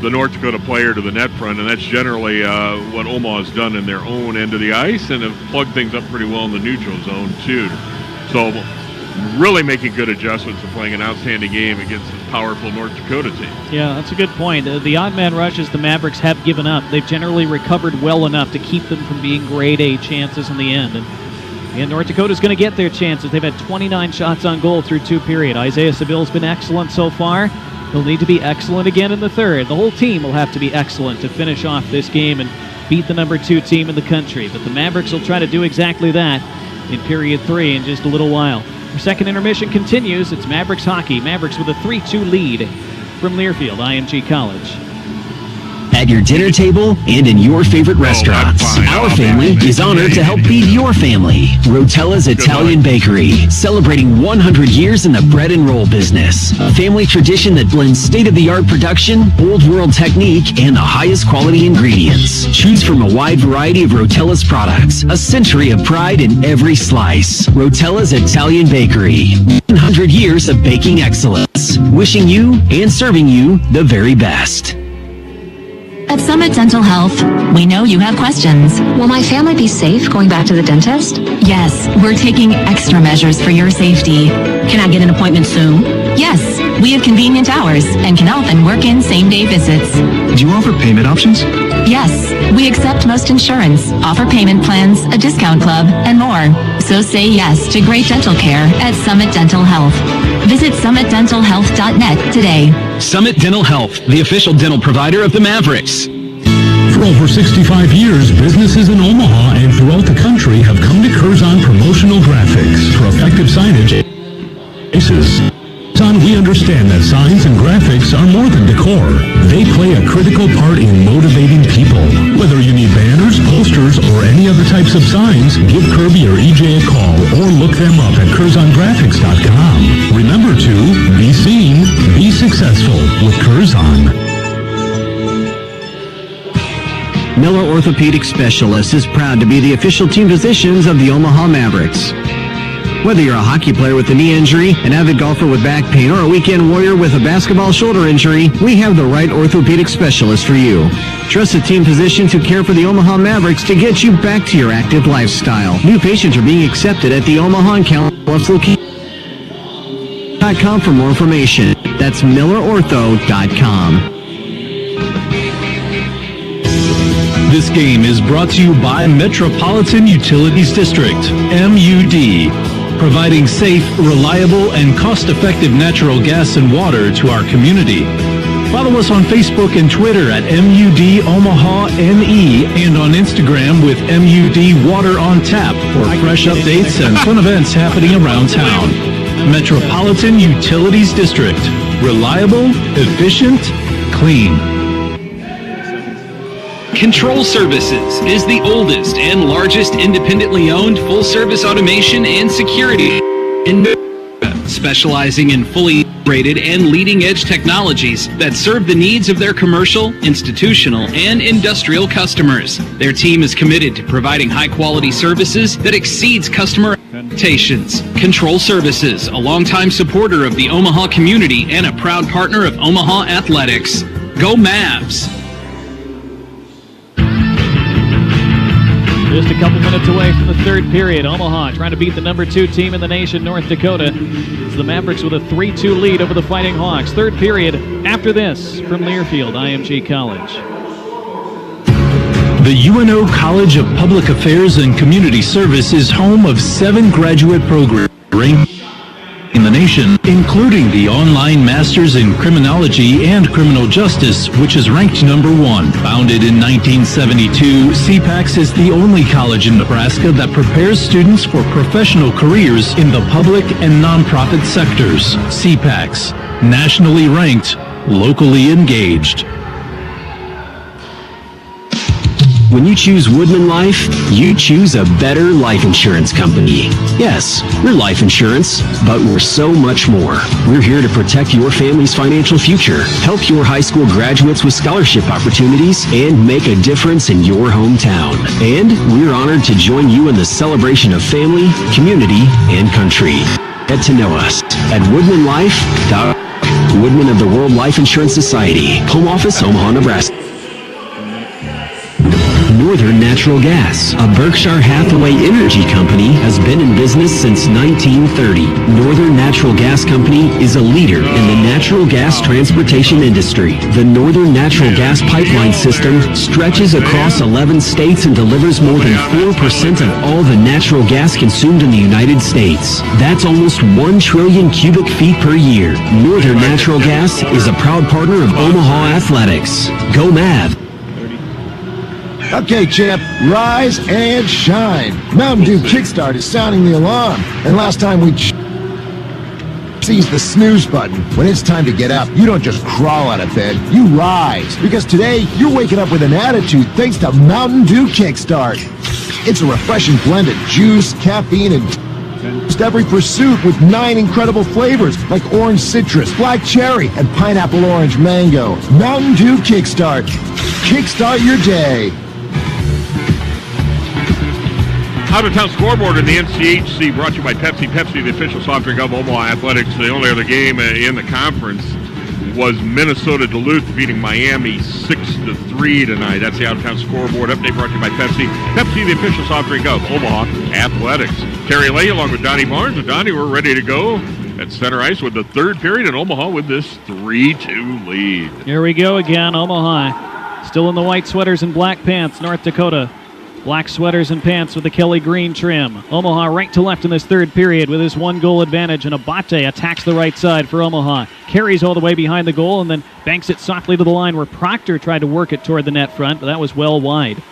the North Dakota player to the net front, and that's generally what Omaha's done in their own end of the ice, and have plugged things up pretty well in the neutral zone too. So really making good adjustments and playing an outstanding game against this powerful North Dakota team.
Yeah, that's a good point. The odd man rushes the Mavericks have given up, they've generally recovered well enough to keep them from being grade A chances in the end. And North Dakota's going to get their chances. They've had 29 shots on goal through two periods. Isaiah Seville's been excellent so far. He'll need to be excellent again in the third. The whole team will have to be excellent to finish off this game and beat the number 2 team in the country. But the Mavericks will try to do exactly that in period 3 in just a little while. Our second intermission continues. It's Mavericks hockey. Mavericks with a 3-2 lead from Learfield, IMG College.
At your dinner table and in your favorite restaurants, our family is honored to help feed your family. Rotella's Italian Bakery, celebrating 100 years in the bread and roll business. A family tradition that blends state-of-the-art production, old-world technique, and the highest quality ingredients. Choose from a wide variety of Rotella's products. A century of pride in every slice. Rotella's Italian Bakery, 100 years of baking excellence. Wishing you and serving you the very best.
At Summit Dental Health, we know you have questions.
Will my family be safe going back to the dentist?
Yes, we're taking extra measures for your safety.
Can I get an appointment soon?
Yes, we have convenient hours and can often work in same-day visits.
Do you offer payment options?
Yes, we accept most insurance, offer payment plans, a discount club, and more. So say yes to great dental care at Summit Dental Health. Visit summitdentalhealth.net today.
Summit Dental Health, the official dental provider of the Mavericks.
For over 65 years, businesses in Omaha and throughout the country have come to Curzon Promotional Graphics for effective signage. We understand that signs and graphics are more than decor. They play a critical part in motivating people. Whether you need banners, posters, or any other types of signs, give Kirby or EJ a call or look them up at CurzonGraphics.com. Remember to be seen, be successful with Curzon.
Miller Orthopedic Specialists is proud to be the official team physicians of the Omaha Mavericks. Whether you're a hockey player with a knee injury, an avid golfer with back pain, or a weekend warrior with a basketball shoulder injury, we have the right orthopedic specialist for you. Trusted team physicians who care for the Omaha Mavericks to get you back to your active lifestyle. New patients are being accepted at the Omaha and Calabasas location.com for more information. That's millerortho.com.
This game is brought to you by Metropolitan Utilities District, MUD, providing safe, reliable, and cost-effective natural gas and water to our community. Follow us on Facebook and Twitter at MUD Omaha NE and on Instagram with MUD Water on Tap for fresh updates and fun events happening around town. Metropolitan Utilities District, reliable, efficient, clean.
Control Services is the oldest and largest independently owned full-service automation and security in America, specializing in fully integrated and leading-edge technologies that serve the needs of their commercial, institutional, and industrial customers. Their team is committed to providing high-quality services that exceeds customer expectations. Control Services, a longtime supporter of the Omaha community and a proud partner of Omaha Athletics. Go Mavs!
Just a couple minutes away from the third period. Omaha trying to beat the number 2 team in the nation, North Dakota. It's the Mavericks with a 3-2 lead over the Fighting Hawks. Third period after this from Learfield, IMG College.
The UNO College of Public Affairs and Community Service is home of 7 graduate programs in the nation, including the online Masters in Criminology and Criminal Justice, which is ranked number 1. Founded in 1972, CPACS is the only college in Nebraska that prepares students for professional careers in the public and nonprofit sectors. CPACS, nationally ranked, locally engaged.
When you choose Woodman Life, you choose a better life insurance company. Yes, we're life insurance, but we're so much more. We're here to protect your family's financial future, help your high school graduates with scholarship opportunities, and make a difference in your hometown. And we're honored to join you in the celebration of family, community, and country. Get to know us at woodmanlife.org. Woodman of the World Life Insurance Society. Home office, Omaha, Nebraska. Northern Natural Gas, a Berkshire Hathaway energy company, has been in business since 1930. Northern Natural Gas Company is a leader in the natural gas transportation industry. The Northern Natural Gas pipeline system stretches across 11 states and delivers more than 4% of all the natural gas consumed in the United States. That's almost 1 trillion cubic feet per year. Northern Natural Gas is a proud partner of Omaha Athletics. Go Mavs!
Okay, champ, rise and shine. Mountain Dew Kickstart is sounding the alarm. And last time we seize the snooze button. When it's time to get up, you don't just crawl out of bed, you rise. Because today, you're waking up with an attitude thanks to Mountain Dew Kickstart. It's a refreshing blend of juice, caffeine, and just every pursuit with 9 incredible flavors like orange citrus, black cherry, and pineapple orange mango. Mountain Dew Kickstart. Kickstart your day.
Out-of-town scoreboard in the NCHC brought to you by Pepsi. Pepsi, the official soft drink of Omaha Athletics. The only other game in the conference was Minnesota Duluth beating Miami 6-3 tonight. That's the out-of-town scoreboard update brought to you by Pepsi. Pepsi, the official soft drink of Omaha Athletics. Terry Lay along with Donnie Barnes. And Donnie, we're ready to go at center ice with the third period, and Omaha with this 3-2 lead.
Here we go again. Omaha still in the white sweaters and black pants. North Dakota, black sweaters and pants with the Kelly green trim. Omaha right to left in this third period with his 1-goal advantage, and Abate attacks the right side for Omaha. Carries all the way behind the goal and then banks it softly to the line where Proctor tried to work it toward the net front, but that was well wide.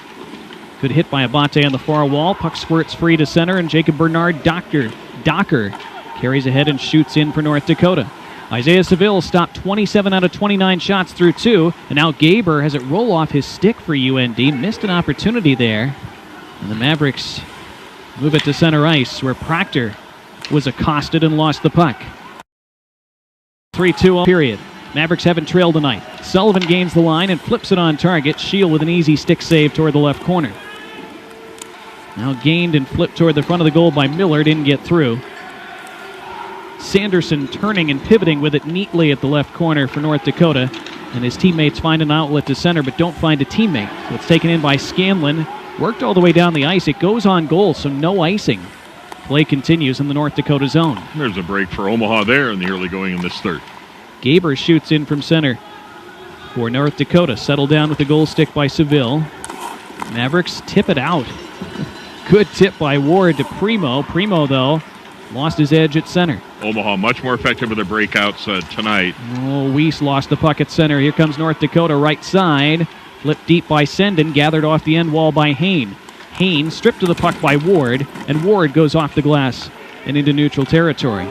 Good hit by Abate on the far wall. Puck squirts free to center, and Jacob Bernard Docker carries ahead and shoots in for North Dakota. Isaiah Seville stopped 27 out of 29 shots through 2, and now Gaber has it roll off his stick for UND. Missed an opportunity there, and the Mavericks move it to center ice where Proctor was accosted and lost the puck. 3-2 period. Mavericks haven't trailed tonight. Sullivan gains the line and flips it on target. Shield with an easy stick save toward the left corner. Now gained and flipped toward the front of the goal by Miller. Didn't get through. Sanderson turning and pivoting with it neatly at the left corner for North Dakota. And his teammates find an outlet to center but don't find a teammate. So it's taken in by Scanlon. Worked all the way down the ice. It goes on goal, so no icing. Play continues in the North Dakota zone.
There's a break for Omaha there in the early going in this third.
Gaber shoots in from center for North Dakota. Settled down with the goal stick by Seville. Mavericks tip it out. Good tip by Ward to Primo. Primo, though, lost his edge at center.
Omaha much more effective with their breakouts tonight.
Oh, Weiss lost the puck at center. Here comes North Dakota right side. Flipped deep by Senden. Gathered off the end wall by Hain. Hain stripped to the puck by Ward, and Ward goes off the glass and into neutral territory.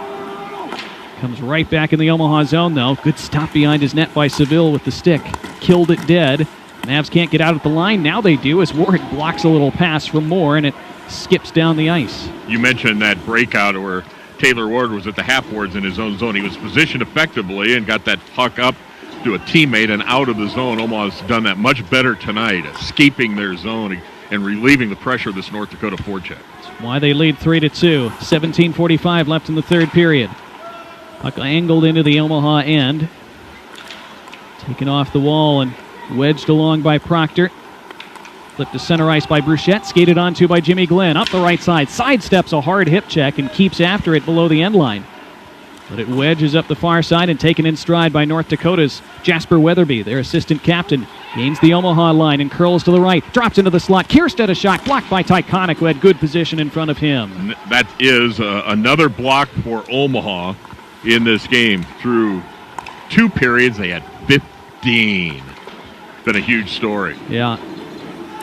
Comes right back in the Omaha zone, though. Good stop behind his net by Seville with the stick. Killed it dead. Mavs can't get out at the line. Now they do as Ward blocks a little pass from Moore, and it skips down the ice.
You mentioned that breakout where Taylor Ward was at the half boards in his own zone. He was positioned effectively and got that puck up to a teammate and out of the zone. Omaha's done that much better tonight, escaping their zone and relieving the pressure of this North Dakota forecheck.
That's why they lead 3-2. 17:45 left in the third period. Puck angled into the Omaha end. Taken off the wall and wedged along by Proctor. Flipped to center ice by Bruchette. Skated onto by Jimmy Glenn. Up the right side. Sidesteps a hard hip check and keeps after it below the end line. But it wedges up the far side and taken in stride by North Dakota's Jasper Weatherby, their assistant captain. Gains the Omaha line and curls to the right. Drops into the slot. Kierstead a shot. Blocked by Tyconic, who had good position in front of him.
That is another block for Omaha in this game. Through 2 periods, they had 15. Been a huge story.
Yeah.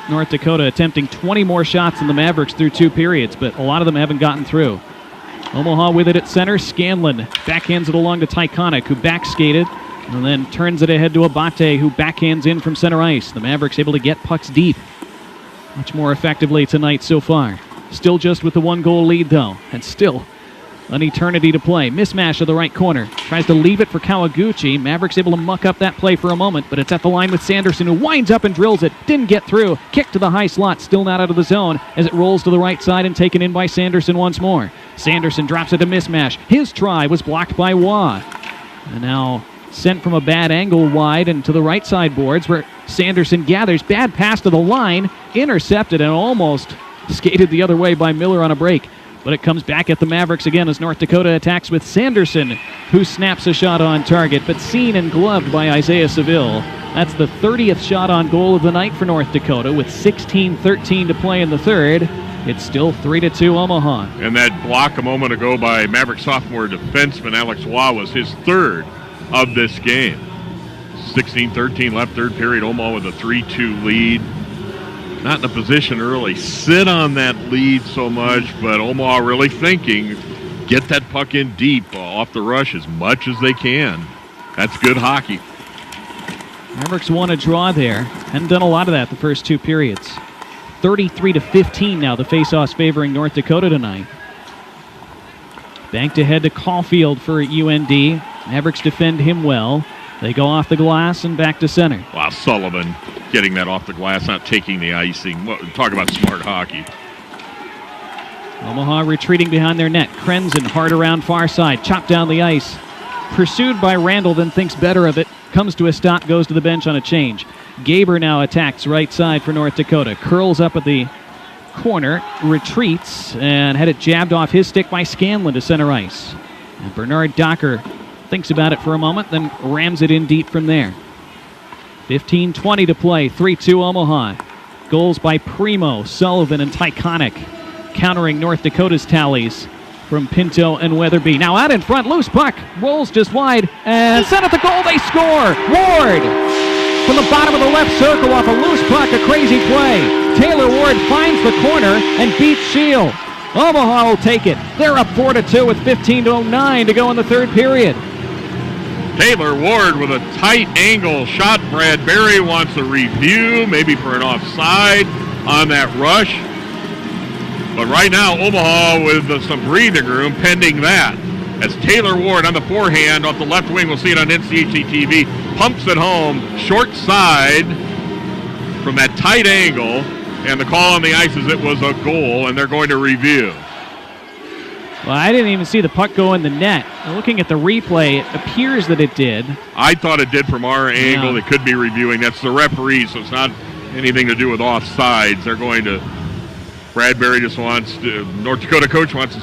North Dakota attempting 20 more shots than the Mavericks through 2 periods, but a lot of them haven't gotten through. Omaha with it at center. Scanlon backhands it along to Tyconic, who backskated, and then turns it ahead to Abate, who backhands in from center ice. The Mavericks able to get pucks deep much more effectively tonight so far. Still just with the 1-goal lead, though, and still an eternity to play. Mismatch to the right corner. Tries to leave it for Kawaguchi. Mavericks able to muck up that play for a moment, but it's at the line with Sanderson, who winds up and drills it. Didn't get through. Kick to the high slot. Still not out of the zone as it rolls to the right side and taken in by Sanderson once more. Sanderson drops it to Mismatch. His try was blocked by Waugh. And now sent from a bad angle wide and to the right side boards where Sanderson gathers. Bad pass to the line. Intercepted and almost skated the other way by Miller on a break. But it comes back at the Mavericks again as North Dakota attacks with Sanderson, who snaps a shot on target, but seen and gloved by Isaiah Seville. That's the 30th shot on goal of the night for North Dakota, with 16:13 to play in the third. It's still 3-2 Omaha.
And that block a moment ago by Maverick sophomore defenseman Alex Waugh was his third of this game. 16-13 left third period. Omaha with a 3-2 lead. Not in a position to really sit on that lead so much, but Omaha really thinking, get that puck in deep off the rush as much as they can. That's good hockey.
Mavericks won a draw there. Hadn't done a lot of that the first 2 periods. 33-15 now, the faceoffs favoring North Dakota tonight. Banked ahead to Caulfield for UND. Mavericks defend him well. They go off the glass and back to center.
Wow, Sullivan getting that off the glass, not taking the icing. Talk about smart hockey.
Omaha retreating behind their net. Krenzen hard around far side. Chopped down the ice. Pursued by Randall, then thinks better of it. Comes to a stop, goes to the bench on a change. Gaber now attacks right side for North Dakota. Curls up at the corner, retreats, and had it jabbed off his stick by Scanlon to center ice. And Bernard Docker thinks about it for a moment, then rams it in deep from there. 15:20 to play, 3-2 Omaha. Goals by Primo, Sullivan, and Tyconic, countering North Dakota's tallies from Pinto and Weatherby. Now out in front, loose puck, rolls just wide, and set at the goal, they score! Ward! From the bottom of the left circle off a loose puck, a crazy play. Taylor Ward finds the corner and beats Shield. Omaha will take it. They're up 4-2 with 15:09 to go in the third period.
Taylor Ward with a tight angle shot. Brad Berry wants a review, maybe for an offside on that rush. But right now, Omaha with some breathing room pending that. As Taylor Ward on the forehand off the left wing, we'll see it on NCHC TV, pumps it home, short side from that tight angle, and the call on the ice is it was a goal, and they're going to review.
Well, I didn't even see the puck go in the net. Looking at the replay, it appears that it did.
I thought it did from our angle. They could be reviewing. That's the referee, so it's not anything to do with offsides. They're going to, Bradbury just wants to, North Dakota coach wants to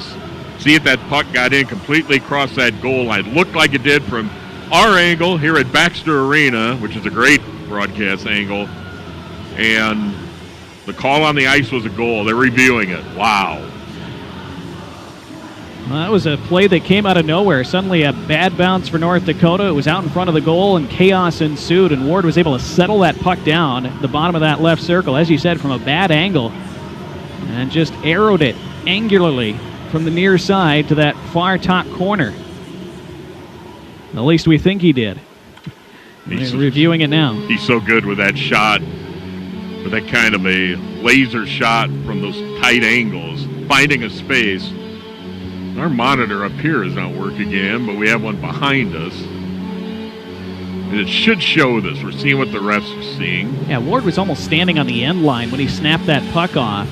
see if that puck got in completely across that goal line. It looked like it did from our angle here at Baxter Arena, which is a great broadcast angle. And the call on the ice was a goal. They're reviewing it. Wow.
Well, that was a play that came out of nowhere. Suddenly a bad bounce for North Dakota. It was out in front of the goal, and chaos ensued, and Ward was able to settle that puck down at the bottom of that left circle, as you said, from a bad angle, and just arrowed it angularly from the near side to that far top corner. At least we think he did. He's reviewing it now.
He's so good with that shot, with that kind of a laser shot from those tight angles, finding a space. Our monitor up here is not working again, but we have one behind us. And it should show this. We're seeing what the refs are seeing.
Yeah, Ward was almost standing on the end line when he snapped that puck off.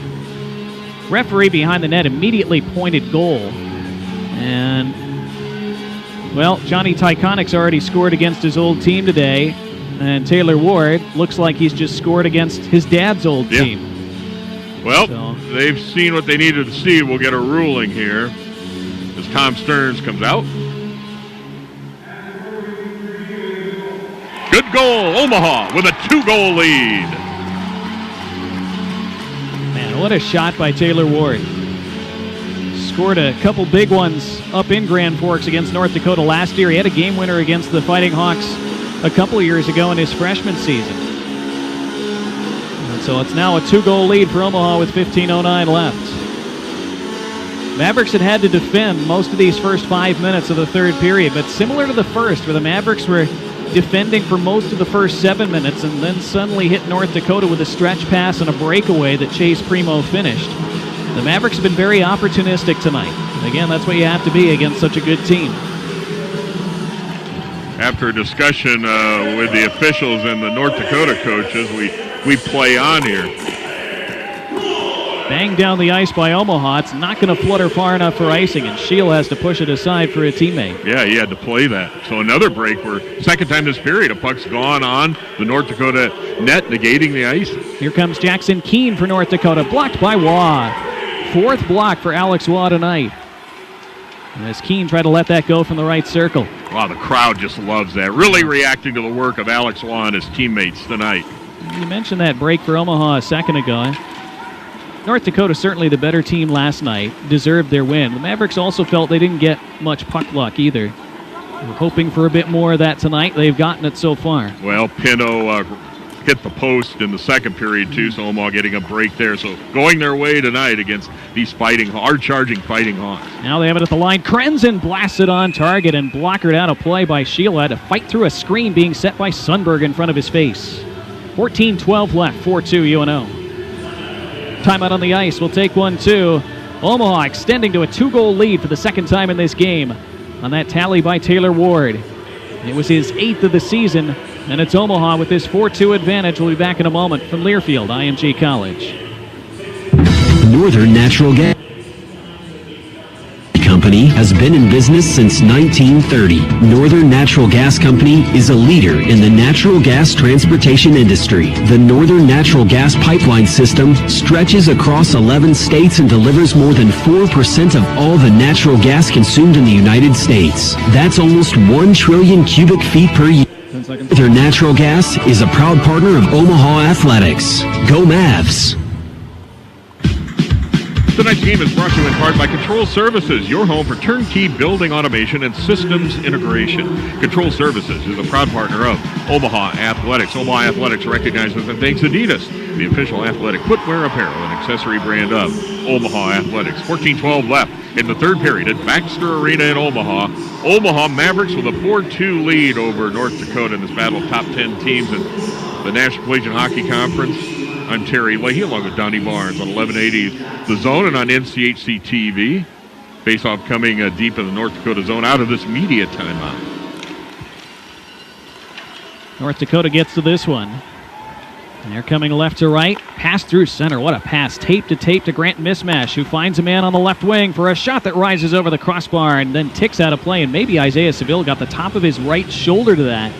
Referee behind the net immediately pointed goal. And, well, Johnny Tyconic's already scored against his old team today. And Taylor Ward looks like he's just scored against his dad's old team.
Well, they've seen what they needed to see. We'll get a ruling here as Tom Stearns comes out. Good goal. Omaha with a 2-goal lead.
Man, what a shot by Taylor Ward. Scored a couple big ones up in Grand Forks against North Dakota last year. He had a game winner against the Fighting Hawks a couple of years ago in his freshman season. And so it's now a 2-goal lead for Omaha with 15:09 left. Mavericks had to defend most of these first 5 minutes of the third period, but similar to the first, where the Mavericks were defending for most of the first 7 minutes and then suddenly hit North Dakota with a stretch pass and a breakaway that Chase Primo finished. The Mavericks have been very opportunistic tonight. And again, that's what you have to be against such a good team.
After a discussion with the officials and the North Dakota coaches, we play on here.
Banged down the ice by Omaha. It's not going to flutter far enough for icing, and Shield has to push it aside for a teammate.
Yeah, he had to play that. So another break where second time this period, a puck's gone on the North Dakota net, negating the ice.
Here comes Jackson Keene for North Dakota, blocked by Waugh. Fourth block for Alex Waugh tonight. And as Keene tried to let that go from the right circle.
Wow, the crowd just loves that. Really reacting to the work of Alex Waugh and his teammates tonight.
You mentioned that break for Omaha a second ago. North Dakota, certainly the better team last night, deserved their win. The Mavericks also felt they didn't get much puck luck either. We're hoping for a bit more of that tonight. They've gotten it so far.
Well, Pino hit the post in the second period, too, so Omaha getting a break there. So going their way tonight against these hard-charging Fighting Hawks.
Now they have it at the line. Krenzen blasts it on target and blockered out a play by Sheila. Had to fight through a screen being set by Sundberg in front of his face. 14-12 left, 4-2 UNO. Timeout on the ice. We'll take 1-2. Omaha extending to a 2-goal lead for the second time in this game on that tally by Taylor Ward. It was his 8th of the season, and it's Omaha with this 4-2 advantage. We'll be back in a moment from Learfield, IMG College.
Northern Natural Gas Company has been in business since 1930. Northern Natural Gas Company is a leader in the natural gas transportation industry. The Northern Natural Gas pipeline system stretches across 11 states and delivers more than 4% of all the natural gas consumed in the United States. That's almost 1 trillion cubic feet per year. Northern Natural Gas is a proud partner of Omaha Athletics. Go Mavs!
Tonight's game is brought to you in part by Control Services, your home for turnkey building automation and systems integration. Control Services is a proud partner of Omaha Athletics. Omaha Athletics recognizes and thanks Adidas, the official athletic footwear, apparel, and accessory brand of Omaha Athletics. 14-12 left in the third period at Baxter Arena in Omaha. Omaha Mavericks with a 4-2 lead over North Dakota in this battle of top 10 teams in the National Collegiate Hockey Conference. I'm Terry Leahy along with Donnie Barnes on 1180 The Zone and on NCHC TV. Face-off coming deep in the North Dakota zone out of this media timeout.
North Dakota gets to this one. And they're coming left to right. Pass through center. What a pass. Tape to Grant Mismash, who finds a man on the left wing for a shot that rises over the crossbar and then ticks out of play. And maybe Isaiah Seville got the top of his right shoulder to that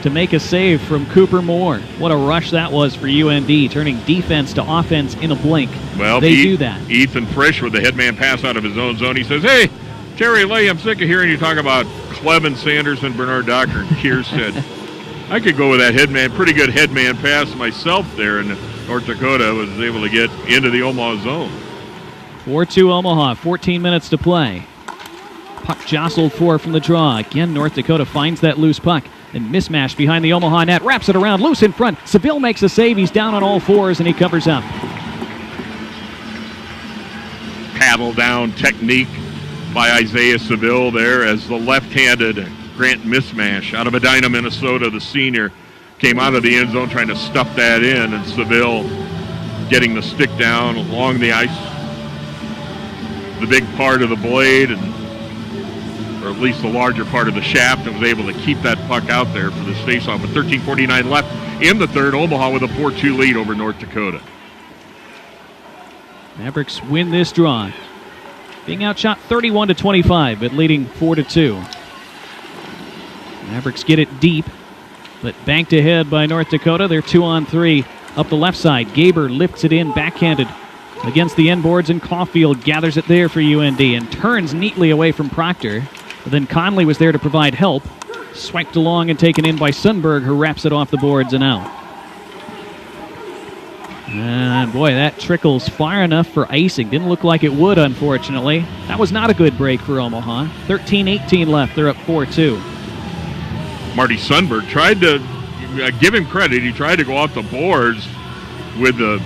to make a save from Cooper Moore. What a rush that was for UND, turning defense to offense in a blink.
Well,
they do that.
Ethan Frisch with the headman pass out of his own zone. He says, hey, Terry Leahy, I'm sick of hearing you talk about Clevin Sanders and Bernard Docker and Kierstead. I could go with that headman, pretty good headman pass myself there, and North Dakota was able to get into the Omaha zone.
4-2 Omaha, 14 minutes to play. Puck jostled for from the draw. Again, North Dakota finds that loose puck. And Mismash behind the Omaha net, wraps it around, loose in front. Seville makes a save. He's down on all fours, and he covers up.
Paddle down technique by Isaiah Seville there as the left-handed Grant Mismash out of Edina, Minnesota, the senior, came out of the end zone trying to stuff that in, and Seville getting the stick down along the ice, the big part of the blade, or at least the larger part of the shaft, and was able to keep that puck out there for this face-off. With 13:49 left in the third, Omaha with a 4-2 lead over North Dakota.
Mavericks win this draw, being outshot 31-25, but leading 4-2. Mavericks get it deep, but banked ahead by North Dakota. They're 2-on-3 up the left side. Gaber lifts it in backhanded against the end boards, and Caulfield gathers it there for UND and turns neatly away from Proctor. But then Conley was there to provide help. Swiped along and taken in by Sundberg, who wraps it off the boards and out. And boy, that trickles far enough for icing. Didn't look like it would, unfortunately. That was not a good break for Omaha. 13-18 left. They're up 4-2.
Marty Sundberg tried to give him credit. He tried to go off the boards with the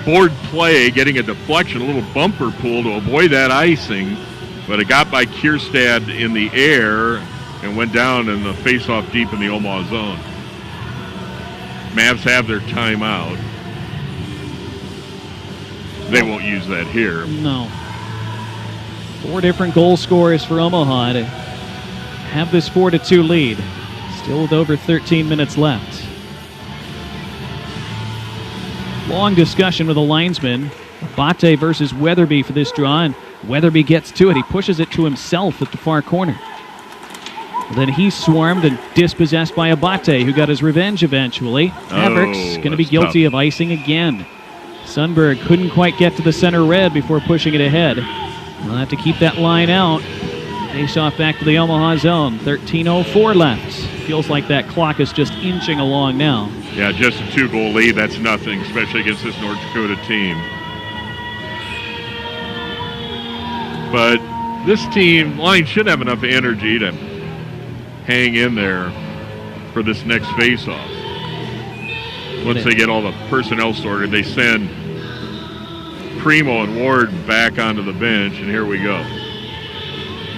board play, getting a deflection, a little bumper pull to avoid that icing. But it got by Kierstad in the air and went down in the face-off deep in the Omaha zone. Mavs have their timeout. They won't use that here.
No. 4 different goal scorers for Omaha to have this 4-2 lead. Still with over 13 minutes left. Long discussion with the linesman. Abate versus Weatherby for this draw, and Weatherby gets to it. He pushes it to himself at the far corner. Then he's swarmed and dispossessed by Abate, who got his revenge eventually. Mavericks going to be guilty of icing again. Sundberg couldn't quite get to the center red before pushing it ahead. We'll have to keep that line out. Face off back to the Omaha zone. 13:04 left. Feels like that clock is just inching along now.
Yeah, just a 2-goal lead. That's nothing, especially against this North Dakota team. But this team line should have enough energy to hang in there for this next face-off. Once they get all the personnel sorted, they send Primo and Ward back onto the bench, and here we go.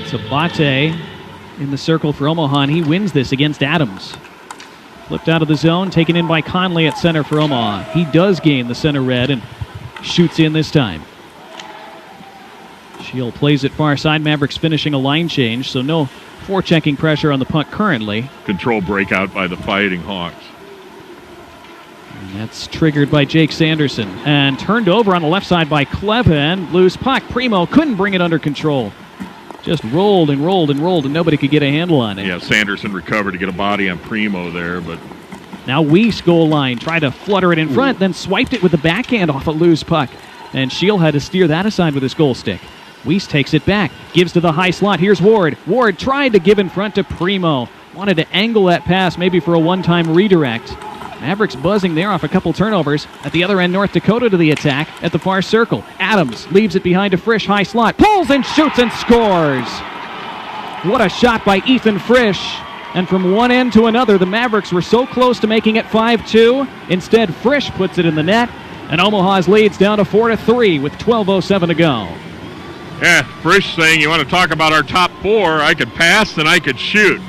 It's Abate in the circle for Omaha, and he wins this against Adams. Flipped out of the zone, taken in by Conley at center for Omaha. He does gain the center red and shoots in this time. Shield plays it far side. Mavericks finishing a line change, so no forechecking pressure on the puck currently.
Control breakout by the Fighting Hawks.
And that's triggered by Jake Sanderson. And turned over on the left side by Kleven. Loose puck. Primo couldn't bring it under control. Just rolled and rolled and rolled, and nobody could get a handle on it.
Yeah, Sanderson recovered to get a body on Primo there, but...
Now Weiss goal line. Tried to flutter it in front, then swiped it with the backhand off a loose puck. And Shield had to steer that aside with his goal stick. Weiss takes it back, gives to the high slot. Here's Ward. Ward tried to give in front to Primo. Wanted to angle that pass maybe for a one-time redirect. Mavericks buzzing there off a couple turnovers. At the other end, North Dakota to the attack at the far circle. Adams leaves it behind a Frisch high slot. Pulls and shoots and scores. What a shot by Ethan Frisch. And from one end to another, the Mavericks were so close to making it 5-2. Instead, Frisch puts it in the net. And Omaha's leads down to 4-3 with 12:07 to go.
Yeah, Frisch saying, you want to talk about our top 4, I could pass and I could shoot.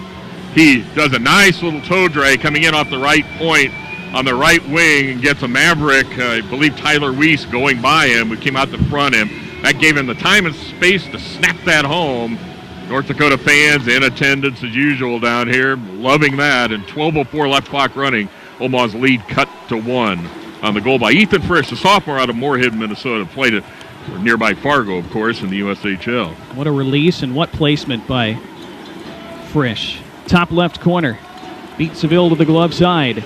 He does a nice little toe drag coming in off the right point on the right wing and gets a Maverick, I believe Tyler Weiss, going by him, who came out to front him. That gave him the time and space to snap that home. North Dakota fans in attendance as usual down here, loving that. And 12:04 left clock running. Omaha's lead cut to 1 on the goal by Ethan Frisch, a sophomore out of Moorhead, Minnesota. Played it for nearby Fargo, of course, in the USHL.
What a release and what placement by Frisch. Top left corner. Beat Seville to the glove side.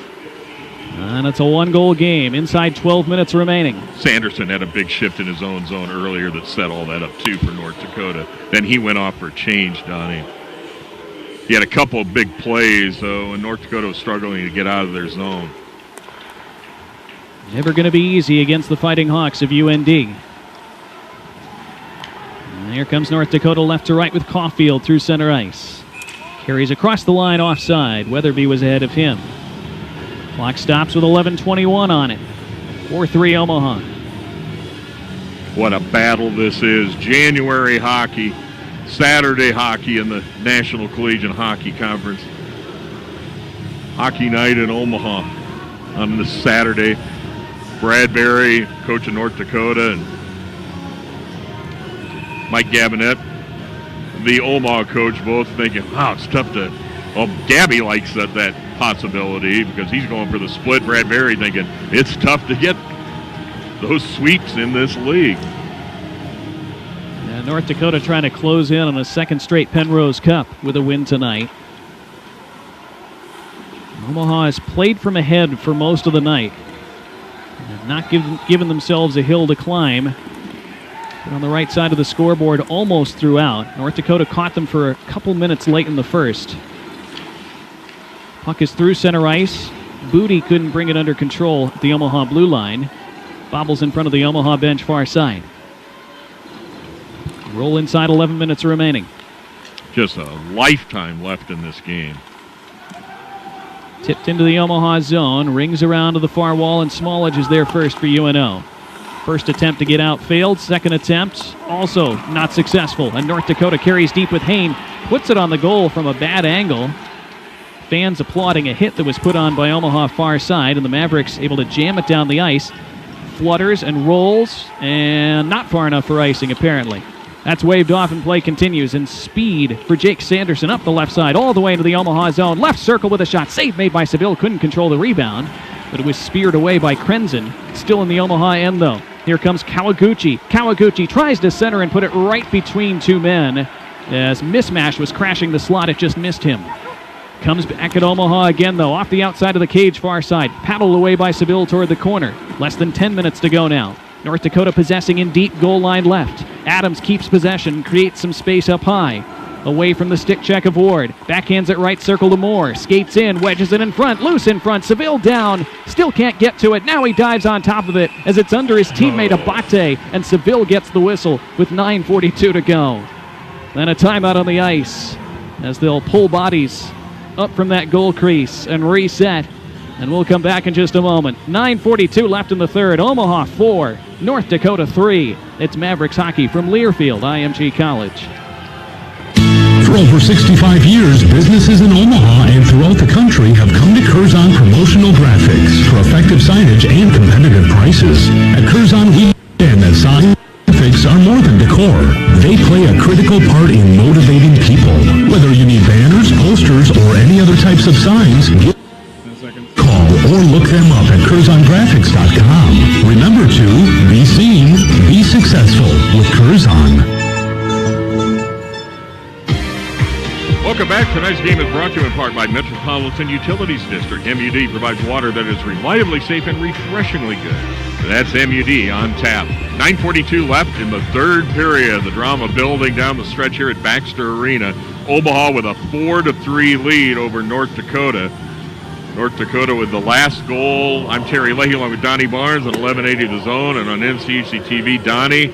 And it's a 1-goal game. Inside 12 minutes remaining.
Sanderson had a big shift in his own zone earlier that set all that up, too, for North Dakota. Then he went off for a change, Donnie. He had a couple of big plays, though, and North Dakota was struggling to get out of their zone.
Never going to be easy against the Fighting Hawks of UND. And here comes North Dakota left to right with Caulfield through center ice. Carries across the line offside. Weatherby was ahead of him. Clock stops with 11:21 on it. 4-3 Omaha.
What a battle this is. January hockey, Saturday hockey in the National Collegiate Hockey Conference. Hockey night in Omaha on this Saturday. Bradbury, coach of North Dakota, and Mike Gabinet, the Omaha coach, both thinking, wow, it's tough to... Well, Gabby likes that possibility because he's going for the split. Bradbury thinking it's tough to get those sweeps in this league.
And North Dakota trying to close in on a second straight Penrose Cup with a win tonight. Omaha has played from ahead for most of the night. And not given themselves a hill to climb. But on the right side of the scoreboard almost throughout. North Dakota caught them for a couple minutes late in the first. Puck is through center ice. Booty couldn't bring it under control at the Omaha blue line. Bobbles in front of the Omaha bench far side. Roll inside, 11 minutes remaining.
Just a lifetime left in this game.
Tipped into the Omaha zone, rings around to the far wall, and Smallage is there first for UNO. First attempt to get out failed. Second attempt also not successful. And North Dakota carries deep with Hain. Puts it on the goal from a bad angle. Fans applauding a hit that was put on by Omaha far side, and the Mavericks able to jam it down the ice. Flutters and rolls, and not far enough for icing apparently. That's waved off and play continues. And speed for Jake Sanderson up the left side all the way into the Omaha zone. Left circle with a shot. Save made by Seville. Couldn't control the rebound, but it was speared away by Krenzen. Still in the Omaha end though. Here comes Kawaguchi. Kawaguchi tries to center and put it right between two men. As Mismash was crashing the slot, it just missed him. Comes back at Omaha again, though, off the outside of the cage, far side. Paddled away by Seville toward the corner. Less than 10 minutes to go now. North Dakota possessing in deep, goal line left. Adams keeps possession, creates some space up high. Away from the stick check of Ward. Backhands it right circle to Moore. Skates in, wedges it in front, loose in front. Seville down, still can't get to it. Now he dives on top of it as it's under his teammate Abate, and Seville gets the whistle with 9:42 to go. Then a timeout on the ice as they'll pull bodies up from that goal crease and reset. And we'll come back in just a moment. 9:42 left in the third. Omaha 4, North Dakota 3. It's Mavericks hockey from Learfield, IMG College.
For over 65 years, businesses in Omaha and throughout the country have come to Curzon Promotional Graphics for effective signage and competitive prices. At Curzon, we understand that signs and graphics are more than decor. They play a critical part in motivating people. Whether you need banners, posters, or any other types of signs, call or look them up at CurzonGraphics.com. Remember to be seen, be successful with Curzon.
Welcome back. Tonight's game is brought to you in part by Metropolitan Utilities District. MUD provides water that is reliably safe and refreshingly good. That's MUD on tap. 9:42 left in the third period. The drama building down the stretch here at Baxter Arena. Omaha with a 4-3 lead over North Dakota. North Dakota with the last goal. I'm Terry Leahy along with Donnie Barnes on 1180 The Zone, and on NCHC TV, Donnie.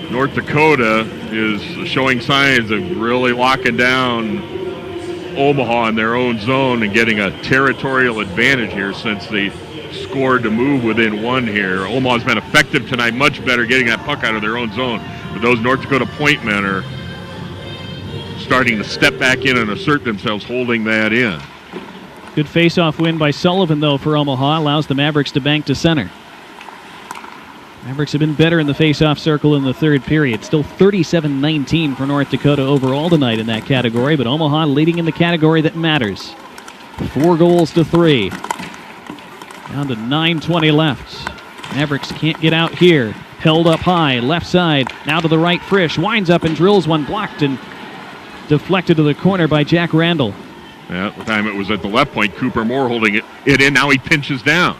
North Dakota is showing signs of really locking down Omaha in their own zone and getting a territorial advantage here since they scored to move within one here. Omaha's been effective tonight, much better getting that puck out of their own zone. But those North Dakota point men are starting to step back in and assert themselves, holding that in.
Good face-off win by Sullivan, though, for Omaha. Allows the Mavericks to bank to center. Mavericks have been better in the face-off circle in the third period. Still 37-19 for North Dakota overall tonight in that category, but Omaha leading in the category that matters. 4-3. Down to 9:20 left. Mavericks can't get out here. Held up high, left side. Now to the right, Frisch. Winds up and drills one, blocked and deflected to the corner by Jack Randall.
Yeah, at the time it was at the left point. Cooper Moore holding it in. Now he pinches down.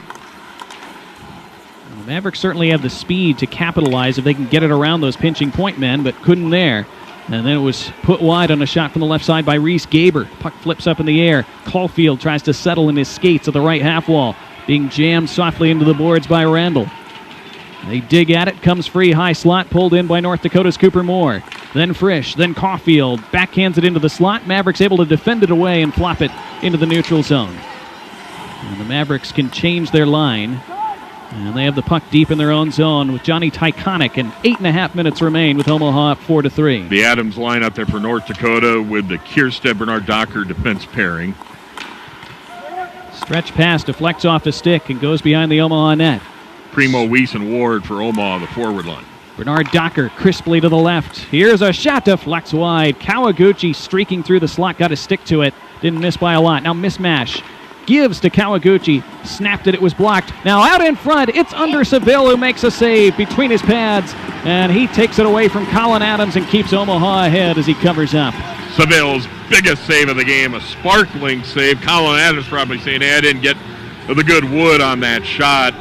The Mavericks certainly have the speed to capitalize if they can get it around those pinching point men, but couldn't there. And then it was put wide on a shot from the left side by Reese Gaber. Puck flips up in the air. Caulfield tries to settle in his skates at the right half wall, being jammed softly into the boards by Randall. They dig at it, comes free, high slot, pulled in by North Dakota's Cooper Moore. Then Frisch, then Caulfield, backhands it into the slot. Mavericks able to defend it away and flop it into the neutral zone. And the Mavericks can change their line. And they have the puck deep in their own zone with Johnny Tyconic, and 8.5 minutes remain with Omaha up 4-3.
The Adams line out there for North Dakota with the Kierstead-Bernard Docker defense pairing.
Stretch pass deflects off the stick and goes behind the Omaha net.
Primo, Weiss, and Ward for Omaha, the forward line.
Bernard Docker crisply to the left. Here's a shot, deflects wide. Kawaguchi streaking through the slot, got a stick to it. Didn't miss by a lot. Now mismatch. Gives to Kawaguchi. Snapped it, it was blocked. Now out in front, it's under Seville, who makes a save between his pads. And he takes it away from Colin Adams and keeps Omaha ahead as he covers up.
Seville's biggest save of the game, a sparkling save. Colin Adams probably saying, hey, I didn't get the good wood on that shot.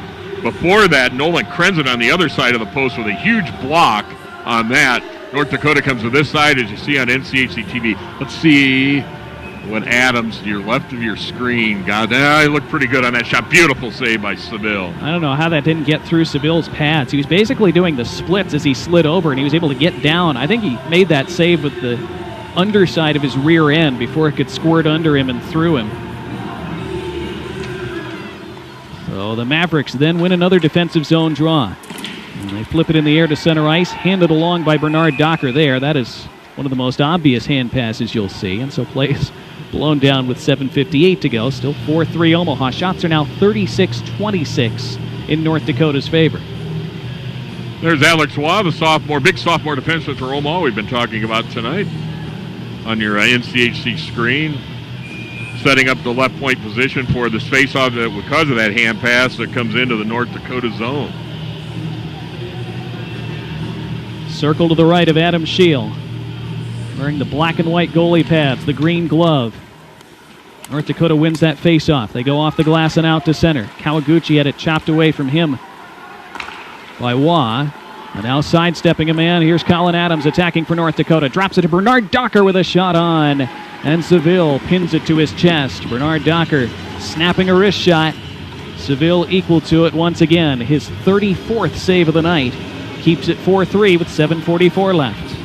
Before that, Nolan Krenzen on the other side of the post with a huge block on that. North Dakota comes to this side, as you see on NCHC TV. Let's see. when Adams, to your left of your screen, he looked pretty good on that shot. Beautiful save by Seville.
I don't know how that didn't get through Seville's pads. He was basically doing the splits as he slid over, and he was able to get down. I think he made that save with the underside of his rear end before it could squirt under him and through him. So the Mavericks then win another defensive zone draw. And they flip it in the air to center ice, handed along by Bernard Docker there. That is one of the most obvious hand passes you'll see. And so play is blown down with 7:58 to go. Still 4-3 Omaha. Shots are now 36-26 in North Dakota's favor.
There's Alex Waugh, the sophomore, big sophomore defenseman for Omaha we've been talking about tonight on your NCHC screen. Setting up the left point position for this faceoff because of that hand pass that comes into the North Dakota zone.
Circle to the right of Adam Scheel, wearing the black and white goalie pads, the green glove. North Dakota wins that faceoff. They go off the glass and out to center. Kawaguchi had it chopped away from him by Waugh. And now sidestepping a man. Here's Colin Adams attacking for North Dakota. Drops it to Bernard Docker with a shot on. And Seville pins it to his chest. Bernard Docker snapping a wrist shot. Seville equal to it once again. His 34th save of the night. Keeps it 4-3 with 7:44 left.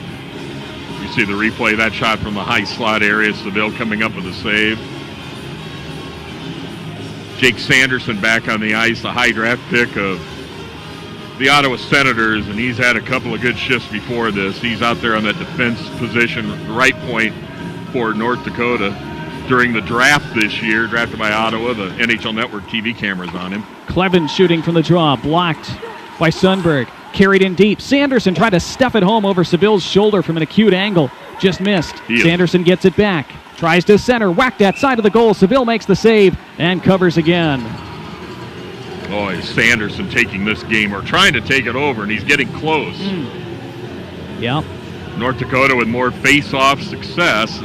You see the replay of that shot from the high slot area. Seville coming up with a save. Jake Sanderson back on the ice, the high draft pick of the Ottawa Senators, and he's had a couple of good shifts before this. He's out there on that defense position, right point for North Dakota during the draft this year, drafted by Ottawa. The NHL Network TV cameras on him.
Clevin shooting from the draw, blocked by Sundberg. Carried in deep. Sanderson tried to stuff it home over Seville's shoulder from an acute angle. Just missed. Sanderson gets it back. Tries to center. Whacked that side of the goal. Seville makes the save and covers again.
Boy, Sanderson taking this game, or trying to take it over, and he's getting close.
Yep.
North Dakota with more face-off success.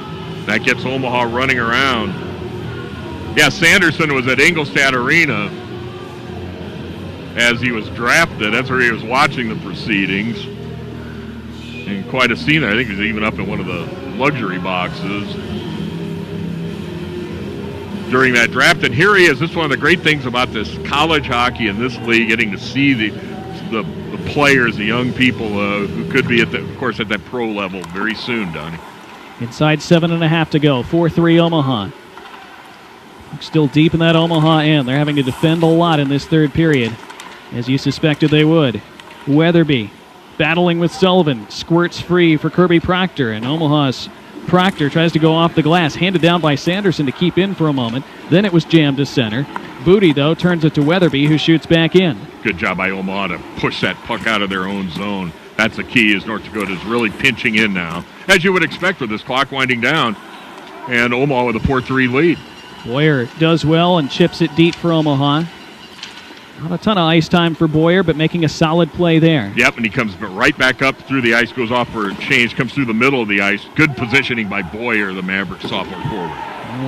That gets Omaha running around. Yeah, Sanderson was at Ingolstadt Arena as he was drafted. That's where he was watching the proceedings. And quite a scene there. I think he was even up in one of the luxury boxes during that draft. And here he is. This is one of the great things about this college hockey in this league, getting to see the players, the young people who could be, at that pro level very soon, Donnie.
Inside 7.5 to go. 4-3 Omaha. Still deep in that Omaha end. They're having to defend a lot in this third period, as you suspected they would. Weatherby battling with Sullivan. Squirts free for Kirby Proctor, and Omaha's Proctor tries to go off the glass. Handed down by Sanderson to keep in for a moment. Then it was jammed to center. Booty, though, turns it to Weatherby, who shoots back in.
Good job by Omaha to push that puck out of their own zone. That's the key, as North Dakota is really pinching in now, as you would expect with this clock winding down. And Omaha with a 4-3 lead.
Boyer does well and chips it deep for Omaha. Not a ton of ice time for Boyer, but making a solid play there.
Yep, and he comes right back up through the ice, goes off for a change, comes through the middle of the ice. Good positioning by Boyer, the Mavericks sophomore forward.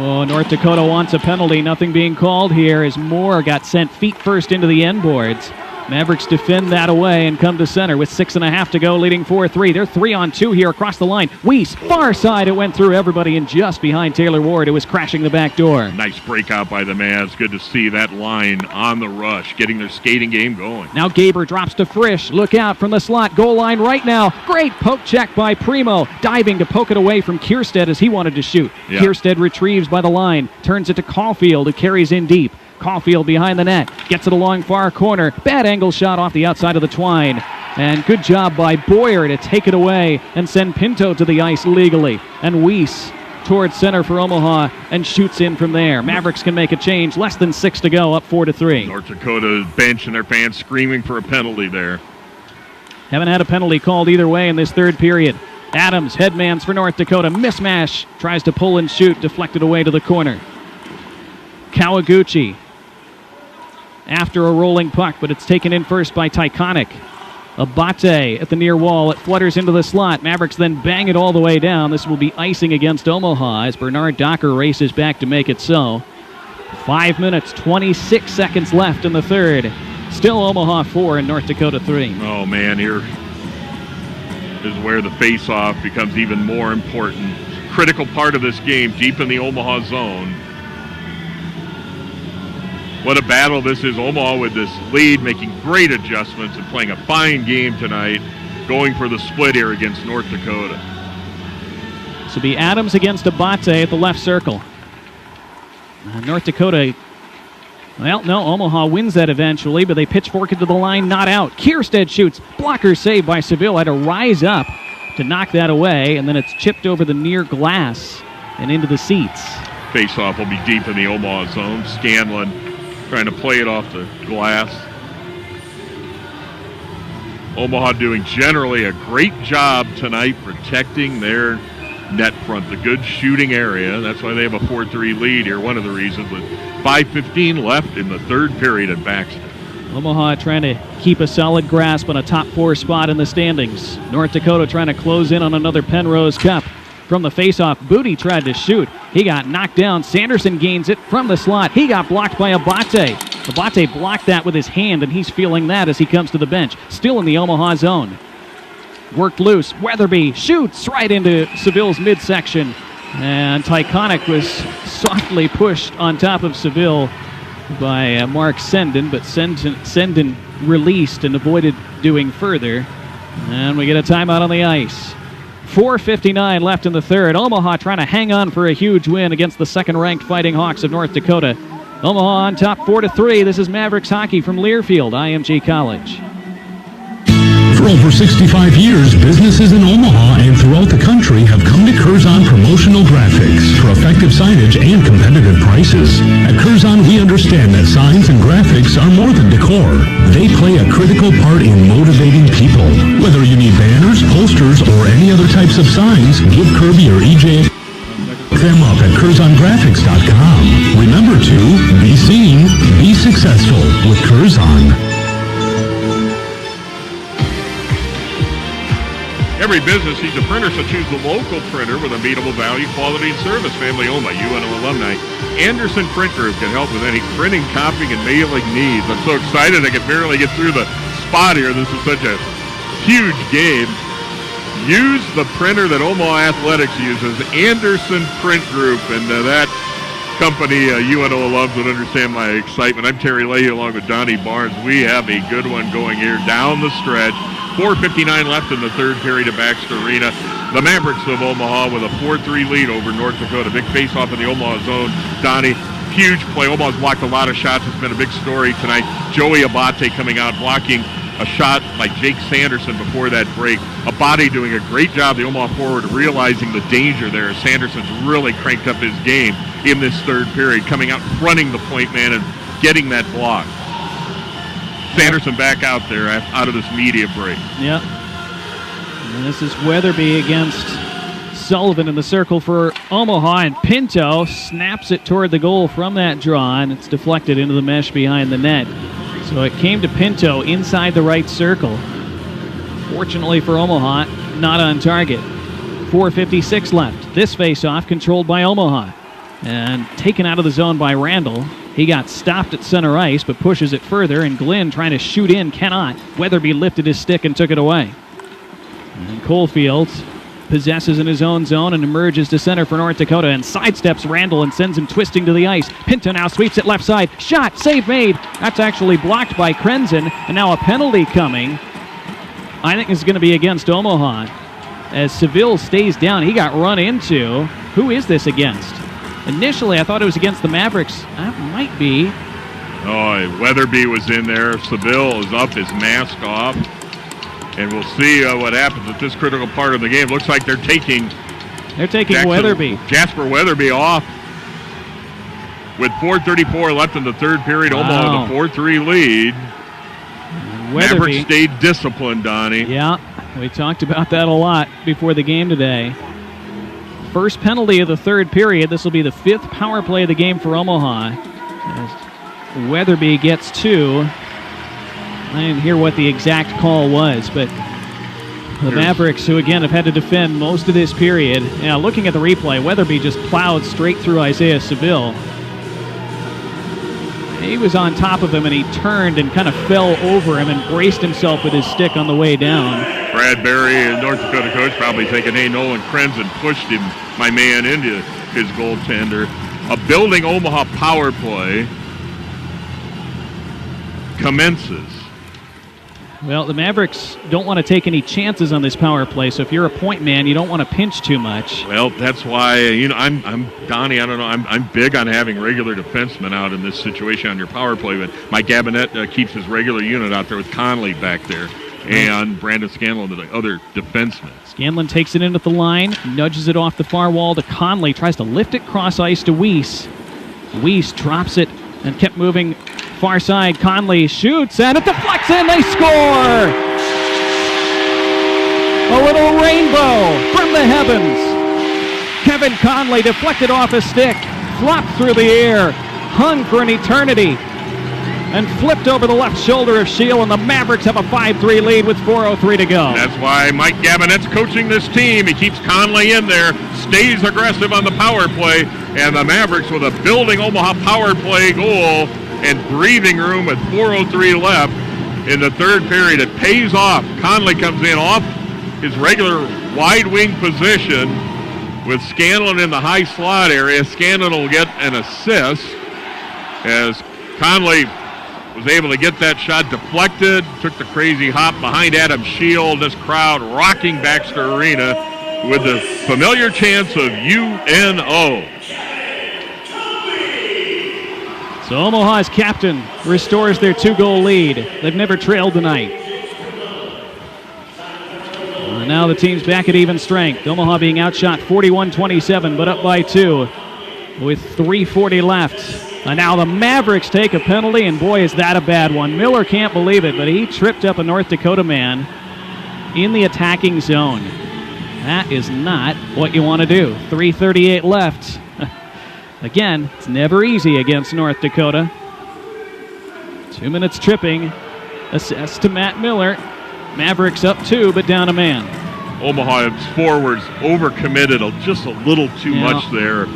Oh, North Dakota wants a penalty. Nothing being called here as Moore got sent feet first into the end boards. Mavericks defend that away and come to center with 6.5 to go, leading 4-3. They're 3-on-2 here across the line. Weiss, far side, it went through everybody, and just behind Taylor Ward, it was crashing the back door.
Nice breakout by the Mavs. Good to see that line on the rush, getting their skating game going.
Now Gaber drops to Frisch. Look out from the slot. Goal line right now. Great poke check by Primo. Diving to poke it away from Kierstead as he wanted to shoot.
Yeah.
Kierstead retrieves by the line. Turns it to Caulfield, who carries in deep. Caulfield behind the net, gets it along far corner. Bad angle shot off the outside of the twine. And good job by Boyer to take it away and send Pinto to the ice legally. And Weiss towards center for Omaha and shoots in from there. Mavericks can make a change. Less than 6 to go, up 4-3.
North Dakota bench and their fans screaming for a penalty there.
Haven't had a penalty called either way in this third period. Adams, headmans for North Dakota. Mismatch. Tries to pull and shoot. Deflected away to the corner. Kawaguchi after a rolling puck, but it's taken in first by Tyconic. Abate at the near wall. It flutters into the slot. Mavericks then bang it all the way down. This will be icing against Omaha as Bernard Docker races back to make it so. 5 minutes, 26 seconds left in the third. Still Omaha 4 and North Dakota 3.
Oh, man, here is where the face-off becomes even more important. critical part of this game, deep in the Omaha zone. What a battle this is. Omaha with this lead, making great adjustments and playing a fine game tonight, going for the split here against North Dakota.
This will be Adams against Abate at the left circle. North Dakota, well, no, Omaha wins that eventually, but they pitchfork it to the line, not out. Kierstead shoots. Blocker saved by Seville. Had to rise up to knock that away, and then it's chipped over the near glass and into the seats.
Faceoff will be deep in the Omaha zone. Scanlon trying to play it off the glass. Omaha doing generally a great job tonight protecting their net front, the good shooting area. That's why they have a 4-3 lead here. One of the reasons with 5:15 left in the third period at Baxter.
Omaha trying to keep a solid grasp on a top 4 spot in the standings. North Dakota trying to close in on another Penrose Cup. From the faceoff, Booty tried to shoot. He got knocked down. Sanderson gains it from the slot. He got blocked by Abate. Abate blocked that with his hand, and he's feeling that as he comes to the bench. Still in the Omaha zone. Worked loose. Weatherby shoots right into Seville's midsection. And Tyconic was softly pushed on top of Seville by Mark Senden, but Senden released and avoided doing further. And we get a timeout on the ice. 4:59 left in the third. Omaha trying to hang on for a huge win against the second-ranked Fighting Hawks of North Dakota. Omaha on top 4-3. This is Mavericks hockey from Learfield, IMG College.
For over 65 years, businesses in Omaha and throughout the country have come to Curzon Promotional Graphics for effective signage and competitive prices. At Curzon, we understand that signs and graphics are more than decor. They play a critical part in motivating people. Whether you need banners, posters, or any other types of signs, give Kirby or EJ them up at CurzonGraphics.com. Remember to be seen, be successful with Curzon.
Every business needs a printer, so choose the local printer with unbeatable value, quality, and service. Family Oma, UNO alumni. Anderson Print Group can help with any printing, copying, and mailing needs. I'm so excited I can barely get through the spot here. This is such a huge game. Use the printer that Omaha Athletics uses, Anderson Print Group, and that company, UNO alums would understand my excitement. I'm Terry Leahy along with Donnie Barnes. We have a good one going here down the stretch. 4:59 left in the third period at Baxter Arena. The Mavericks of Omaha with a 4-3 lead over North Dakota. Big face-off in the Omaha zone. Donnie, huge play. Omaha's blocked a lot of shots. It's been a big story tonight. Joey Abate coming out blocking a shot by Jake Sanderson before that break. Abate doing a great job, the Omaha forward, realizing the danger there. Sanderson's really cranked up his game in this third period, coming out, running the point man, and getting that block. Sanderson back out there out of this media break.
Yep. And this is Weatherby against Sullivan in the circle for Omaha, and Pinto snaps it toward the goal from that draw, and it's deflected into the mesh behind the net. So it came to Pinto inside the right circle. Fortunately for Omaha, not on target. 4:56 left. This face-off controlled by Omaha and taken out of the zone by Randall. He got stopped at center ice, but pushes it further, and Glenn trying to shoot in, cannot. Weatherby lifted his stick and took it away. And Coalfield possesses in his own zone and emerges to center for North Dakota and sidesteps Randall and sends him twisting to the ice. Pinto now sweeps it left side. Shot, save made. That's actually blocked by Krenzen, and now a penalty coming. I think it's going to be against Omaha. As Seville stays down, he got run into. Who is this against? Initially, I thought it was against the Mavericks. That might be.
Oh, Weatherby was in there. Seville is up, his mask off. And we'll see what happens at this critical part of the game. Looks like they're taking
Weatherby.
Jasper Weatherby off. With 4:34 left in the third period,
Wow.
Omaha with a 4-3 lead. Mavericks stayed disciplined, Donnie.
Yeah, we talked about that a lot before the game today. First penalty of the third period. This will be the fifth power play of the game for Omaha. As Weatherby gets two. I didn't hear what the exact call was, but the Mavericks, who again have had to defend most of this period. Now, looking at the replay, Weatherby just plowed straight through Isaiah Seville. He was on top of him, and he turned and kind of fell over him and braced himself with his stick on the way down.
Brad Berry, North Dakota coach, probably thinking, hey, Nolan Krenzen pushed him, my man, into his goaltender. A building Omaha power play commences.
Well, the Mavericks don't want to take any chances on this power play, so if you're a point man, you don't want to pinch too much.
Well, that's why, I'm Donnie, I don't know, I'm big on having regular defensemen out in this situation on your power play, but Mike Gabinet keeps his regular unit out there with Conley back there and Brandon Scanlon, the other defenseman.
Scanlon takes it in at the line, nudges it off the far wall to Conley, tries to lift it cross ice to Weiss. Weiss drops it and kept moving far side. Conley shoots and it deflects and they score! A little rainbow from the heavens. Kevin Conley deflected off his stick, flopped through the air, hung for an eternity, and flipped over the left shoulder of Shield, and the Mavericks have a 5-3 lead with 4:03 to go.
That's why Mike Gabinet's coaching this team. He keeps Conley in there, stays aggressive on the power play, and the Mavericks with a building Omaha power play goal and breathing room with 4:03 left in the third period. It pays off. Conley comes in off his regular wide wing position with Scanlon in the high slot area. Scanlon will get an assist as Conley was able to get that shot deflected, took the crazy hop behind Adam Shield. This crowd rocking Baxter Arena with the familiar chants of UNO.
So Omaha's captain restores their 2-goal lead. They've never trailed tonight. Now the team's back at even strength. Omaha being outshot 41-27, but up by 2 with 3:40 left. And now the Mavericks take a penalty, and boy, is that a bad one. Miller can't believe it, but he tripped up a North Dakota man in the attacking zone. That is not what you want to do. 3:38 left. Again, it's never easy against North Dakota. 2 minutes tripping. Assist to Matt Miller. Mavericks up 2, but down a man.
Omaha's forwards overcommitted just a little too much there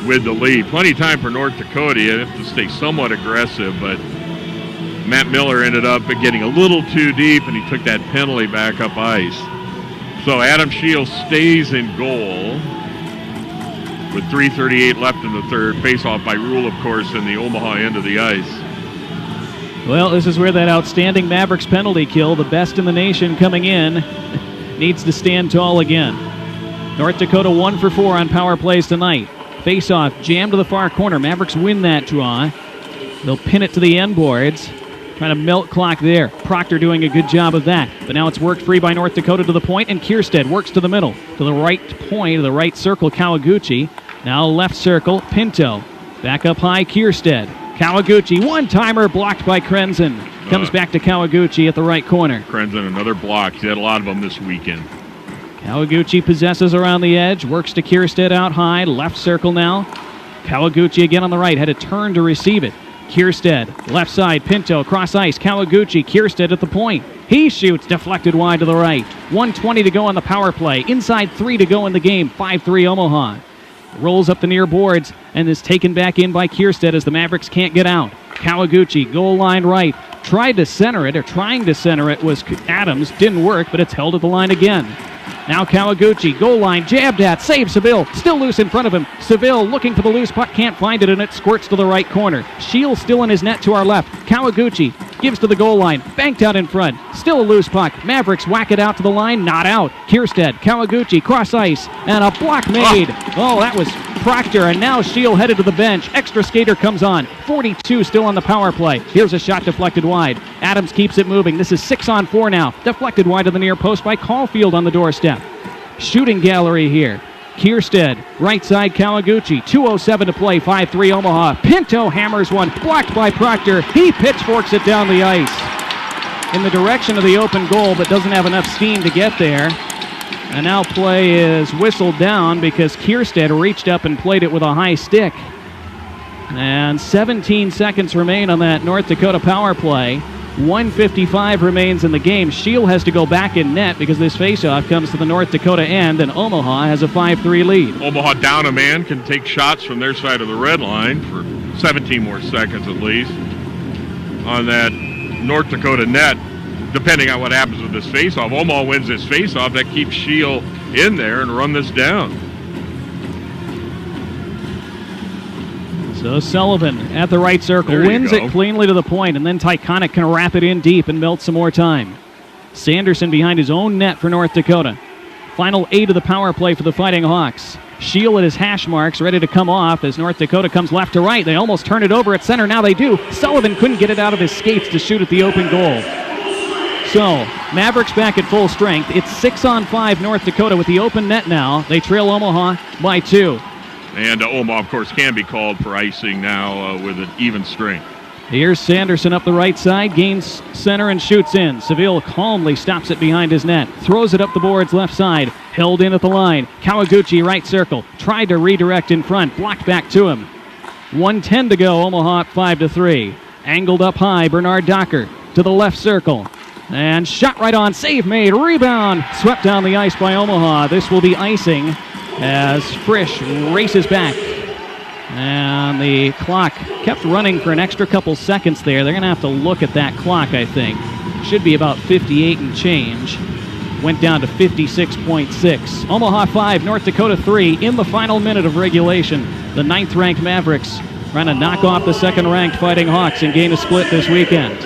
with the lead. Plenty of time for North Dakota. You have to stay somewhat aggressive, but Matt Miller ended up getting a little too deep, and he took that penalty back up ice. So Adam Shields stays in goal with 3:38 left in the third. Face-off by Rule, of course, in the Omaha end of the ice.
Well, this is where that outstanding Mavericks penalty kill, the best in the nation coming in, needs to stand tall again. North Dakota 1 for 4 on power plays tonight. Face-off jammed to the far corner. Mavericks win that draw. They'll pin it to the end boards. Trying to melt clock there. Proctor doing a good job of that. But now it's worked free by North Dakota to the point, and Kierstead works to the middle. To the right point, to the right circle, Kawaguchi. Now left circle, Pinto. Back up high, Kierstead. Kawaguchi, one-timer blocked by Krenzen. Comes back to Kawaguchi at the right corner.
Krenzen, another block. He's had a lot of them this weekend.
Kawaguchi possesses around the edge, works to Kierstead out high, left circle now. Kawaguchi again on the right, had to turn to receive it. Kierstead, left side, Pinto, cross ice, Kawaguchi, Kierstead at the point. He shoots, deflected wide to the right. 1:20 to go on the power play. Inside 3 to go in the game, 5-3 Omaha. Rolls up the near boards and is taken back in by Kierstead as the Mavericks can't get out. Kawaguchi, goal line right. Trying to center it was Adams. Didn't work, but it's held at the line again. Now Kawaguchi, goal line, jabbed at, saves Seville, still loose in front of him. Seville looking for the loose puck, can't find it, and it squirts to the right corner. Shields still in his net to our left. Kawaguchi gives to the goal line, banked out in front, still a loose puck. Mavericks whack it out to the line, not out. Kierstead, Kawaguchi, cross ice, and a block made. Oh, that was Proctor, and now Shield headed to the bench. Extra skater comes on. 42 still on the power play. Here's a shot deflected wide. Adams keeps it moving. This is 6-on-4 now. Deflected wide to the near post by Caulfield on the doorstep. Shooting gallery here. Kierstead, right side Kawaguchi. 2:07 to play, 5-3 Omaha. Pinto hammers one, blocked by Proctor. He pitchforks it down the ice in the direction of the open goal, but doesn't have enough steam to get there. And now play is whistled down because Kierstead reached up and played it with a high stick. And 17 seconds remain on that North Dakota power play. 1:55 remains in the game. Shield has to go back in net because this faceoff comes to the North Dakota end, and Omaha has a 5-3 lead.
Omaha down a man can take shots from their side of the red line for 17 more seconds at least on that North Dakota net, depending on what happens with this faceoff. Omaha wins this faceoff. That keeps Shield in there and run this down.
So Sullivan at the right circle wins it cleanly to the point, and then Tyconic can wrap it in deep and melt some more time. Sanderson behind his own net for North Dakota. Final 8 of the power play for the Fighting Hawks. Shield at his hash marks, ready to come off as North Dakota comes left to right. They almost turn it over at center. Now they do. Sullivan couldn't get it out of his skates to shoot at the open goal. So, Mavericks back at full strength. It's 6-on-5 North Dakota with the open net now. They trail Omaha by 2.
And Omaha, of course, can be called for icing now with an even strength.
Here's Sanderson up the right side, gains center and shoots in. Seville calmly stops it behind his net, throws it up the boards left side, held in at the line. Kawaguchi right circle, tried to redirect in front, blocked back to him. 1:10 to go, Omaha 5-3. Angled up high, Bernard Docker to the left circle. And shot right on, save made, rebound, swept down the ice by Omaha. This will be icing as Frisch races back. And the clock kept running for an extra couple seconds there. They're going to have to look at that clock, I think. Should be about 58 and change. Went down to 56.6. Omaha 5, North Dakota 3 in the final minute of regulation. The 9th-ranked Mavericks trying to knock off the 2nd-ranked Fighting Hawks and gain a split this weekend.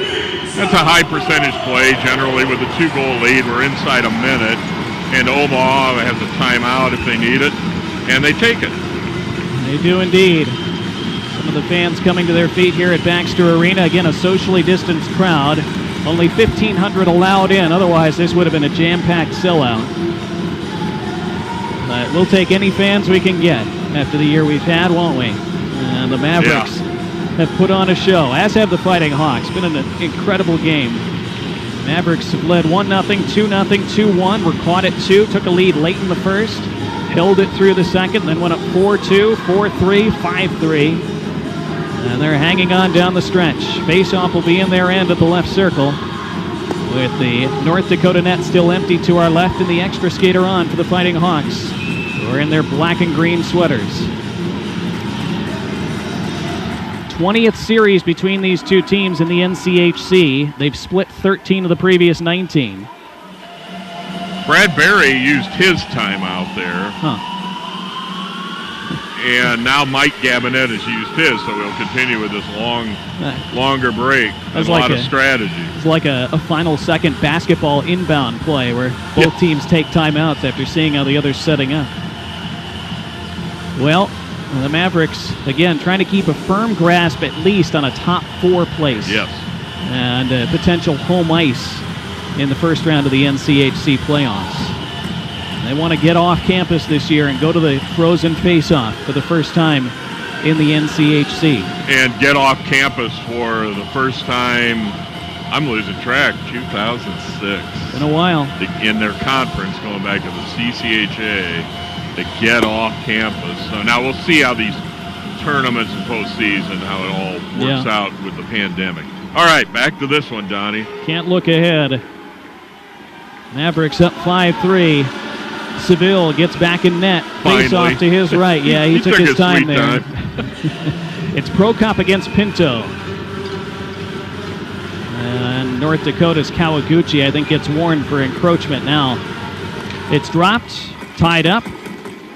That's a high percentage play, generally with a 2-goal lead. We're inside a minute, and Omaha has a timeout if they need it, and they take it.
They do indeed. Some of the fans coming to their feet here at Baxter Arena. Again, a socially distanced crowd. Only 1,500 allowed in. Otherwise, this would have been a jam-packed sellout. But we'll take any fans we can get after the year we've had, won't we? And the Mavericks have put on a show, as have the Fighting Hawks. Been an incredible game. Mavericks have led 1-0, 2-0, 2-1. Were caught at 2. Took a lead late in the first. Held it through the second, then went up 4-2, 4-3, 5-3. And they're hanging on down the stretch. Face-off will be in their end at the left circle, with the North Dakota net still empty to our left and the extra skater on for the Fighting Hawks, who are in their black and green sweaters. 20th series between these two teams in the NCHC. They've split 13 of the previous 19.
Brad Berry used his timeout there. And now Mike Gabinet has used his, so we'll continue with this longer break. There's a lot of strategy.
It's like a final second basketball inbound play where both teams take timeouts after seeing how the other's setting up. Well, the Mavericks, again, trying to keep a firm grasp at least on a top 4 place.
Yes.
And potential home ice in the first round of the NCHC playoffs. They want to get off campus this year and go to the Frozen Face-Off for the first time in the NCHC.
And get off campus for the first time, I'm losing track, 2006.
In a while.
In their conference, going back to the CCHA, to get off campus. So now we'll see how these tournaments and postseason, how it all works out with the pandemic. All right, back to this one, Donnie.
Can't look ahead. Mavericks up 5-3. Seville gets back in net. Face off to his right. Yeah, he took his time there. It's Prokop against Pinto. And North Dakota's Kawaguchi, I think, gets warned for encroachment now. It's dropped, tied up.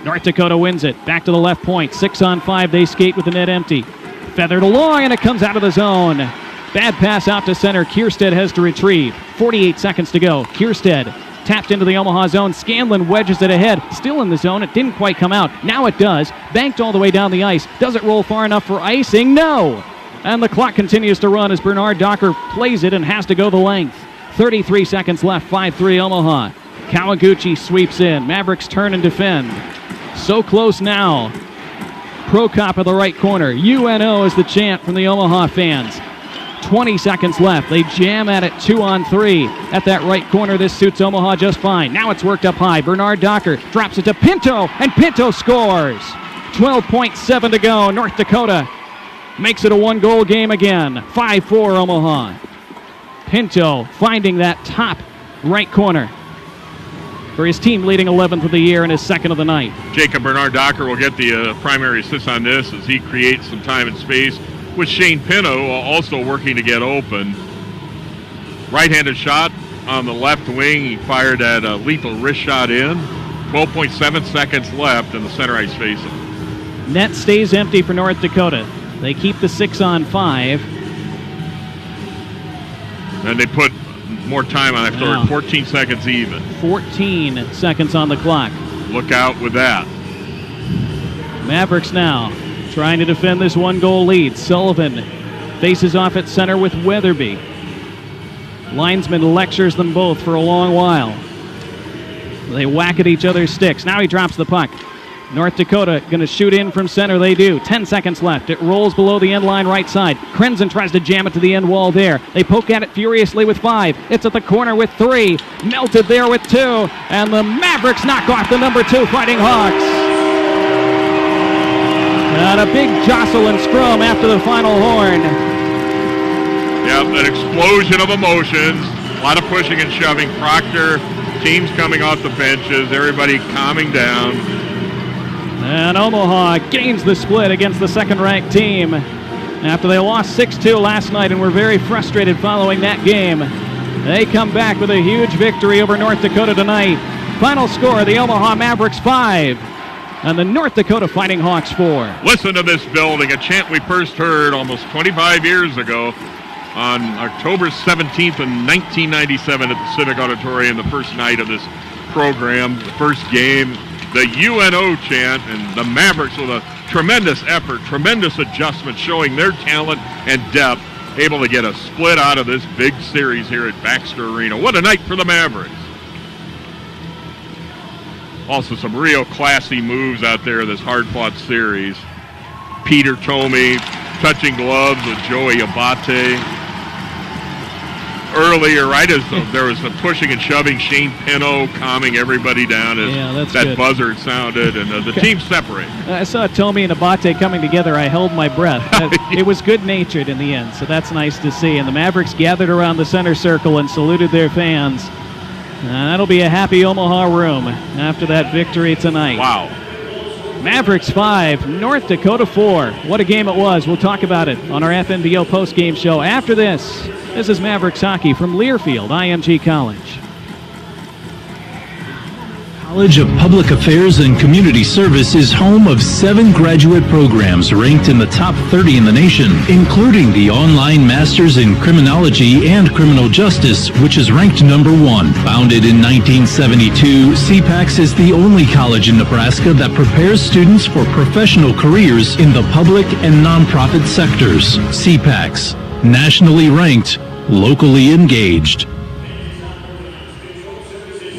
North Dakota wins it. Back to the left point. 6-on-5. They skate with the net empty. Feathered along, and it comes out of the zone. Bad pass out to center. Kierstead has to retrieve. 48 seconds to go. Kierstead tapped into the Omaha zone. Scanlon wedges it ahead. Still in the zone. It didn't quite come out. Now it does. Banked all the way down the ice. Does it roll far enough for icing? No! And the clock continues to run as Bernard Docker plays it and has to go the length. 33 seconds left. 5-3 Omaha. Kawaguchi sweeps in. Mavericks turn and defend. So close now. Prokop of the right corner. UNO is the chant from the Omaha fans. 20 seconds left. They jam at it 2-on-3 at that right corner. This suits Omaha just fine. Now it's worked up high. Bernard Docker drops it to Pinto, and Pinto scores. 12.7 to go. North Dakota makes it a 1-goal game again. 5-4 Omaha. Pinto finding that top right corner. for his team leading 11th of the year and his second of the night.
Jacob Bernard-Docker will get the primary assist on this as he creates some time and space with Shane Pino also working to get open. Right-handed shot on the left wing. He fired that lethal wrist shot in. 12.7 seconds left in the center ice face-off.
Net stays empty for North Dakota. They keep the 6-on-5.
And they put more time on after 14 seconds even.
14 seconds on the clock.
Look out with that.
Mavericks now trying to defend this one-goal lead. Sullivan faces off at center with Weatherby. Linesman lectures them both for a long while. They whack at each other's sticks. Now he drops the puck. North Dakota going to shoot in from center. They do. 10 seconds left. It rolls below the end line right side. Krenzen tries to jam it to the end wall there. They poke at it furiously with 5. It's at the corner with 3. Melted there with 2. And the Mavericks knock off the number 2 Fighting Hawks. And a big jostle and scrum after the final horn.
Yep, an explosion of emotions. A lot of pushing and shoving. Proctor, teams coming off the benches. Everybody calming down.
And Omaha gains the split against the second-ranked team after they lost 6-2 last night and were very frustrated following that game. They come back with a huge victory over North Dakota tonight. Final score, the Omaha Mavericks 5 and the North Dakota Fighting Hawks 4.
Listen to this building, a chant we first heard almost 25 years ago on October 17th in 1997 at the Civic Auditorium, the first night of this program, the first game. The UNO chant, and the Mavericks with a tremendous effort, tremendous adjustment, showing their talent and depth, able to get a split out of this big series here at Baxter Arena. What a night for the Mavericks. Also some real classy moves out there in this hard-fought series. Peter Tomey touching gloves with Joey Abate. Earlier, right as there was some pushing and shoving, Shane Pino calming everybody down as that
good.
buzzer sounded, and the team separated.
I saw Tomey and Abate coming together. I held my breath. It was good-natured in the end, so that's nice to see. And the Mavericks gathered around the center circle and saluted their fans. That'll be a happy Omaha room after that victory tonight.
Wow.
Mavericks 5, North Dakota 4. What a game it was. We'll talk about it on our FNBO postgame show after this. This is Mavericks hockey from Learfield, IMG College.
College of Public Affairs and Community Service is home of 7 graduate programs ranked in the top 30 in the nation, including the online Masters in Criminology and Criminal Justice, which is ranked number 1. Founded in 1972, CPACS is the only college in Nebraska that prepares students for professional careers in the public and nonprofit sectors. CPACS, nationally ranked, locally engaged.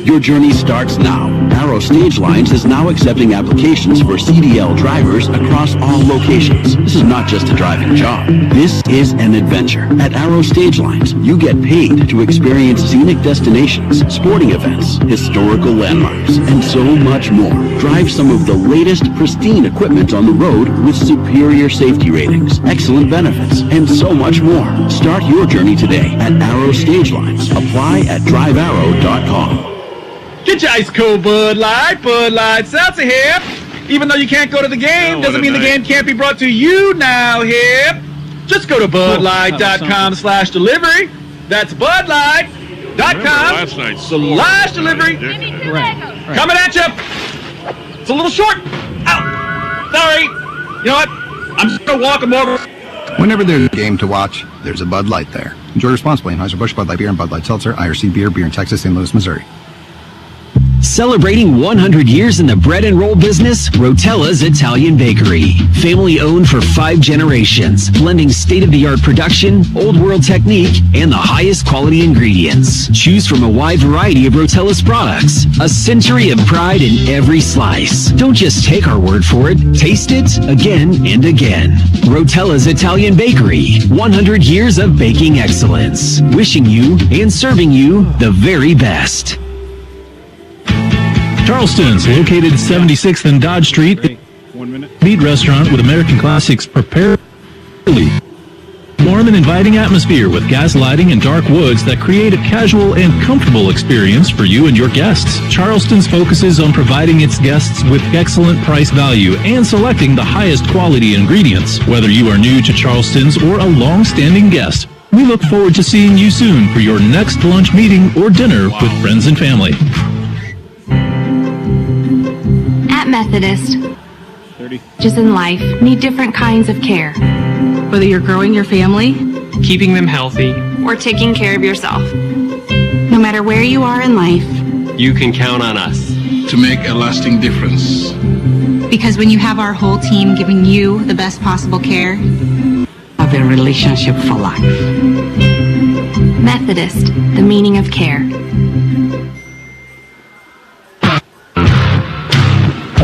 Your journey starts now. Arrow Stage Lines is now accepting applications for CDL drivers across all locations. This is not just a driving job. This is an adventure. At Arrow Stage Lines, you get paid to experience scenic destinations, sporting events, historical landmarks, and so much more. Drive some of the latest pristine equipment on the road with superior safety ratings, excellent benefits, and so much more. Start your journey today at Arrow Stage Lines. Apply at drivearrow.com.
Get your ice cold Bud Light Seltzer here. Even though you can't go to the game, doesn't mean the game can't be brought to you now here. Just go to budlight.com/delivery. That's budlight.com/delivery. Coming at you. It's a little short. Ow. Sorry. You know what? I'm just going to walk them over.
Whenever there's a game to watch, there's a Bud Light there. Enjoy responsibly. Anheuser-Busch, Bud Light Beer, and Bud Light Seltzer, IRC Beer in Texas, St. Louis, Missouri.
Celebrating 100 years in the bread and roll business, Rotella's Italian Bakery. Family owned for 5 generations, blending state-of-the-art production, old world technique, and the highest quality ingredients. Choose from a wide variety of Rotella's products. A century of pride in every slice. Don't just take our word for it, taste it again and again. Rotella's Italian Bakery. 100 years of baking excellence. Wishing you and serving you the very best.
Charleston's located 76th and Dodge Street.
1 minute.
Meat restaurant with American classics prepared early. More warm and inviting atmosphere with gas lighting and dark woods that create a casual and comfortable experience for you and your guests. Charleston's focuses on providing its guests with excellent price value and selecting the highest quality ingredients. Whether you are new to Charleston's or a long-standing guest, we look forward to seeing you soon for your next lunch meeting or dinner with friends and family.
At Methodist, just in life need different kinds of care. Whether you're growing your family,
Keeping them healthy.
or taking care of yourself. No matter where you are in life,
You can count on us
to make a lasting difference.
Because when you have our whole team giving you the best possible care,
Have a relationship for life.
Methodist, the meaning of care.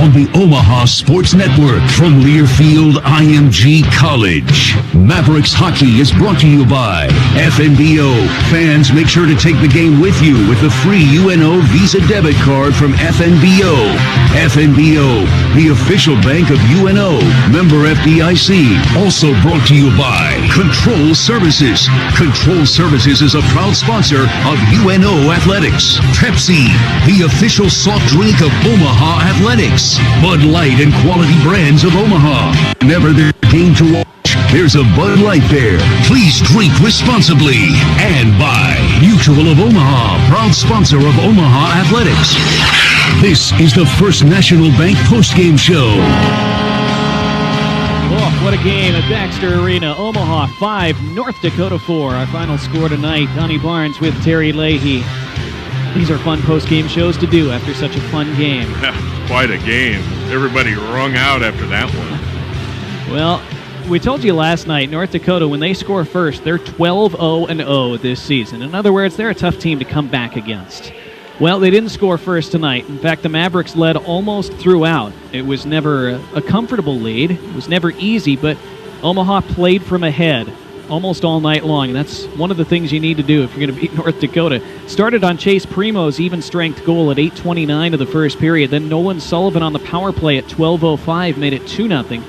On the Omaha Sports Network from Learfield IMG College. Mavericks Hockey is brought to you by FNBO. Fans, make sure to take the game with you with the free UNO Visa debit card from FNBO. FNBO, the official bank of UNO. Member FDIC. Also brought to you by Control Services. Control Services is a proud sponsor of UNO Athletics. Pepsi, the official soft drink of Omaha Athletics. Bud Light and quality brands of Omaha. Whenever there's a game to watch, there's a Bud Light there. Please drink responsibly. And by Mutual of Omaha, proud sponsor of Omaha Athletics. This is the First National Bank postgame show.
Oh, what a game at Baxter Arena. Omaha 5, North Dakota 4. Our final score tonight. Donnie Barnes with Terry Leahy. These are fun post-game shows to do after such a fun game.
Quite a game. Everybody wrung out after that one.
Well, we told you last night, North Dakota, when they score first, they're 12-0-0 this season. In other words, they're a tough team to come back against. Well, they didn't score first tonight. In fact, the Mavericks led almost throughout. It was never a comfortable lead. It was never easy, but Omaha played from ahead almost all night long, and that's one of the things you need to do if you're going to beat North Dakota. Started on Chase Primo's even-strength goal at 8:29 of the first period. Then Nolan Sullivan on the power play at 12:05 made it 2-0.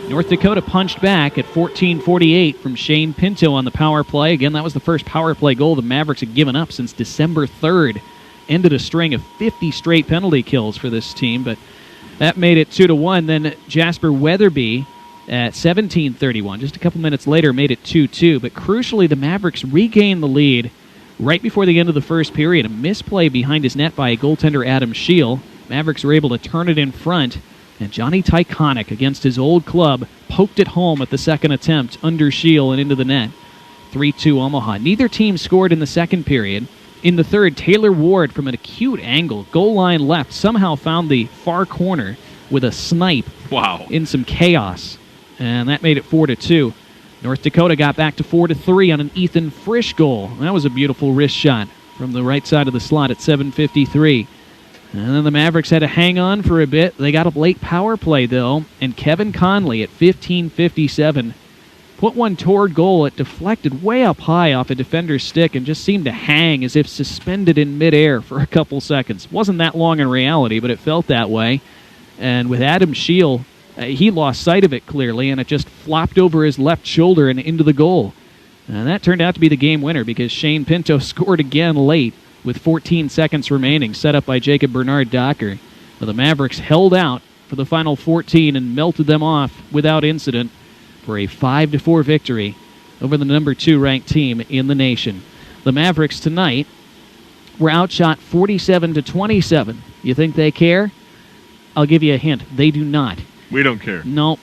North Dakota punched back at 14:48 from Shane Pinto on the power play. Again, that was the first power play goal the Mavericks had given up since December 3rd. Ended a string of 50 straight penalty kills for this team, but that made it 2-1. Then Jasper Weatherby at 17:31, just a couple minutes later, made it 2-2. But crucially, the Mavericks regained the lead right before the end of the first period. A misplay behind his net by goaltender Adam Scheel. Mavericks were able to turn it in front, and Johnny Tyconic, against his old club, poked it home at the second attempt under Scheel and into the net. 3-2 Omaha. Neither team scored in the second period. In the third, Taylor Ward, from an acute angle, goal line left, somehow found the far corner with a snipe.
Wow.
In some chaos. And that made it 4-2. North Dakota got back to 4-3 on an Ethan Frisch goal. That was a beautiful wrist shot from the right side of the slot at 7:53. And then the Mavericks had to hang on for a bit. They got a late power play, though, and Kevin Conley at 15:57 put one toward goal. It deflected way up high off a defender's stick and just seemed to hang as if suspended in midair for a couple seconds. Wasn't that long in reality, but it felt that way. And with Adam Scheel, he lost sight of it clearly, and it just flopped over his left shoulder and into the goal. And that turned out to be the game winner because Shane Pinto scored again late with 14 seconds remaining, set up by Jacob Bernard Docker. But the Mavericks held out for the final 14 and melted them off without incident for a 5-4 victory over the number 2 ranked team in the nation. The Mavericks tonight were outshot 47-27. You think they care? I'll give you a hint. They do not.
We don't care.
No.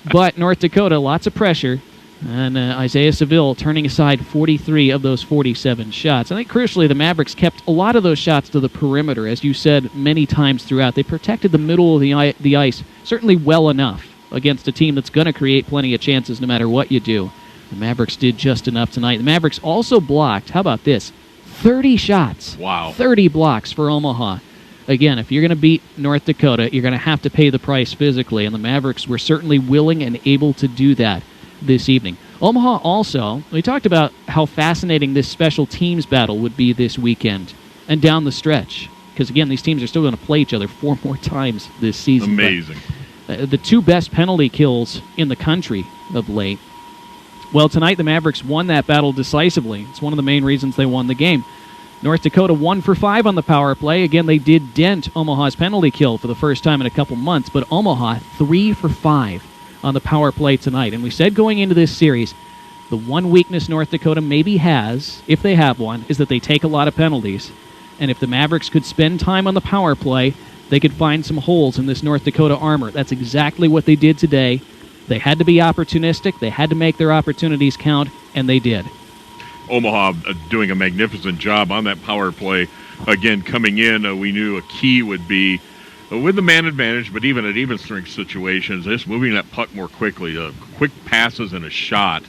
But North Dakota, lots of pressure. And Isaiah Seville turning aside 43 of those 47 shots. I think crucially the Mavericks kept a lot of those shots to the perimeter, as you said many times throughout. They protected the middle of the ice certainly well enough against a team that's going to create plenty of chances no matter what you do. The Mavericks did just enough tonight. The Mavericks also blocked, how about this, 30 shots.
Wow.
30 blocks for Omaha. Again, if you're going to beat North Dakota, you're going to have to pay the price physically, and the Mavericks were certainly willing and able to do that this evening. Omaha also, we talked about how fascinating this special teams battle would be this weekend and down the stretch, because again, these teams are still going to play each other 4 more times this season.
Amazing.
But, the 2 best penalty kills in the country of late Well, tonight the Mavericks won that battle decisively. It's one of the main reasons they won the game. North Dakota 1 for 5 on the power play. Again, they did dent Omaha's penalty kill for the first time in a couple months, but Omaha 3 for 5 on the power play tonight. And we said going into this series, the one weakness North Dakota maybe has, if they have one, is that they take a lot of penalties. And if the Mavericks could spend time on the power play, they could find some holes in this North Dakota armor. That's exactly what they did today. They had to be opportunistic. They had to make their opportunities count, and they did.
Omaha doing a magnificent job on that power play. Again, coming in, we knew a key would be, with the man advantage, but even at even strength situations, just moving that puck more quickly. Quick passes and a shot.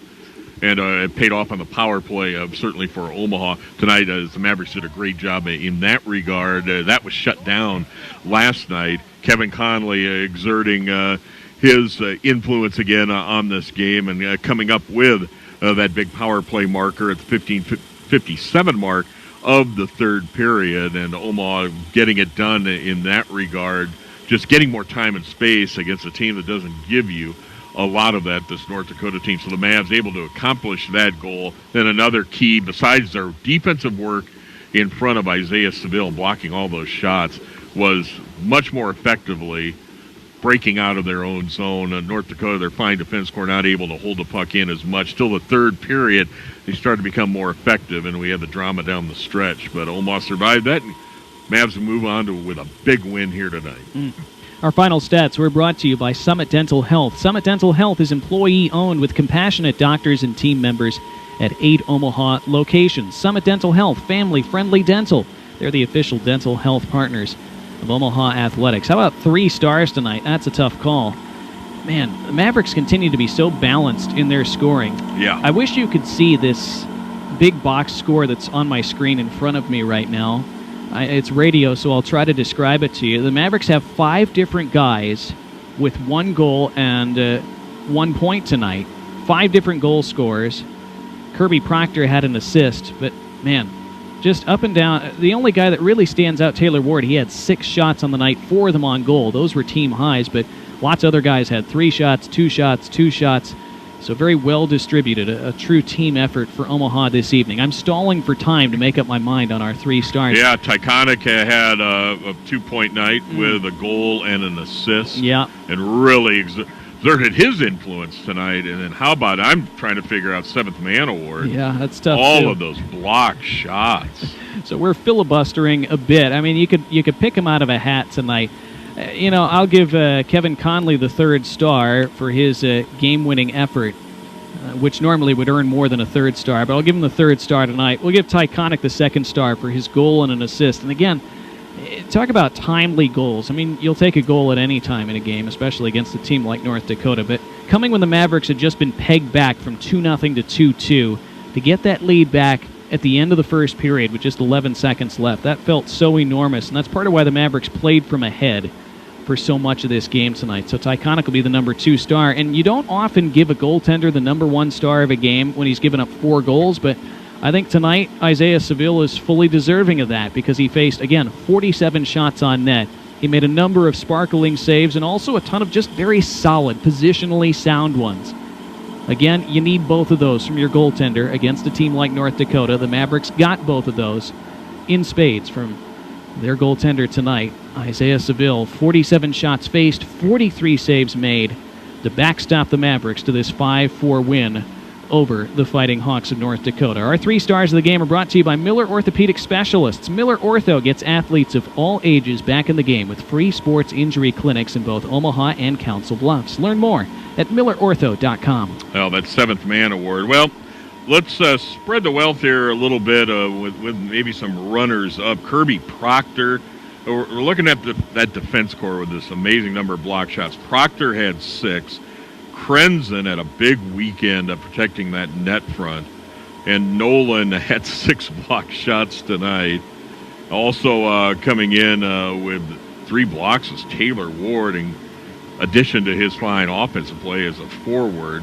And it paid off on the power play, certainly for Omaha. Tonight, the Mavericks did a great job in that regard. That was shut down last night. Kevin Conley exerting his influence again on this game and coming up with that big power play marker at the 15:57 mark of the third period. And Omaha getting it done in that regard, just getting more time and space against a team that doesn't give you a lot of that, this North Dakota team. So the Mavs able to accomplish that goal. Then another key, besides their defensive work in front of Isaiah Seville blocking all those shots, was much more effectively breaking out of their own zone. North Dakota, their fine defense corps, not able to hold the puck in as much. Till the third period, they started to become more effective, and we had the drama down the stretch. But Omaha survived that, and Mavs move on with a big win here tonight.
Our final stats were brought to you by Summit Dental Health. Summit Dental Health is employee-owned with compassionate doctors and team members at 8 Omaha locations. Summit Dental Health, family-friendly dental. They're the official dental health partners of Omaha Athletics. How about 3 stars tonight? That's a tough call. Man, the Mavericks continue to be so balanced in their scoring.
Yeah.
I wish you could see this big box score that's on my screen in front of me right now. It's radio, so I'll try to describe it to you. The Mavericks have 5 different guys with 1 goal and 1 point tonight. 5 different goal scorers. Kirby Proctor had an assist, but man, just up and down. The only guy that really stands out, Taylor Ward, he had 6 shots on the night, 4 of them on goal. Those were team highs, but lots of other guys had 3 shots, 2 shots, 2 shots. So very well distributed, a true team effort for Omaha this evening. I'm stalling for time to make up my mind on our 3 stars.
Yeah, Tyconic had a 2-point night with a goal and an assist.
Yeah.
And really exerted his influence tonight. And then how about, I'm trying to figure out 7th man award.
Yeah, that's tough
All
too.
of those block shots.
So we're filibustering a bit. I mean, you could pick him out of a hat tonight. I'll give Kevin Conley the 3rd star for his game-winning effort, which normally would earn more than a 3rd star, but I'll give him the 3rd star tonight. We'll give Tyconic the 2nd star for his goal and an assist. And again, talk about timely goals. I mean, you'll take a goal at any time in a game, especially against a team like North Dakota, but coming when the Mavericks had just been pegged back from 2-0 to 2-2, to get that lead back at the end of the first period with just 11 seconds left, that felt so enormous, and that's part of why the Mavericks played from ahead for so much of this game tonight. So Tyconic will be the number 2 star. And you don't often give a goaltender the number 1 star of a game when he's given up 4 goals, but I think tonight Isaiah Seville is fully deserving of that because he faced, again, 47 shots on net. He made a number of sparkling saves and also a ton of just very solid, positionally sound ones. Again, you need both of those from your goaltender against a team like North Dakota. The Mavericks got both of those in spades from their goaltender tonight, Isaiah Seville. 47 shots faced, 43 saves made to backstop the Mavericks to this 5-4 win over the Fighting Hawks of North Dakota. Our 3 stars of the game are brought to you by Miller Orthopedic Specialists. Miller Ortho gets athletes of all ages back in the game with free sports injury clinics in both Omaha and Council Bluffs. Learn more at millerortho.com.
Well, that 7th man award. Well, let's spread the wealth here a little bit with maybe some runners up. Kirby Proctor. We're looking at that defense core with this amazing number of block shots. Proctor had 6. Krenzen had a big weekend of protecting that net front. And Nolan had 6 block shots tonight. Also coming in with 3 blocks is Taylor Ward, in addition to his fine offensive play as a forward.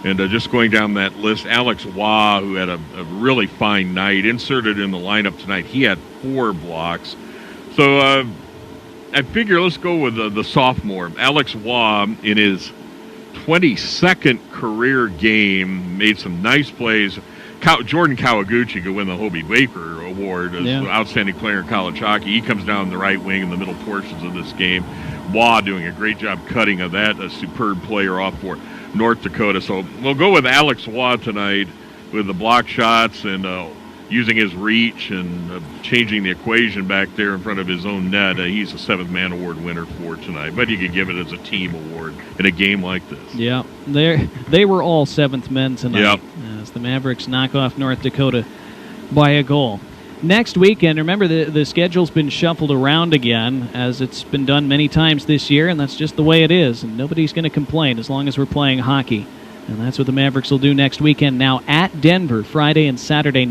And just going down that list, Alex Waugh, who had a really fine night, inserted in the lineup tonight. He had 4 blocks. So I figure let's go with the sophomore. Alex Waugh, in his 22nd career game, made some nice plays. Jordan Kawaguchi could win the Hobie Baker Award as outstanding player in college hockey. He comes down the right wing in the middle portions of this game. Waugh doing a great job cutting of that, a superb player off for North Dakota. So we'll go with Alex Waugh tonight with the block shots and using his reach and changing the equation back there in front of his own net. He's a 7th man award winner for tonight, but you could give it as a team award in a game like this.
Yeah, they were all 7th men tonight.
Yep.
As the Mavericks knock off North Dakota by a goal. Next weekend, remember the schedule's been shuffled around again, as it's been done many times this year, and that's just the way it is, and nobody's going to complain as long as we're playing hockey. And that's what the Mavericks will do next weekend, now at Denver, Friday and Saturday